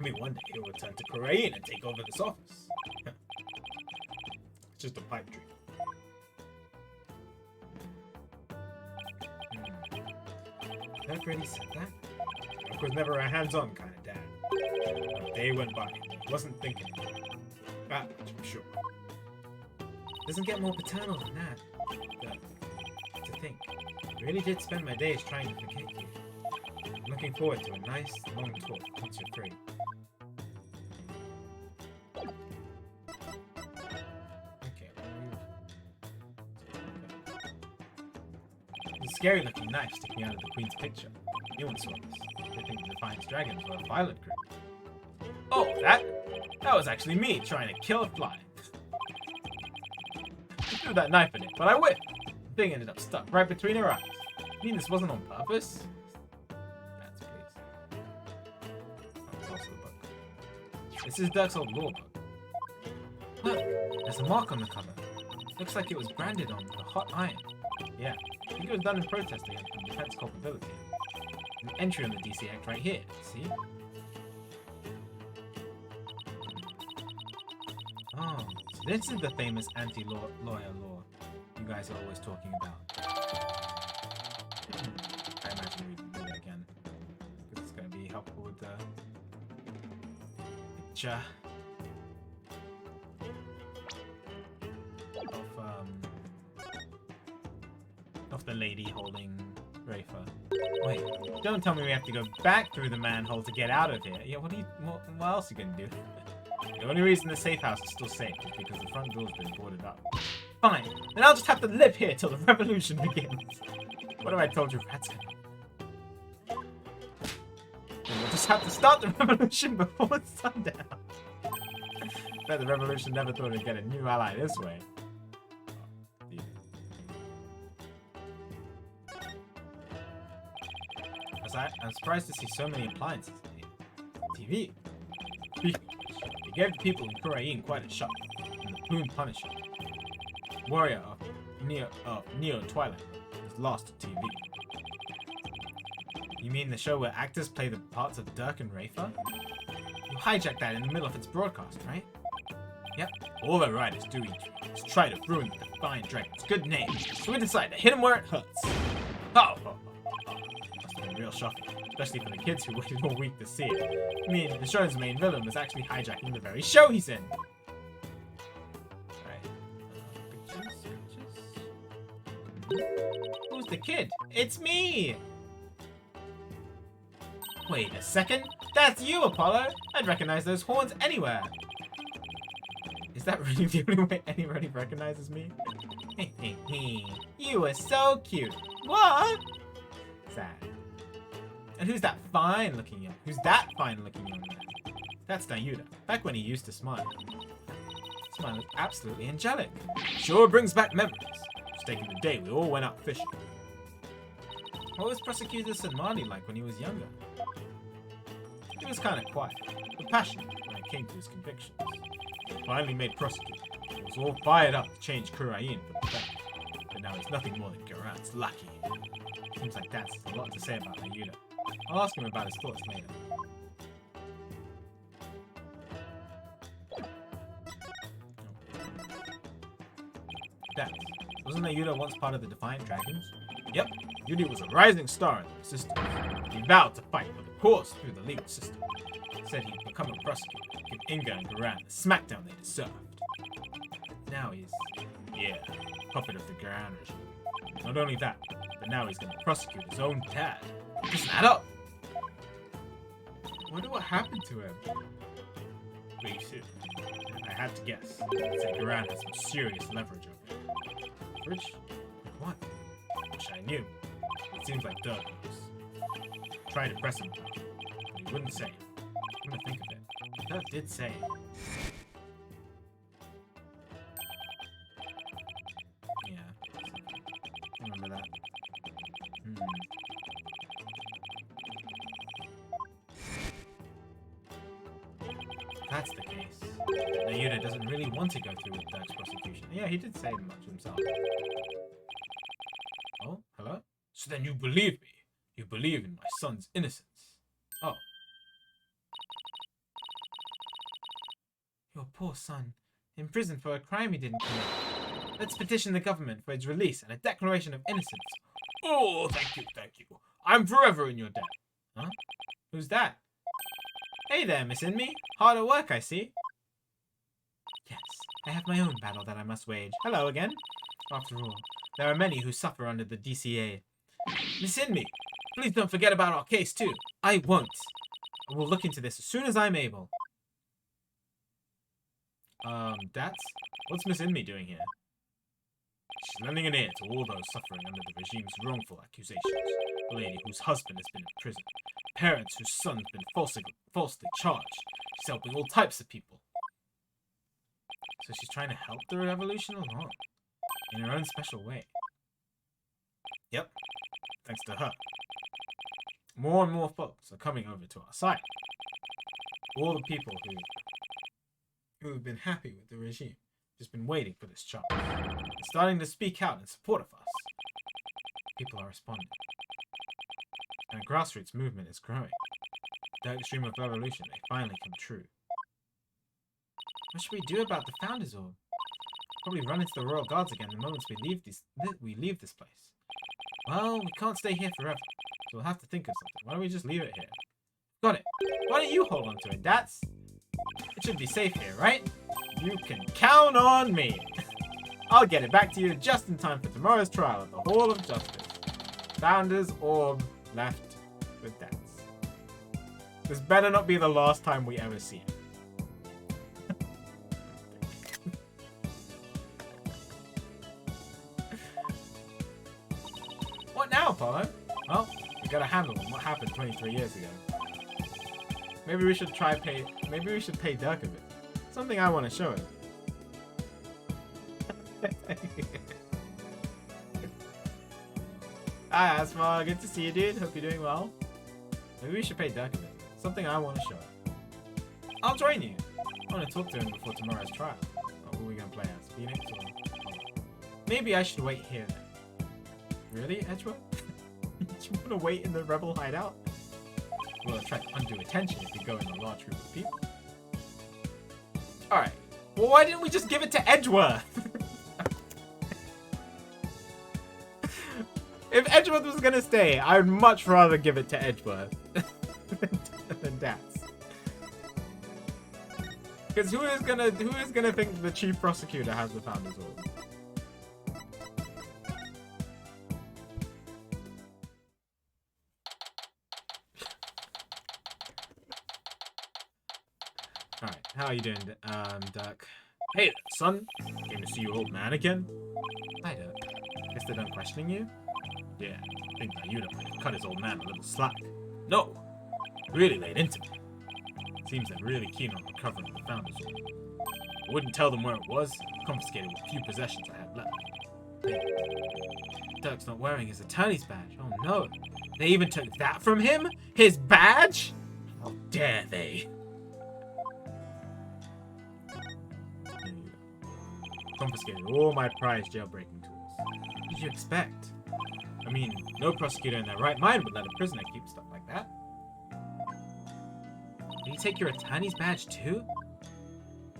Speaker 1: Maybe one day he'll return to Kurain and take over this office. It's just a pipe dream. Dhurke really said that? Dhurke was never a hands-on kind of dad. A day went by, he wasn't thinking about it. That much, I'm sure. Doesn't get more paternal than that. To think, I really did spend my days trying to forget you. I'm looking forward to a nice, long talk once you're free. Okay. The scary-looking knife sticking out of the Queen's picture. Anyone saw this. They think the Defiant Dragons were a violent group. Oh, that was actually me trying to kill a fly. I threw that knife in it, but I whiffed. The thing ended up stuck right between her eyes. You mean this wasn't on purpose? That's please. That's also the book. This is Dhurke's old law book. Look, there's a mark on the cover. Looks like it was branded on the hot iron. Yeah, I think it was done in protest against the defense culpability. An entry on the DC Act right here, see? Oh, so this is the famous anti-lawyer law you guys are always talking about. I imagine we can do that again, because it's going to be helpful with the picture. of the lady holding Rafer. Wait, don't tell me we have to go back through the manhole to get out of here. Yeah, what else are you gonna do? The only reason the safe house is still safe is because the front door's been boarded up. Fine, then I'll just have to live here till the revolution begins. What have I told you, rats? We'll just have to start the revolution before sundown. Bet the revolution never thought it'd get a new ally this way. I'm surprised to see so many appliances in here. TV. It gave the people in Korean quite a shock. And the Plume Punisher, warrior of Neo Twilight, was lost to TV. You mean the show where actors play the parts of Dhurke and Rafer? You hijacked that in the middle of its broadcast, right? Yep. All the writers do is try to ruin the Defiant Dragon's good name, so we decided to hit him where it hurts. Must have been real shocking, especially for the kids who waited all week to see it. I mean, the show's main villain was actually hijacking the very show he's in. Right. Who's the kid? It's me! Wait a second. That's you, Apollo! I'd recognize those horns anywhere. Is that really the only way anybody recognizes me? You were so cute. What? Sad. And who's that fine-looking young? Who's that fine-looking young man? That's Nayuda. Back when he used to smile. Smile looked absolutely angelic. Sure brings back memories. Mistaking the day we all went out fishing. What was Prosecutor Sanmani like when he was younger? He was kind of quiet, but passionate when it came to his convictions. He finally made prosecutor. He was all fired up to change Kurain for the better. But now he's nothing more than Garan's lackey. Seems like that's a lot to say about Nayuda. I'll ask him about his thoughts later. That wasn't Nayuda once part of the Defiant Dragons? Yep, Yudi was a rising star in the resistance. He vowed to fight for the cause through the legal system. He said he'd become a prosecutor, give Inga and Garan the smackdown they deserved. Now he's, puppet of the Garan regime. Not only that, but now he's going to prosecute his own dad. Doesn't that up? I wonder what happened to him. Wait, I had to guess. I'd say Garan has some serious leverage over him. Leverage? Like what? Wish I knew. It seems like Doug knows. Tried to press him, but he wouldn't say. I'm gonna think of it. Doug did say. Yeah. I remember that. That's the case. Nayuda doesn't really want to go through with Doug's prosecution. Yeah, he did say much himself. Oh, hello? So then you believe me. You believe in my son's innocence. Oh. Your poor son. In prison for a crime he didn't commit. Let's petition the government for his release and a declaration of innocence. Oh, thank you, thank you. I'm forever in your debt. Huh? Who's that? Hey there, Miss Inmi. Hard at work, I see. Yes, I have my own battle that I must wage. Hello again. After all, there are many who suffer under the DCA. Miss Inmi, please don't forget about our case, too. I won't. I will look into this as soon as I'm able. What's Miss Inmi doing here? She's lending an ear to all those suffering under the regime's wrongful accusations. A lady whose husband has been in prison. Parents whose son's been falsely charged. She's helping all types of people. So she's trying to help the revolution along. In her own special way. Yep. Thanks to her. More and more folks are coming over to our side. All the people who have been happy with the regime. Just been waiting for this chance. They're starting to speak out in support of us. People are responding. And a grassroots movement is growing. The dark dream of revolution may finally come true. What should we do about the Founders Orb? Probably run into the Royal Guards again the moment we leave this place. Well, we can't stay here forever, so we'll have to think of something. Why don't we just leave it here? Got it. Why don't you hold on to it, Dats? It should be safe here, right? You can count on me. I'll get it back to you just in time for tomorrow's trial at the Hall of Justice. Founder's orb left with debts. This better not be the last time we ever see it. What now, Apollo? Well, we got a handle on what happened 23 years ago. Maybe we should pay Dhurke a bit. Something I want to show him. Hi, Asma. Good to see you, dude. Hope you're doing well. Maybe we should pay Dhurke a bit. Something I want to show him. I'll join you. I want to talk to him before tomorrow's trial. What are we going to play as? Phoenix or Apollo? Maybe I should wait here then. Really, Edgeworth? Do you want to wait in the rebel hideout? Will attract undue attention if you go in a large group of people. Alright. Well, why didn't we just give it to Edgeworth? If Edgeworth was gonna stay, I would much rather give it to Edgeworth than Dats. Because who is gonna think the chief prosecutor has the Founder's Orb? Alright, how are you doing, Duck? Hey, son! Came to see your old man again? Hi, Duck. Guess they're done questioning you? Yeah, I think that you'd have cut his old man a little slack. No! Really laid into me. Seems they're really keen on recovering the Founder's Orb. I wouldn't tell them where it was, confiscated what few possessions I had left. Hey, Duck's not wearing his attorney's badge. Oh no! They even took that from him? His badge? How dare they? Confiscated all my prized jailbreaking tools. What did you expect? I mean, no prosecutor in their right mind would let a prisoner keep stuff like that. Did he take your attorney's badge too?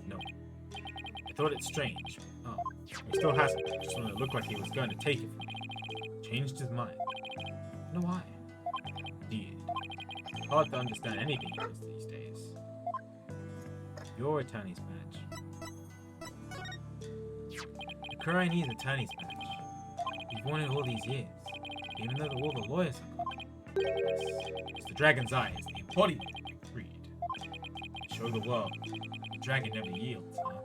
Speaker 1: No. I thought it strange. Oh, he still hasn't. Just when it looked like he was going to take it from me. Changed his mind. I don't know why. Indeed. Hard to understand anything these days. Your attorney's badge. Kurai needs attorney's badge. You've worn it all these years, even though all the lawyers are gone. Yes, the dragon's eye is the embodiment of greed. Show the world the dragon never yields, huh?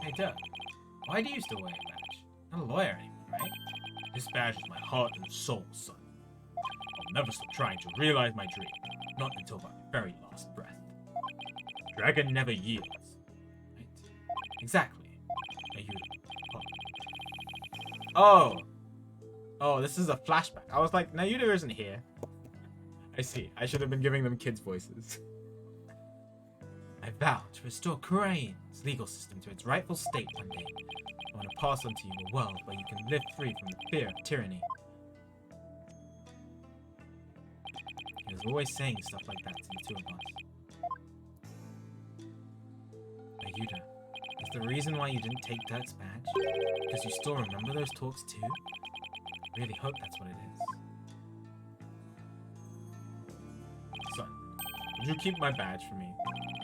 Speaker 1: Hey, Duck, why do you still wear a badge? Not a lawyer anymore, right? This badge is my heart and soul, son. I'll never stop trying to realize my dream, not until my very last breath. Dragon never yields. Exactly. Oh. Oh, this is a flashback. I was like, Nayuda isn't here. I see. I should have been giving them kids' voices. I vow to restore Korean's legal system to its rightful state one day. I want to pass on to you a world where you can live free from the fear of tyranny. He was always saying stuff like that to the two of us. Nayuda. Is the reason why you didn't take Dirk's badge? Because you still remember those talks too? I really hope that's what it is. Son, would you keep my badge for me?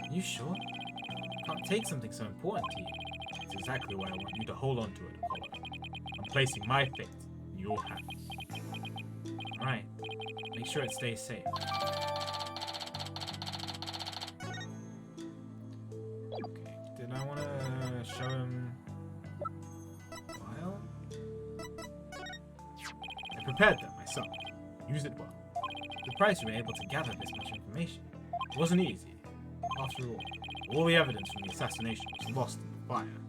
Speaker 1: Are you sure? I can't take something so important to you. It's exactly why I want you to hold on to it, Apollo. I'm placing my fate in your hands. Alright, make sure it stays safe. Did I want to show him file? I prepared them myself. Use it well. The price you were able to gather this much information. It wasn't easy. After all the evidence from the assassination was lost in the fire.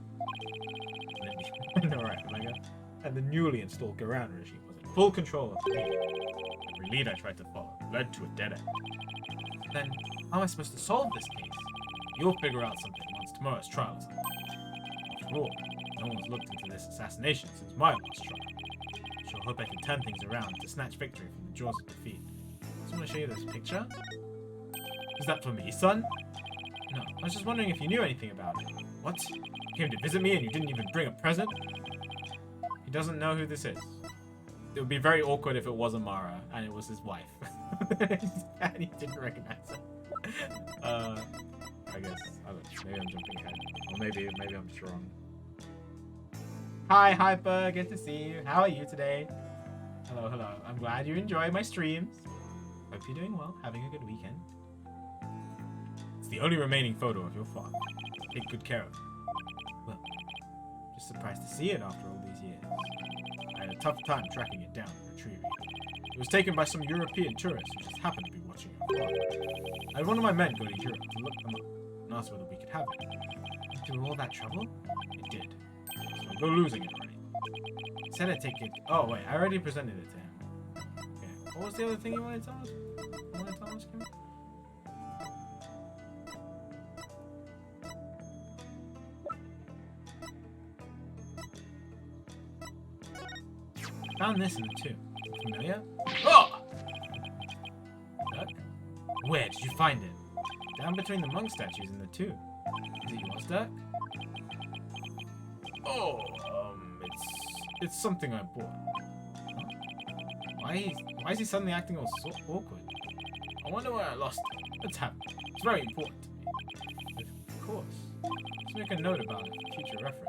Speaker 1: And the newly installed Garan regime was in full control of the media. Every lead I tried to follow led to a dead end. Then, how am I supposed to solve this case? You'll figure out something once tomorrow's trial is over. After all, no one's looked into this assassination since my last trial. Sure hope I can turn things around to snatch victory from the jaws of defeat. Just want to show you this picture. Is that for me, son? No, I was just wondering if you knew anything about it. What? You came to visit me and you didn't even bring a present? He doesn't know who this is. It would be very awkward if it was Amara and it was his wife. And he didn't recognize her. I guess. I don't know. Maybe I'm jumping ahead. Or maybe I'm just wrong. Hi, Hyper. Good to see you. How are you today? Hello, hello. I'm glad you enjoy my streams. Hope you're doing well. Having a good weekend. It's the only remaining photo of your father. Take good care of him. Well, just surprised to see it after all these years. I had a tough time tracking it down and retrieving it. It was taken by some European tourists who just happened to be watching your father. I had one of my men go to Europe to look them up and ask whether we could have it. Through all that trouble? It did. So go losing it already. He said I'd take it. Oh wait, I already presented it to him. Okay. What was the other thing you wanted to tell us? Kim? Found this in the tomb. Familiar? Oh! Duck? Where did you find it? Down between the monk statues in the tomb. Is it yours, Duck? Oh, it's something I bought. Huh? Why is he suddenly acting all so awkward? I wonder where I lost it. Let's have it. It's very important to me. Of course. Let's make a note about it for future reference.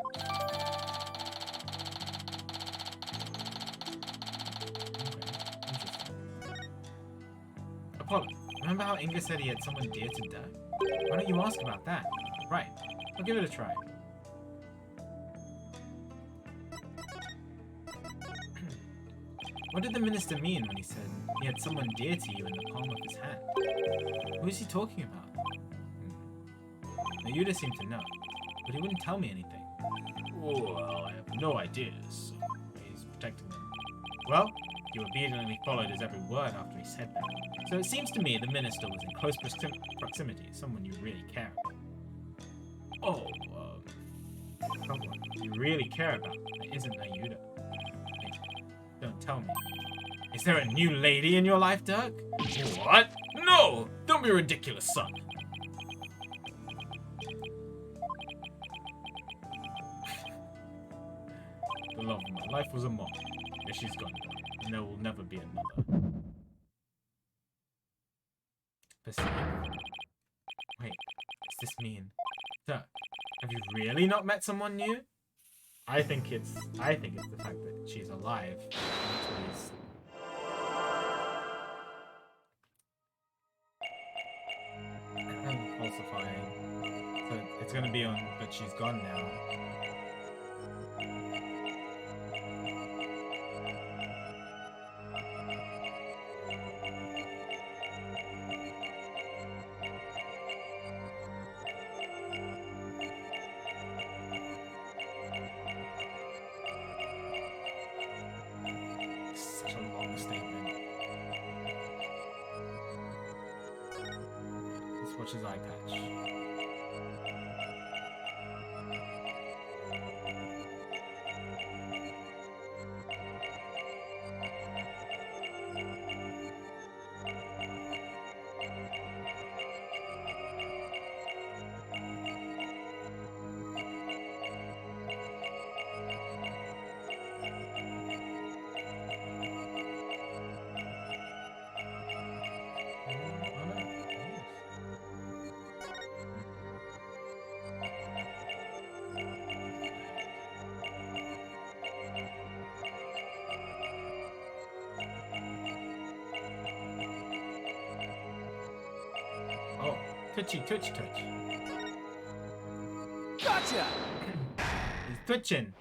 Speaker 1: Apollo, remember how Inga said he had someone dear to die? Why don't you ask about that? Right, I'll give it a try. What did the minister mean when he said he had someone dear to you in the palm of his hand? Who is he talking about? Now, Yuda seemed to know, but he wouldn't tell me anything. Well, I have no idea, so he's protecting them. Well, you obediently followed his every word after he said that. So it seems to me the minister was in close proximity, someone you really care about. Oh, someone you really care about that isn't Ayuda. Hey, don't tell me. Is there a new lady in your life, Dirk? What? No! Don't be ridiculous, son. The love of my life was a mom. And she's gone now, and there will never be another. Perceive? Wait, does this mean? Dirk, have you really not met someone new? I think it's the fact that she's alive. Falsifying. So it's gonna be on, but she's gone now. Such a long statement. Let's watch his eye patch. Oh, twitchy, twitch, twitch. Gotcha! He's twitching.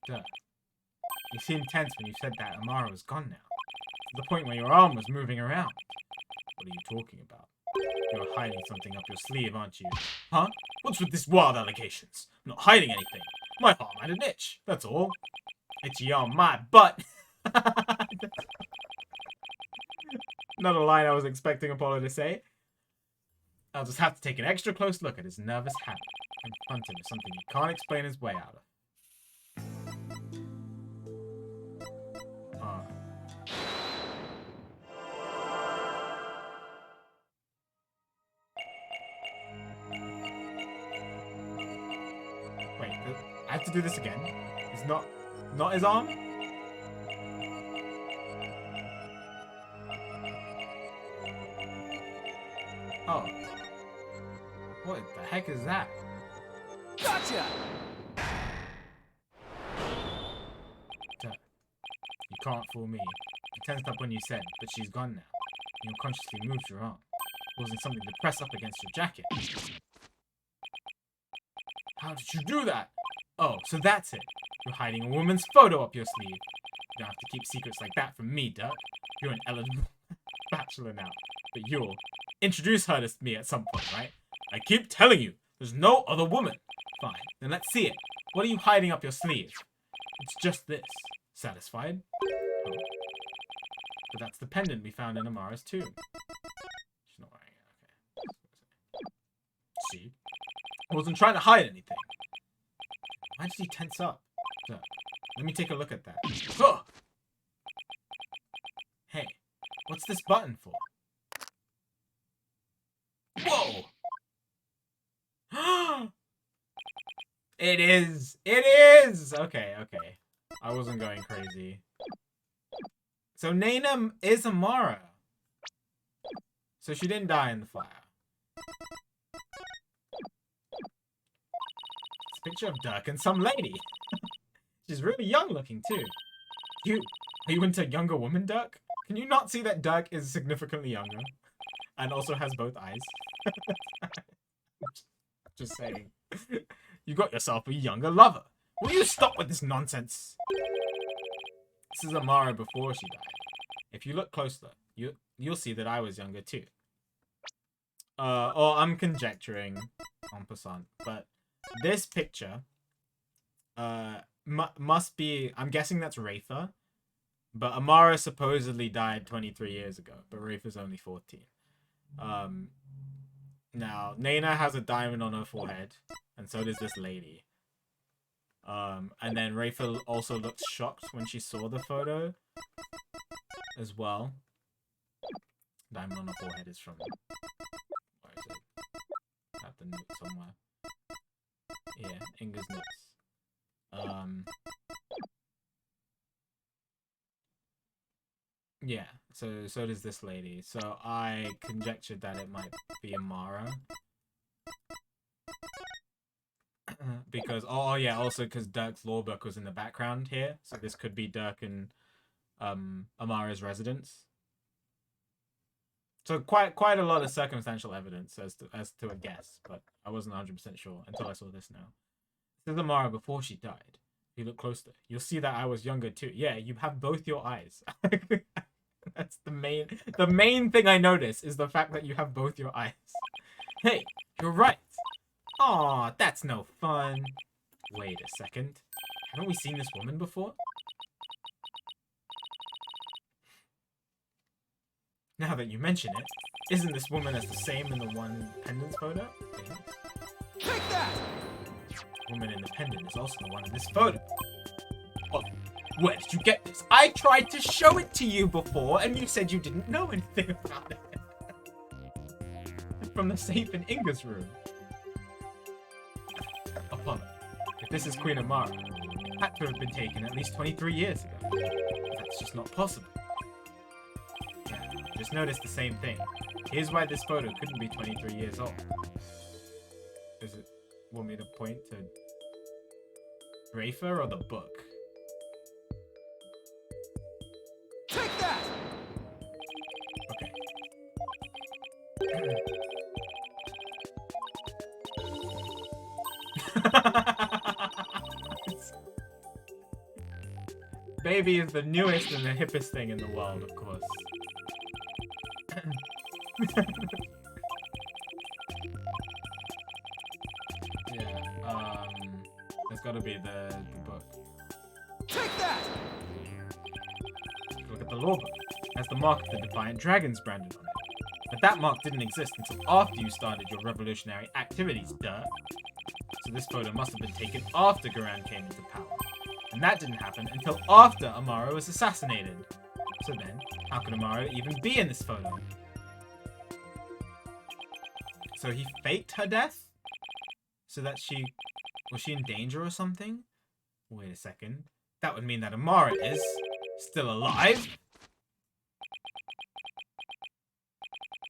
Speaker 1: Duh. You seemed tense when you said that Amara was gone now. To the point where your arm was moving around. What are you talking about? You're hiding something up your sleeve, aren't you? Huh? What's with these wild allegations? I'm not hiding anything. My arm had an itch, that's all. Itchy on my butt. Not a line I was expecting Apollo to say. I'll just have to take an extra close look at his nervous habit. Confront him with something he can't explain his way out of. Wait, I have to do this again? It's not his arm? Oh. What the heck is that?
Speaker 2: Gotcha!
Speaker 1: You can't fool me. You tensed up when you said, but she's gone now. You unconsciously moved your arm, causing something to press up against your jacket. How did you do that? Oh, so that's it. You're hiding a woman's photo up your sleeve. You don't have to keep secrets like that from me, Duck. You're an eligible bachelor now. But you'll introduce her to me at some point, right? I keep telling you, there's no other woman. Fine, then let's see it. What are you hiding up your sleeve? It's just this. Satisfied? Oh. But that's the pendant we found in Amara's tomb. She's not wearing it, okay. See? I wasn't trying to hide anything. Why did he tense up? So, let me take a look at that. Oh! Hey, what's this button for? Whoa! It is! It is! Okay, okay. I wasn't going crazy. So Naina is Amara. So she didn't die in the fire. It's a picture of Dirk and some lady. She's really young looking too. Are you into younger woman, Dirk? Can you not see that Dirk is significantly younger? And also has both eyes? Just saying. You got yourself a younger lover. Will you stop with this nonsense? This is Amara before she died. If you look closer, you'll see that I was younger too. Or I'm conjecturing en passant, but this picture must be, I'm guessing that's Rafa, but Amara supposedly died 23 years ago, but Rafa's only 14. Now, Naina has a diamond on her forehead, and so does this lady. And then Rafa also looked shocked when she saw the photo as well. Diamond on her forehead is from... Where is it? I have the note somewhere. Yeah, Inga's notes. Yeah, so does this lady. So I conjectured that it might be Amara. Because, oh yeah, also because Dirk's law book was in the background here. So this could be Dirk and Amara's residence. So quite a lot of circumstantial evidence as to a guess, but I wasn't 100% sure until I saw this now. This is Amara before she died. If you look closer, you'll see that I was younger too. Yeah, you have both your eyes. That's the main thing I notice is the fact that you have both your eyes. Hey, you're right. Aw, that's no fun. Wait a second. Haven't we seen this woman before? Now that you mention it, isn't this woman as the same in the one pendant's photo? Yes.
Speaker 2: Take that!
Speaker 1: The woman in the pendant is also the one in this photo. Oh, where did you get this? I tried to show it to you before, and you said you didn't know anything about it. From the safe in Inga's room. Apollo, if this is Queen Amara, it had to have been taken at least 23 years ago. That's just not possible. Yeah, just noticed the same thing. Here's why this photo couldn't be 23 years old. Does it want me to point to Rafa or the book?
Speaker 2: Take that!
Speaker 1: Okay. Baby is the newest and the hippest thing in the world, of course. Yeah, there's gotta be the book.
Speaker 2: Take that!
Speaker 1: Look at the law book. It has the mark of the Defiant Dragons branded on it. But that mark didn't exist until after you started your revolutionary activities, duh. So this photo must have been taken after Garan came into power. And that didn't happen until after Amara was assassinated. So then, how could Amara even be in this photo? So he faked her death? So that was she in danger or something? Wait a second. That would mean that Amara is still alive?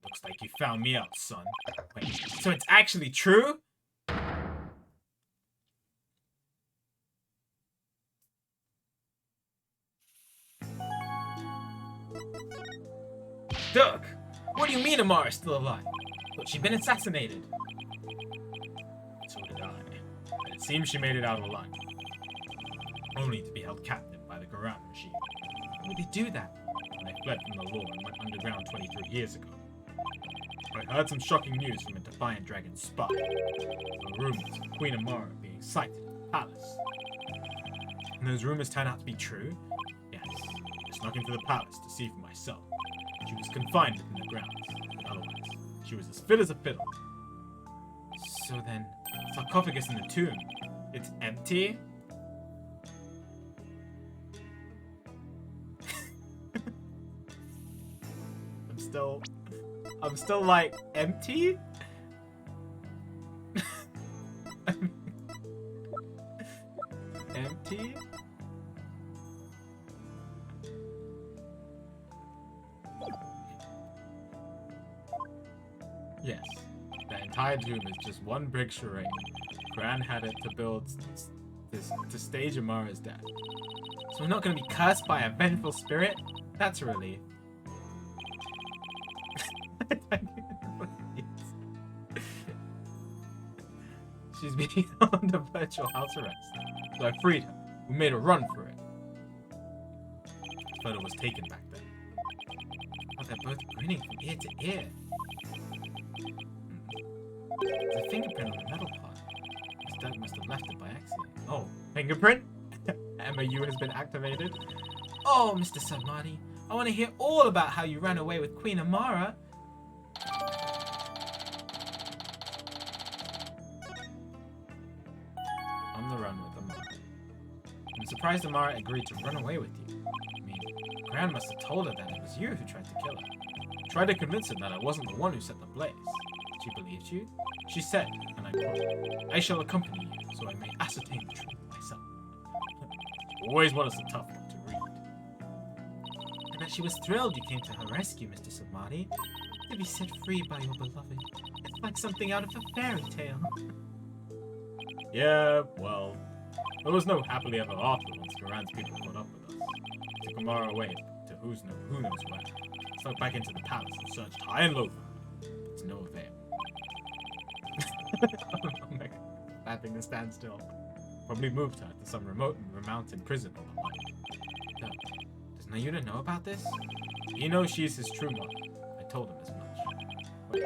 Speaker 1: Looks like you found me out, son. Wait, so it's actually true? Dhurke! What do you mean Amara's still alive? But she'd been assassinated. So did I. And it seems she made it out alive. Only to be held captive by the Garan regime. Why would they do that? When they fled from the law and went underground 23 years ago. I heard some shocking news from a Defiant Dragon spy. There were rumors of Queen Amara being sighted in the palace. And those rumors turned out to be true? Yes. I snuck into the palace to see for myself. She was confined within the grounds. But otherwise, she was as fit as a fiddle. So then, the sarcophagus in the tomb, it's empty? I'm still like, empty? Empty? Yes, the entire tomb is just one big charade. Gran had it to build to stage Amara's death. So we're not going to be cursed by a vengeful spirit? That's a relief. She's being under virtual house arrest. So I freed her. We made a run for it. The photo was taken back then. Oh, they're both grinning from ear to ear. There's a fingerprint on the metal part. Miss Doug must have left it by accident. Oh, fingerprint? MOU has been activated. Oh, Mr. Samani, I want to hear all about how you ran away with Queen Amara. On the run with Amara. I'm surprised Amara agreed to run away with you. I mean, Gran must have told her that it was you who tried to kill her. Tried to convince her that I wasn't the one who set the blaze. She believed you? She said, and I quote, I shall accompany you, so I may ascertain the truth myself. She always wanted a tough one to read. I bet she was thrilled you came to her rescue, Mr. Samadi. To be set free by your beloved. It's like something out of a fairy tale. Yeah, well, there was no happily ever after once Garan's people caught up with us. Took Amara away to who knows where. Snuck back into the palace and searched high and low for her. To no avail. That thing to stand still. Probably moved her to some remote mountain prison or the like. No. Does Nayuda know about this? He knows she's his true mother. I told him as much. Wait.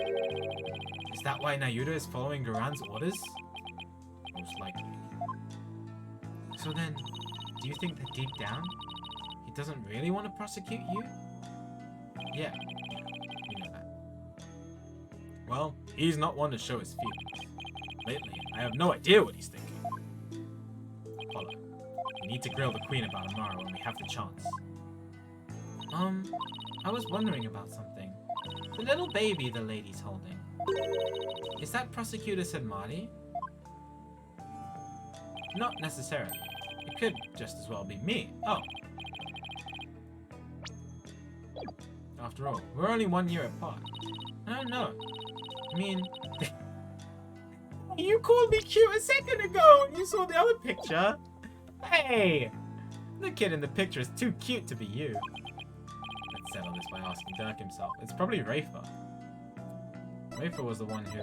Speaker 1: Is that why Nayuda is following Garan's orders? Most likely. So then, do you think that deep down, he doesn't really want to prosecute you? Yeah, you know that. Well, he's not one to show his feelings. Lately, I have no idea what he's thinking. Apollo, we need to grill the Queen about Amara when we have the chance. I was wondering about something. The little baby the lady's holding. Is that Prosecutor Senmari? Not necessarily. It could just as well be me. Oh. After all, we're only 1 year apart. I don't know. I mean... You called me cute a second ago and you saw the other picture. Hey! The kid in the picture is too cute to be you. Let's settle this by asking Dhurke himself. It's probably Rafer. Rafer was the one who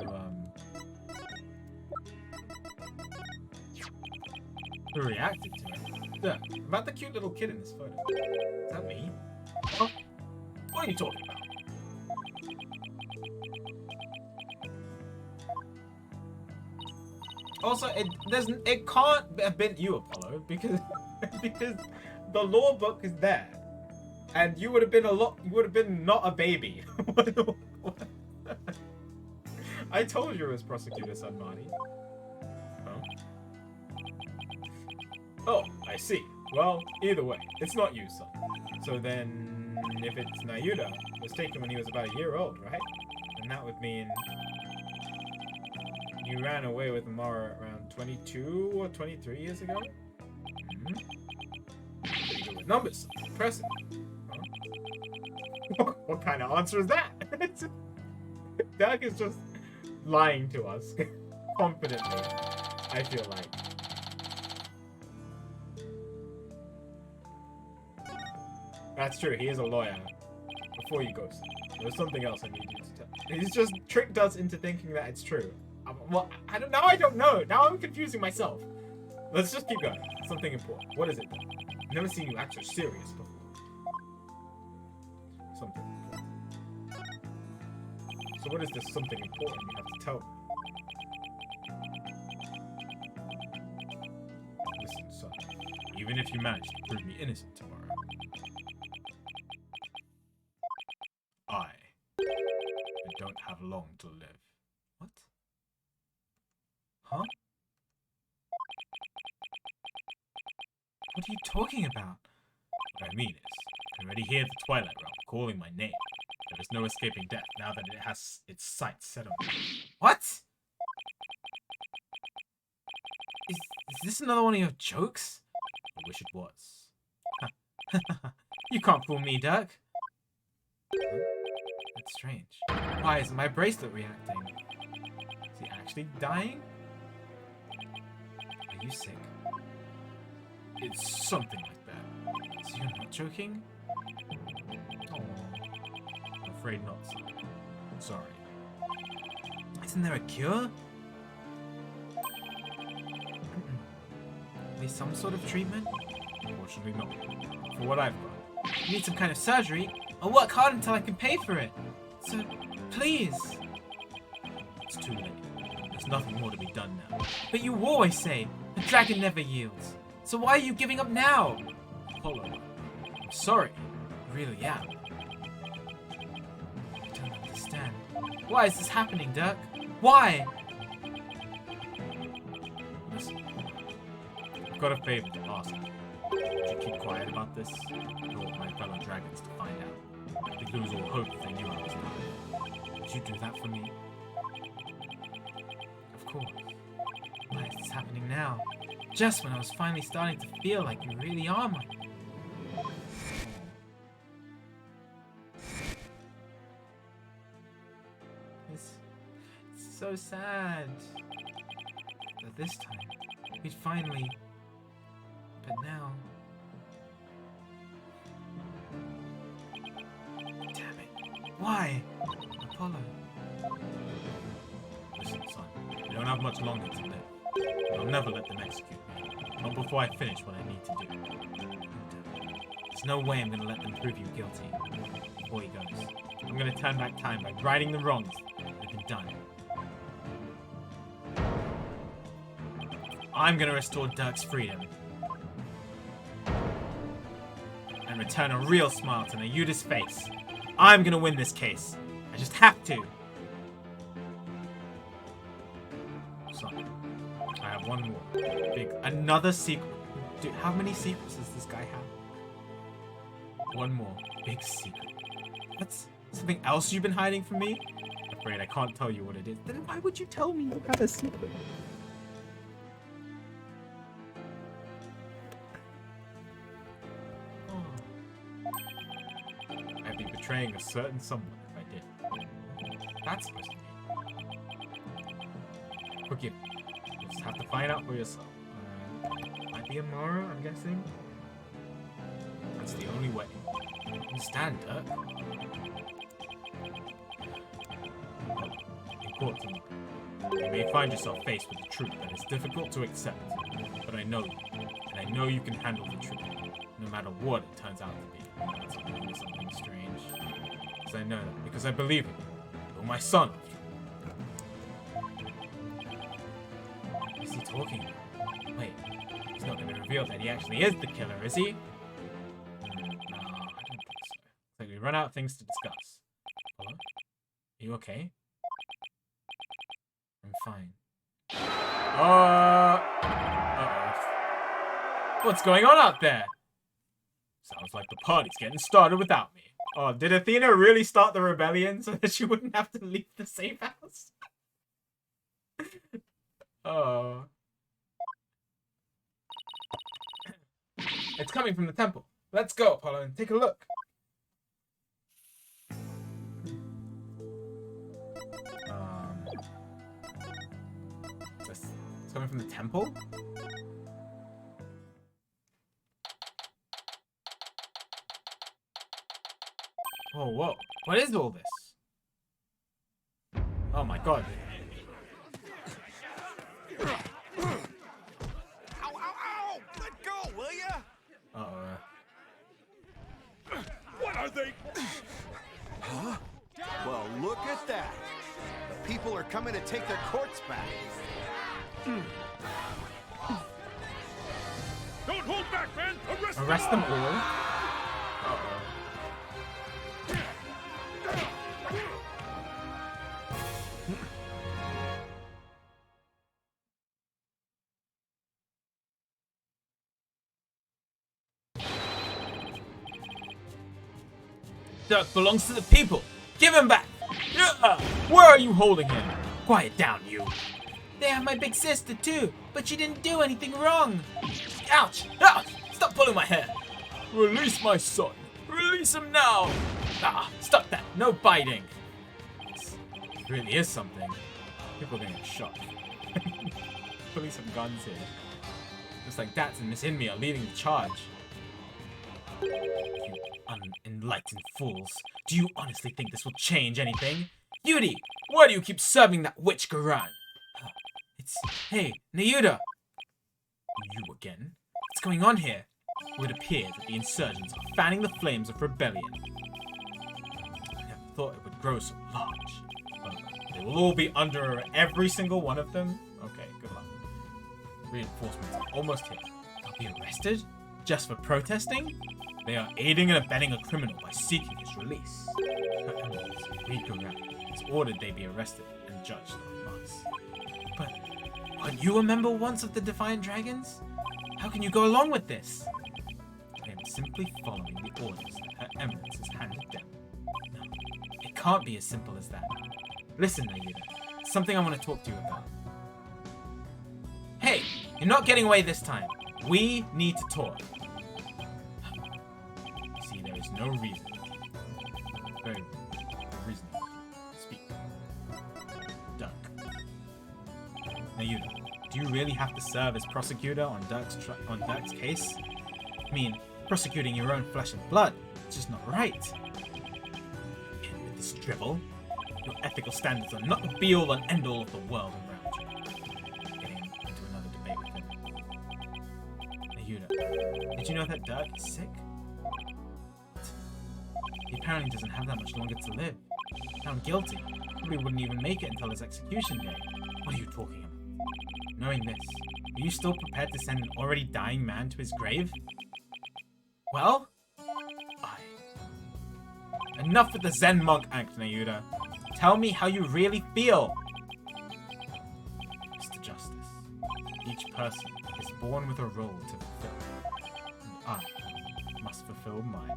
Speaker 1: reacted to it. Dhurke, about the cute little kid in this photo. Is that me? Huh? What are you talking about? Also, it can't have been you, Apollo, because the law book is there, and you would have been not a baby. I told you it was Prosecutor Sanmani. Huh? Oh, I see. Well, either way, it's not you, son. So then, if it's Nayuda, it was taken when he was about a year old, right? And that would mean you ran away with Amara around 22 or 23 years ago? Pretty good with numbers. Impressive. Huh? What kind of answer is that? Dirk is just lying to us confidently, I feel like. That's true, he is a lawyer. Before you go, there's something else I need you to tell. He's just tricked us into thinking that it's true. Well, I don't know. Now I'm confusing myself. Let's just keep going. Something important. What is it then? I've never seen you act so serious before. Something important. So what is this something important you have to tell me? Listen, son. Even if you manage to prove me innocent tomorrow, I don't have long to live. What? Huh? What are you talking about? What I mean is, I can already hear the Twilight Realm calling my name. There is no escaping death now that it has its sights set on me. What? Is this another one of your jokes? I wish it was. You can't fool me, Dirk. That's strange. Why isn't my bracelet reacting? Is he actually dying? Are you sick? It's something like that. So you're not joking? Oh, I'm afraid not, son. Sorry. Isn't there a cure? At least some sort of treatment? Unfortunately not. For what I've got. You need some kind of surgery? I'll work hard until I can pay for it. So, please. It's too late. There's nothing more to be done now. But you always say, the dragon never yields. So why are you giving up now? Apollo, I'm sorry. I really am. I don't understand. Why is this happening, Dirk? Why? Listen, I've got a favor to ask you. Would you keep quiet about this? I don't want my fellow dragons to find out. They'd lose all hope if they knew I was dying. Would you do that for me? Of course. Why is this happening now? Just when I was finally starting to feel like you really are mine. It's so sad. But this time, we'd finally... But now... Damn it. Why? Apollo. Listen, son. You don't have much longer to live. I'll never let them execute me. Not before I finish what I need to do. There's no way I'm going to let them prove you guilty. Before he goes, I'm going to turn back time by righting the wrongs that have been done. I'm going to restore Dirk's freedom. And return a real smile to Nayuta's face. I'm going to win this case. I just have to. Son. I have one more. Another secret. Dude, how many secrets does this guy have? One more. Big secret. What's something else you've been hiding from me? I'm afraid I can't tell you what it is. Then why would you tell me you have a secret? Oh. I'd be betraying a certain someone if I did. That's supposed to mean. Forgive me. Just have to find out for yourself. Might be tomorrow, I'm guessing. That's the only way. Understand, Dirk? In court tomorrow, you may find yourself faced with a truth that is difficult to accept. But I know you, and I know you can handle the truth, no matter what it turns out to be. That's something strange. Because I know that, because I believe it. You're my son. What is he talking about? Wait, he's not going to reveal that he actually is the killer, is he? No, I don't think so. It's like we run out of things to discuss. Hello? Are you okay? I'm fine. Uh-oh. What's going on out there? Sounds like the party's getting started without me. Oh, did Athena really start the rebellion so that she wouldn't have to leave the safe house? Oh. It's coming from the temple. Let's go, Apollo, and take a look. coming from the temple? Oh, whoa. What is all this? Oh my god.
Speaker 2: Ow, ow, ow! Let go, will ya?
Speaker 1: Uh-oh.
Speaker 2: What are they? Huh? Well, look at that. The people are coming to take their courts back. Don't hold back, man!
Speaker 1: Arrest them all? Uh-oh. Dhurke belongs to the people. Give him back. Yeah. Where are you holding him? Quiet down, you. They have my big sister too, but she didn't do anything wrong. Ouch! Ouch! Stop pulling my hair. Release my son. Release him now. Ah, stop that. No biting. This really is something. People are gonna get shot. Pulling some guns here. Looks like Dats and Miss Inmi are leading the charge. You unenlightened fools. Do you honestly think this will change anything? Yuri, why do you keep serving that witch Garan? Hey, Nayuda! You again? What's going on here? It would appear that the insurgents are fanning the flames of rebellion. I never thought it would grow so large. They will all be under every single one of them? Okay, good luck. Reinforcements are almost here. They'll be arrested? Just for protesting? They are aiding and abetting a criminal by seeking his release. Her Eminence, Reed Garan, has ordered they be arrested and judged en masse. But weren't you a member once of the Defiant Dragons? How can you go along with this? I am simply following the orders that Her Eminence has handed down. No, it can't be as simple as that. Listen, Nayuda, something I want to talk to you about. Hey, you're not getting away this time. We need to talk. See, there is no reason. Very reason to speak. Dhurke. Nayuda, do you really have to serve as prosecutor on Dhurke's case? I mean, prosecuting your own flesh and blood. It's just not right. And with this drivel, your ethical standards are not the be-all and end-all of the world around you. Getting into another debate with him. Nayuda, did you know that Dhurke is sick? He apparently doesn't have that much longer to live. Found guilty. Probably wouldn't even make it until his execution day. What are you talking about? Knowing this, are you still prepared to send an already dying man to his grave? Well, enough with the Zen monk act, Nayuda. Tell me how you really feel. Mr. Justice, each person is born with a role to fulfill, and I must fulfill mine.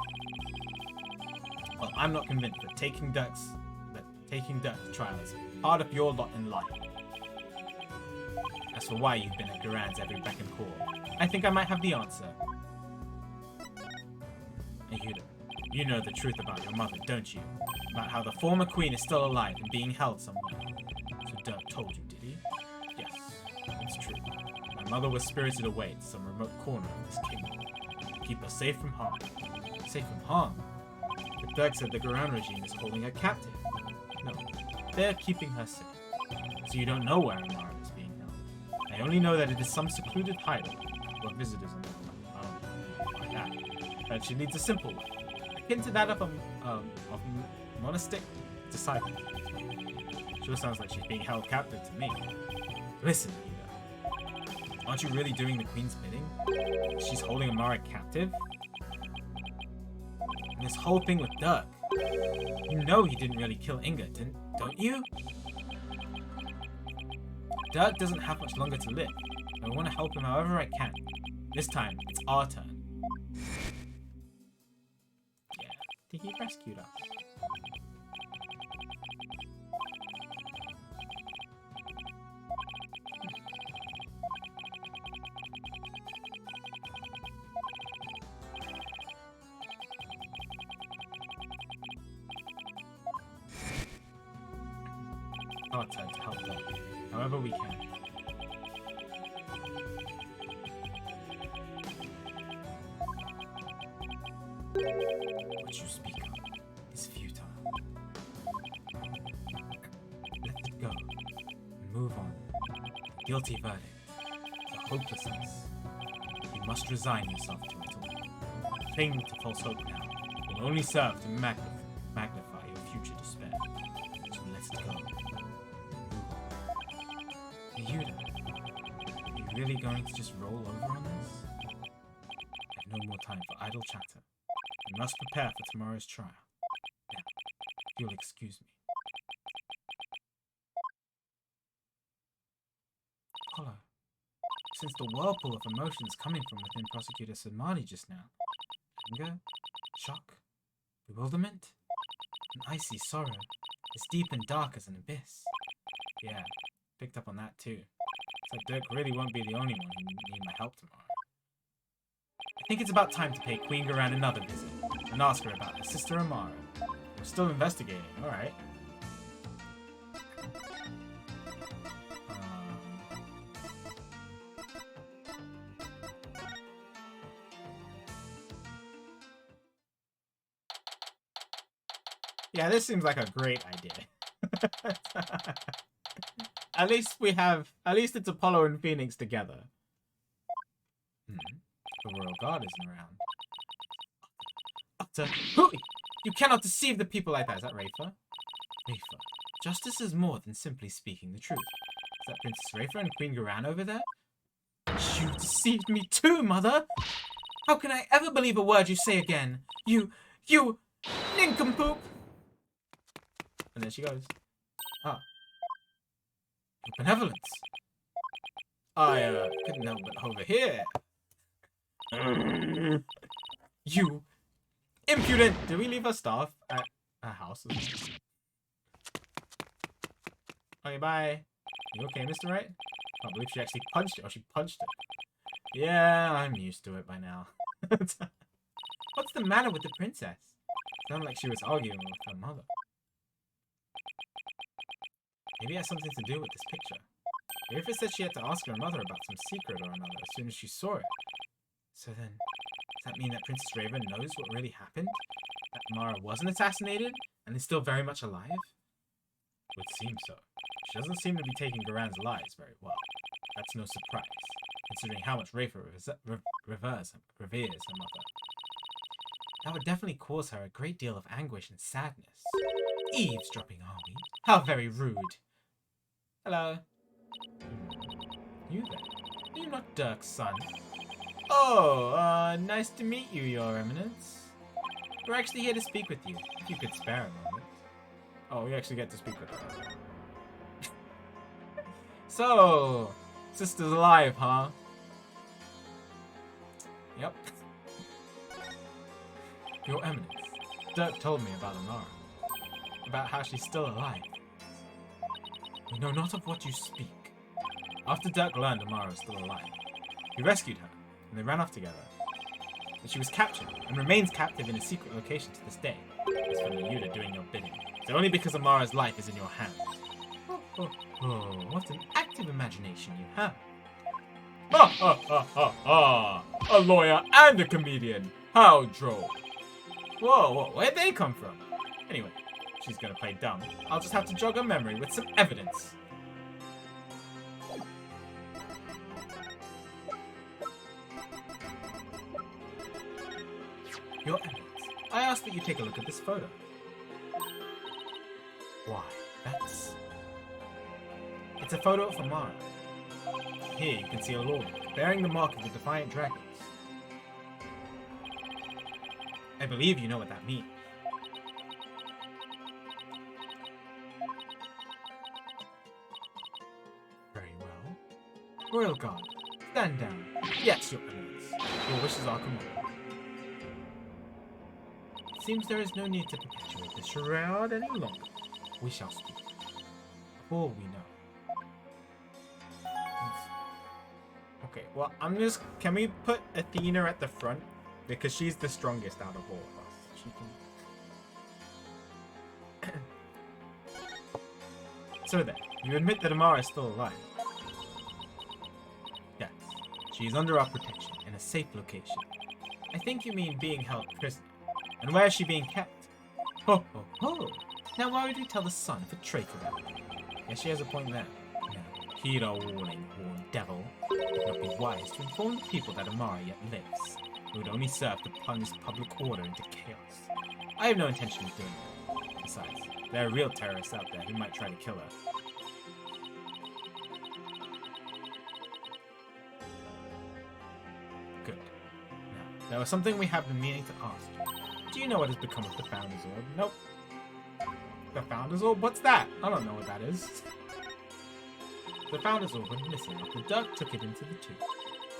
Speaker 1: Well, I'm not convinced that taking Dhurke to trial is part of your lot in life. As for why you've been at Garan's every beck and call, I think I might have the answer. Nayuda, you know the truth about your mother, don't you? About how the former queen is still alive and being held somewhere. So Dhurke told you, did he? Yes, it's true. My mother was spirited away to some remote corner of this kingdom to keep her safe from harm. Safe from harm? But Dhurke said the Garan regime is holding her captive. No, they're keeping her safe. So you don't know where Amara is being held. I only know that it is some secluded hideaway where visitors are like that. And she leads a simple life, akin to that of monastic disciple. Sure sounds like she's being held captive to me. Listen, Inga. Aren't you really doing the queen's bidding? She's holding Amara captive? And this whole thing with Dhurke. You know he didn't really kill Inga, don't you? Dhurke doesn't have much longer to live. I want to help him however I can. This time, it's our turn. Yeah, I think he rescued us. Our turn to help them, however we can. What you speak of is futile. Let it go and move on. The guilty verdict, the hopelessness. You must resign yourself to it all. Cling to false hope now will only serve to magnify your future despair. So let it go. Yuda, are you really going to just roll over on this? I have no more time for idle chatter. We must prepare for tomorrow's trial. Now, if you'll excuse me. Hollow, since the whirlpool of emotions coming from within Prosecutor Samadhi just now, anger, shock, bewilderment, an icy sorrow, as deep and dark as an abyss. Yeah, picked up on that too. So Dhurke really won't be the only one who need my help tomorrow. I think it's about time to pay Queen Garan another visit and ask her about her sister Amara. We're still investigating, alright. Yeah, this seems like a great idea. At least it's Apollo and Phoenix together. The Royal Guard isn't around. Utter hooey! You cannot deceive the people like that. Is that Rafer? Rafer, justice is more than simply speaking the truth. Is that Princess Rafer and Queen Garan over there? You deceived me too, Mother! How can I ever believe a word you say again? You nincompoop! And there she goes. Ah. Your benevolence. I couldn't help but overhear. You impudent! Did we leave our staff at our house? Okay, bye. You okay, Mr. Right? I can't believe she actually punched it. Oh, she punched it. Yeah, I'm used to it by now. What's the matter with the princess? Sounded like she was arguing with her mother. Maybe it has something to do with this picture. Rafer said she had to ask her mother about some secret or another as soon as she saw it. So then, does that mean that Princess Raven knows what really happened? That Mara wasn't assassinated and is still very much alive? Would seem so. She doesn't seem to be taking Garan's lies very well. That's no surprise, considering how much Rafer reveres her mother. That would definitely cause her a great deal of anguish and sadness. Eavesdropping, are we? How very rude. Hello. You there? Are you not Dhurke's son? Oh, nice to meet you, Your Eminence. We're actually here to speak with you, if you could spare a moment. Oh, we actually get to speak with her. So, sister's alive, huh? Yep. Your Eminence, Dhurke told me about Amara. About how she's still alive. We know not of what you speak. After Dhurke learned Amara was still alive, he rescued her, and they ran off together. But she was captured, and remains captive in a secret location to this day. As for the Yuda doing your bidding, it's only because Amara's life is in your hands. Oh, what an active imagination you have. Ha ha ha ha ha! A lawyer and a comedian! How droll! Whoa, where'd they come from? Anyway, she's gonna play dumb. I'll just have to jog her memory with some evidence. Your Eminence, I ask that you take a look at this photo. Why, it's a photo of Amara. Here you can see a lord, bearing the mark of the Defiant Dragons. I believe you know what that means. Very well. Royal Guard, stand down. Yes, Your Eminence. Your wishes are commanded. It seems there is no need to perpetuate the charade any longer. We shall speak. All we know. Okay, well, can we put Athena at the front? Because she's the strongest out of all of us. She can... So then, you admit that Amara is still alive? Yes. She is under our protection, in a safe location. I think you mean being held prisoner. And where is she being kept? Ho ho ho! Now why would we tell the sun for traitor? Guess she has a point there. Now, heed our warning, horned devil. It would not be wise to inform the people that Amara yet lives. It would only serve to plunge public order into chaos. I have no intention of doing that. Besides, there are real terrorists out there who might try to kill her. Good. Now, there was something we have been meaning to ask you. Do you know what has become of the Founder's Orb? Nope. The Founder's Orb? What's that? I don't know what that is. The Founder's Orb went missing after Dirk took it into the tomb.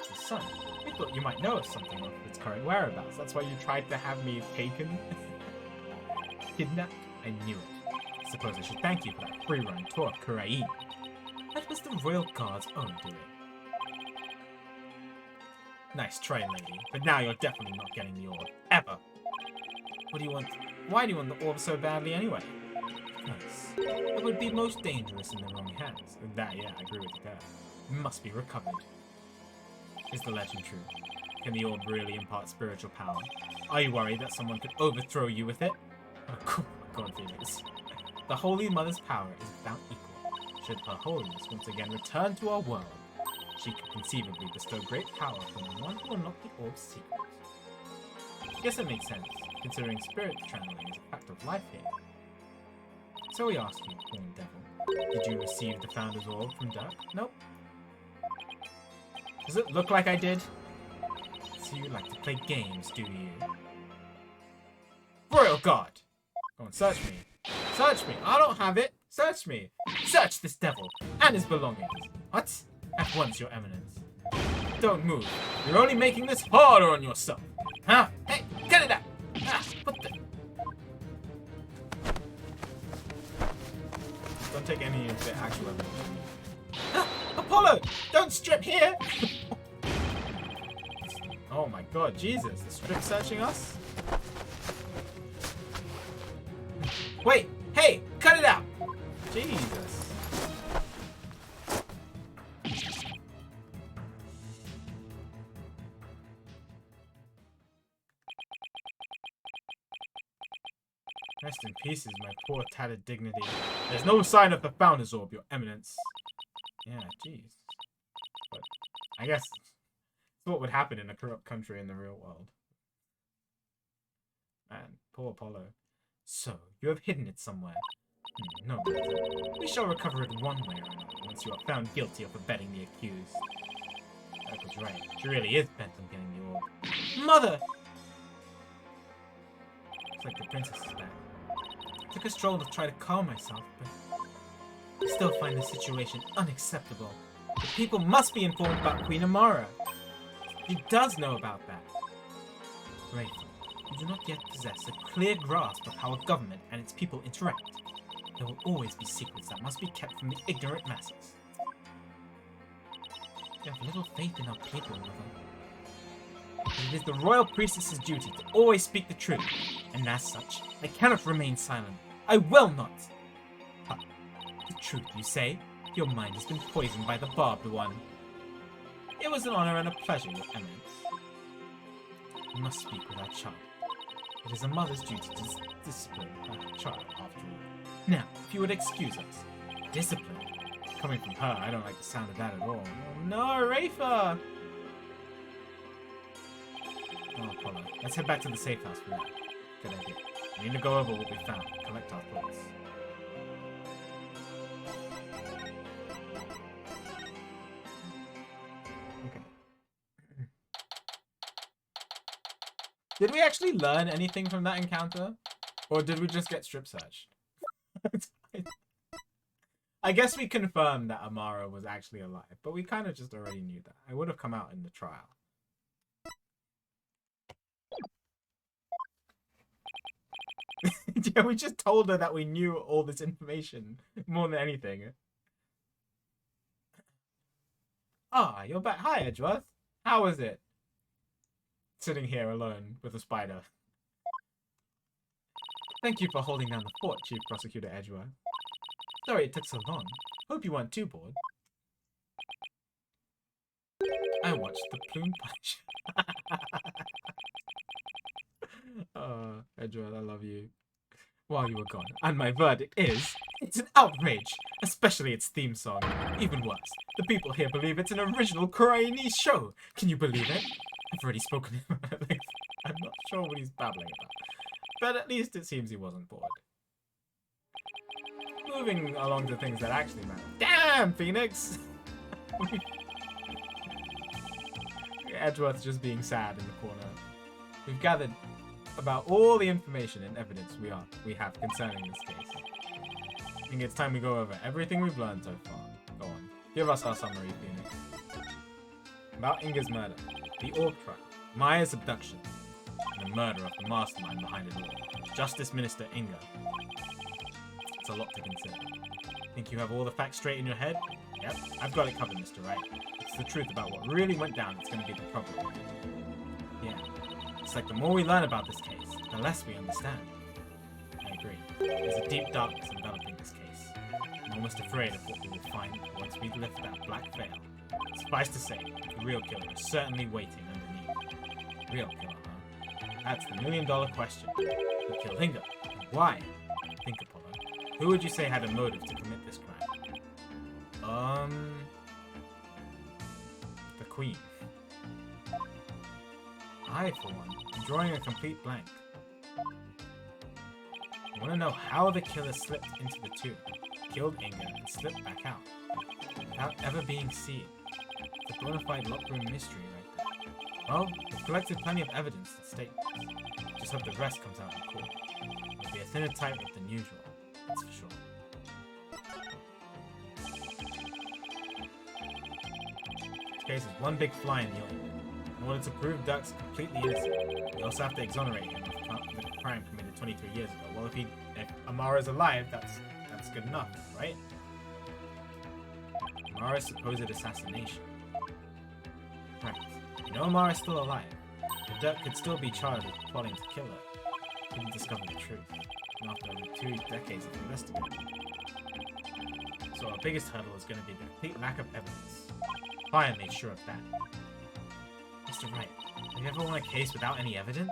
Speaker 1: The son, we thought you might know of something of its current whereabouts. That's why you tried to have me taken. Kidnapped? I knew it. I suppose I should thank you for that free-run tour of Kurain. That was the Royal Guard's own doing. Nice try, lady, but now you're definitely not getting the orb. Ever! What do you want? Why do you want the orb so badly anyway? Because it would be most dangerous in the wrong hands. That, yeah, I agree with you there. It must be recovered. Is the legend true? Can the orb really impart spiritual power? Are you worried that someone could overthrow you with it? Oh, God, Phoenix. The Holy Mother's power is without equal. Should Her Holiness once again return to our world, she could conceivably bestow great power upon the one who unlocked the orb's secret. I guess it makes sense, considering spirit channeling is a fact of life here. So we ask you, Horned Devil, did you receive the Founder's Orb from Dirk? Nope. Does it look like I did? So you like to play games, do you? Royal Guard! Go on, search me. Search me! I don't have it! Search me! Search this devil and his belongings! What? At once, Your Eminence. Don't move. You're only making this harder on yourself. Huh? Hey, get it out! Ah, what the... Don't take any of the actual evidence. Ah, Apollo! Don't strip here! Oh my god, Jesus. The strip searching us? Wait! Hey! Cut it out! Jesus. Rest in pieces, my poor tattered dignity. There's no sign of the Founder's Orb, Your Eminence. Yeah, jeez. But I guess it's what would happen in a corrupt country in the real world. Man, poor Apollo. So, you have hidden it somewhere. No matter. We shall recover it one way or another once you are found guilty of abetting the accused. That was right. She really is bent on getting the orb. Mother! Looks like the princess is back. Took a stroll to try to calm myself, but I still find the situation unacceptable. The people must be informed about Queen Amara. She does know about that. Rachel, you do not yet possess a clear grasp of how a government and its people interact. There will always be secrets that must be kept from the ignorant masses. You have little faith in our people, Mother. But it is the royal priestess's duty to always speak the truth, and as such, I cannot remain silent. I will not! But the truth, you say? Your mind has been poisoned by the barbed one. It was an honor and a pleasure, Your Eminence. You must speak with our child. It is a mother's duty to discipline her child, after all. Now, if you would excuse us. Discipline? Coming from her, I don't like the sound of that at all. Oh no, Rafa! Oh, Apollo. Let's head back to the safe house for now. Good idea. We need to go over what we found, collect our thoughts. Okay. Did we actually learn anything from that encounter? Or did we just get strip searched? I guess we confirmed that Amara was actually alive, but we kind of just already knew that. I would have come out in the trial. Yeah, we just told her that we knew all this information more than anything. Ah, you're back. Hi, Edgeworth. How was it? Sitting here alone with a spider. Thank you for holding down the fort, Chief Prosecutor Edgeworth. Sorry it took so long. Hope you weren't too bored. I watched the plume punch. Edgeworth, I love you. While you were gone, and my verdict is, it's an outrage, especially its theme song. Even worse, the people here believe it's an original Koreanese show. Can you believe it? I've already spoken about it. I'm not sure what he's babbling about, but at least it seems he wasn't bored. Moving along to things that actually matter. Damn, Phoenix! Edgeworth just being sad in the corner. We've gathered about all the information and evidence we have concerning this case. I think it's time we go over everything we've learned so far. Go on, give us our summary, Phoenix. About Inga's murder, the org trial, Maya's abduction, and the murder of the mastermind behind it all, Justice Minister Inga. It's a lot to consider. Think you have all the facts straight in your head? Yep, I've got it covered, Mr. Wright. It's the truth about what really went down that's going to be the problem. Yeah, it's like the more we learn about this case, the less we understand. I agree. There's a deep darkness enveloping this case. I'm almost afraid of what we will find once we lift that black veil. Suffice to say, the real killer is certainly waiting underneath. Real killer, huh? That's the million-dollar question. Who killed Inga? And why? Think, Apollo. Who would you say had a motive to commit this crime? The Queen. I, for one, am drawing a complete blank. I want to know how the killer slipped into the tomb, killed Inga, and slipped back out, without ever being seen. It's a bona fide lockroom mystery right there. Well, we've collected plenty of evidence and statements. Just hope the rest comes out in court. It'll be a thinner tightrope than usual, that's for sure. This case is one big fly in the ointment. In order to prove Duck's completely innocent, we also have to exonerate him of the crime committed 23 years ago. Well, if Amara's alive, that's good enough, right? Amara's supposed assassination. Right. You know Amara's still alive. But Duck could still be charged with plotting to kill her. Couldn't discover the truth. And after over 2 decades of investigating. So our biggest hurdle is going to be the complete lack of evidence. Fire made sure of that. Mr. Wright, have you ever won a case without any evidence?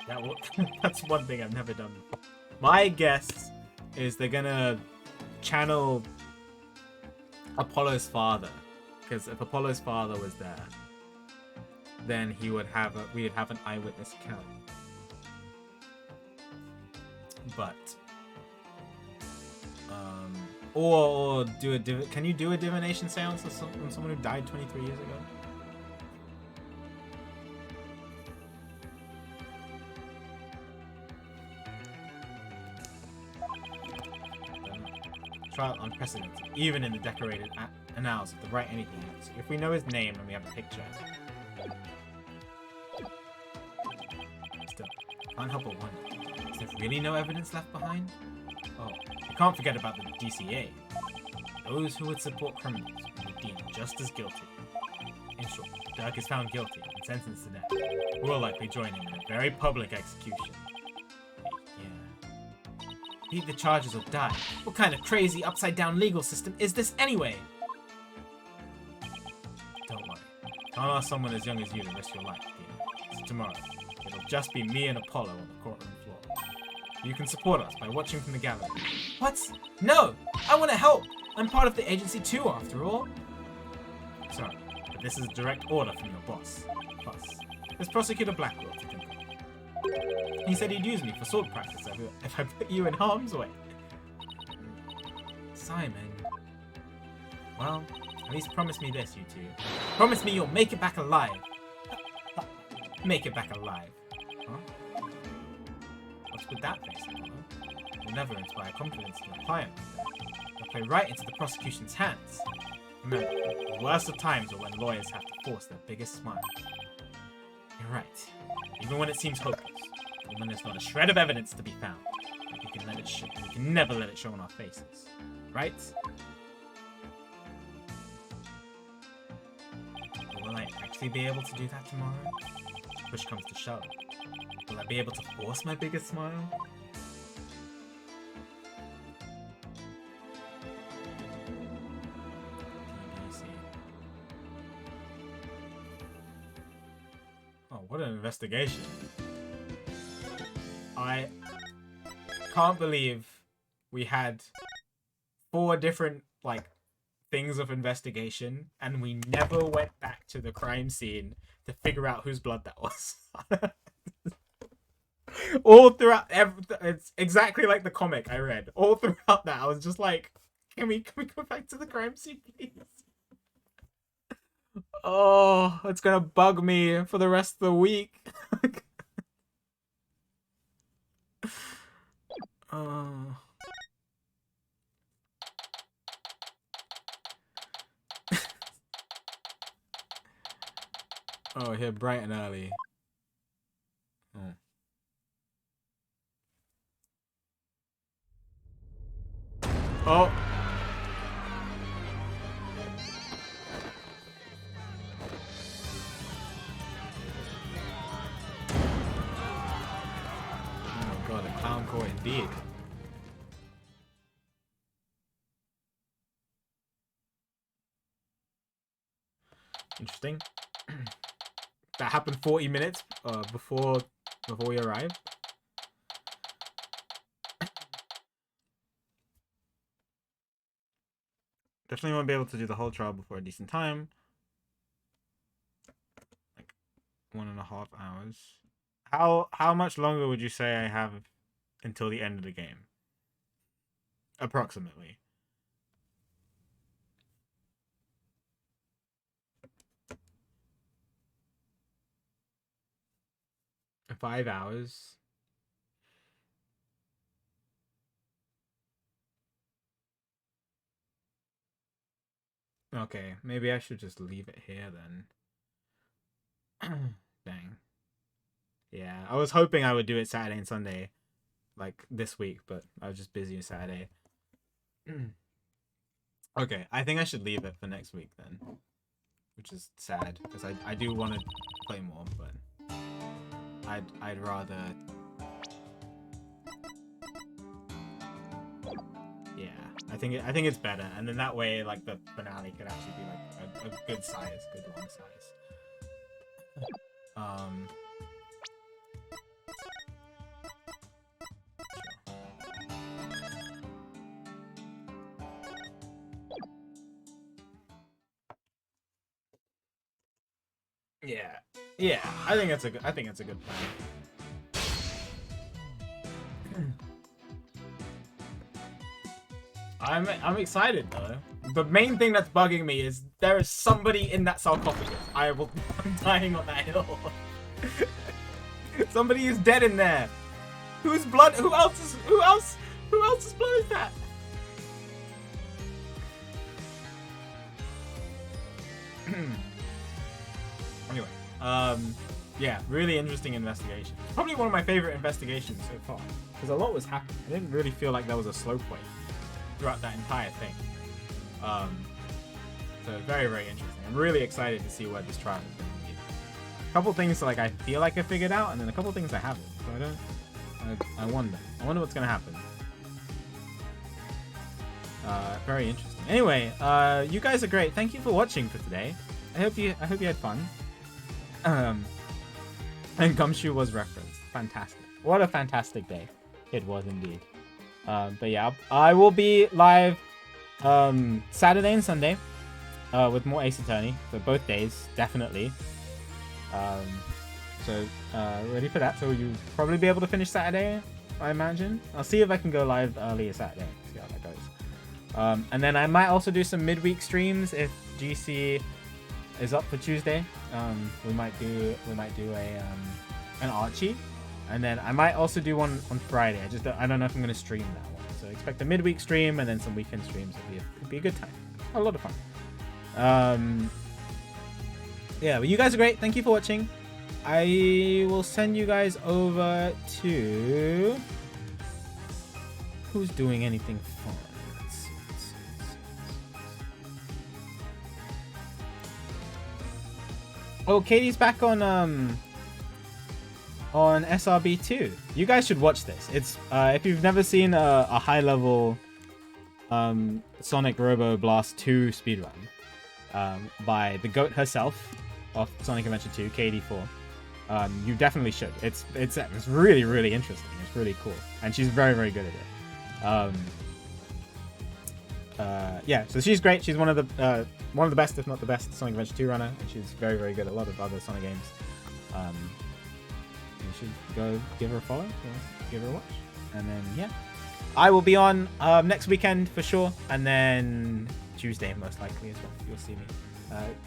Speaker 1: No. That's one thing I've never done before. My guess is they're gonna channel Apollo's father, because if Apollo's father was there, then we would have an eyewitness account. But or do a can you do a divination seance on someone who died 23 years ago? Trial unprecedented, even in the decorated annals of the Wright Anything House. If we know his name and we have a picture. Still, can't help but wonder, is there really no evidence left behind? Oh, you can't forget about the DCA. Those who would support criminals will be deemed just as guilty. In short, Dirk is found guilty and sentenced to death. We'll likely join him in a very public execution. Yeah. Beat the charges or die. What kind of crazy upside-down legal system is this anyway? Don't worry. Can't ask someone as young as you to risk your life, Peter. So tomorrow, it'll just be me and Apollo on the courtroom floor. You can support us by watching from the gallery. What? No! I want to help! I'm part of the agency too, after all. Sorry, but this is a direct order from your boss. Plus, there's Prosecutor Blackwell to think of. He said he'd use me for sword practice if I put you in harm's way. Simon. Well, at least promise me this, you two. Promise me you'll make it back alive. Make it back alive. Huh? What's with that face, huh? You'll never inspire confidence in your client. They'll play right into the prosecution's hands. Remember, the worst of times are when lawyers have to force their biggest smiles. You're right. Even when it seems hopeless, even when there's not a shred of evidence to be found, we can never let it show on our faces. Right? Will I actually be able to do that tomorrow? Push comes to shove. Will I be able to force my biggest smile? TBC. Oh, what an investigation. I can't believe we had 4 different like things of investigation, and we never went back to the crime scene to figure out whose blood that was. All throughout, it's exactly like the comic I read. All throughout that, I was just like, can we go back to the crime scene, please? Oh, it's gonna bug me for the rest of the week. Oh. Oh, here bright and early. Oh. Oh. Oh god, a clown court indeed. Interesting. That happened 40 minutes before we arrived. Definitely won't be able to do the whole trial before a decent time. Like 1.5 hours. How much longer would you say I have until the end of the game? Approximately. 5 hours. Okay, maybe I should just leave it here then. Dang. Yeah, I was hoping I would do it Saturday and Sunday, like this week, but I was just busy on Saturday. Okay, I think I should leave it for next week then, which is sad because I do want to play more, but I'd rather. Yeah, I think it's better, and then that way, like the finale could actually be like a good size, good long size. Yeah, I think it's a good plan. I'm excited though. The main thing that's bugging me is there is somebody in that sarcophagus. I'm dying on that hill. Somebody is dead in there. Whose blood? Who else's blood is that? Anyway, yeah, really interesting investigation. Probably one of my favorite investigations so far because a lot was happening. I didn't really feel like there was a slow point throughout that entire thing. So very, very interesting. I'm really excited to see where this trial is going to lead. A couple things like I feel like I figured out, and then a couple things I haven't. So I wonder what's going to happen. Very interesting. Anyway, you guys are great. Thank you for watching for today. I hope you had fun. And Gumshoe was referenced. Fantastic. What a fantastic day it was indeed. But yeah, I will be live Saturday and Sunday with more Ace Attorney for both days, definitely. So ready for that. So you'll probably be able to finish Saturday, I imagine. I'll see if I can go live earlier Saturday. See how that goes. And then I might also do some midweek streams if GC is up for Tuesday. We might do an Archie. And then I might also do one on Friday. I don't know if I'm going to stream that one. So expect a midweek stream and then some weekend streams. It'll be a good time. A lot of fun. Yeah, but you guys are great. Thank you for watching. I will send you guys over to... Who's doing anything fun? Let's see. Oh, Katie's back on SRB2. You guys should watch this. It's if you've never seen a high level Sonic Robo Blast 2 speedrun by the GOAT herself of Sonic Adventure 2, KD4. You definitely should. It's really, really interesting. It's really cool, and she's very, very good at it. Yeah, so she's great. She's one of the best, if not the best, Sonic Adventure 2 runner, and she's very, very good at a lot of other Sonic games. You should go give her a follow, or give her a watch, and then yeah, I will be on next weekend for sure, and then Tuesday most likely as well. You'll see me.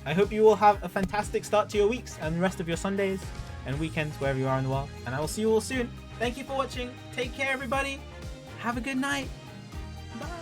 Speaker 1: I hope you all have a fantastic start to your weeks and the rest of your Sundays and weekends wherever you are in the world, and I will see you all soon. Thank you for watching. Take care, everybody. Have a good night. Bye.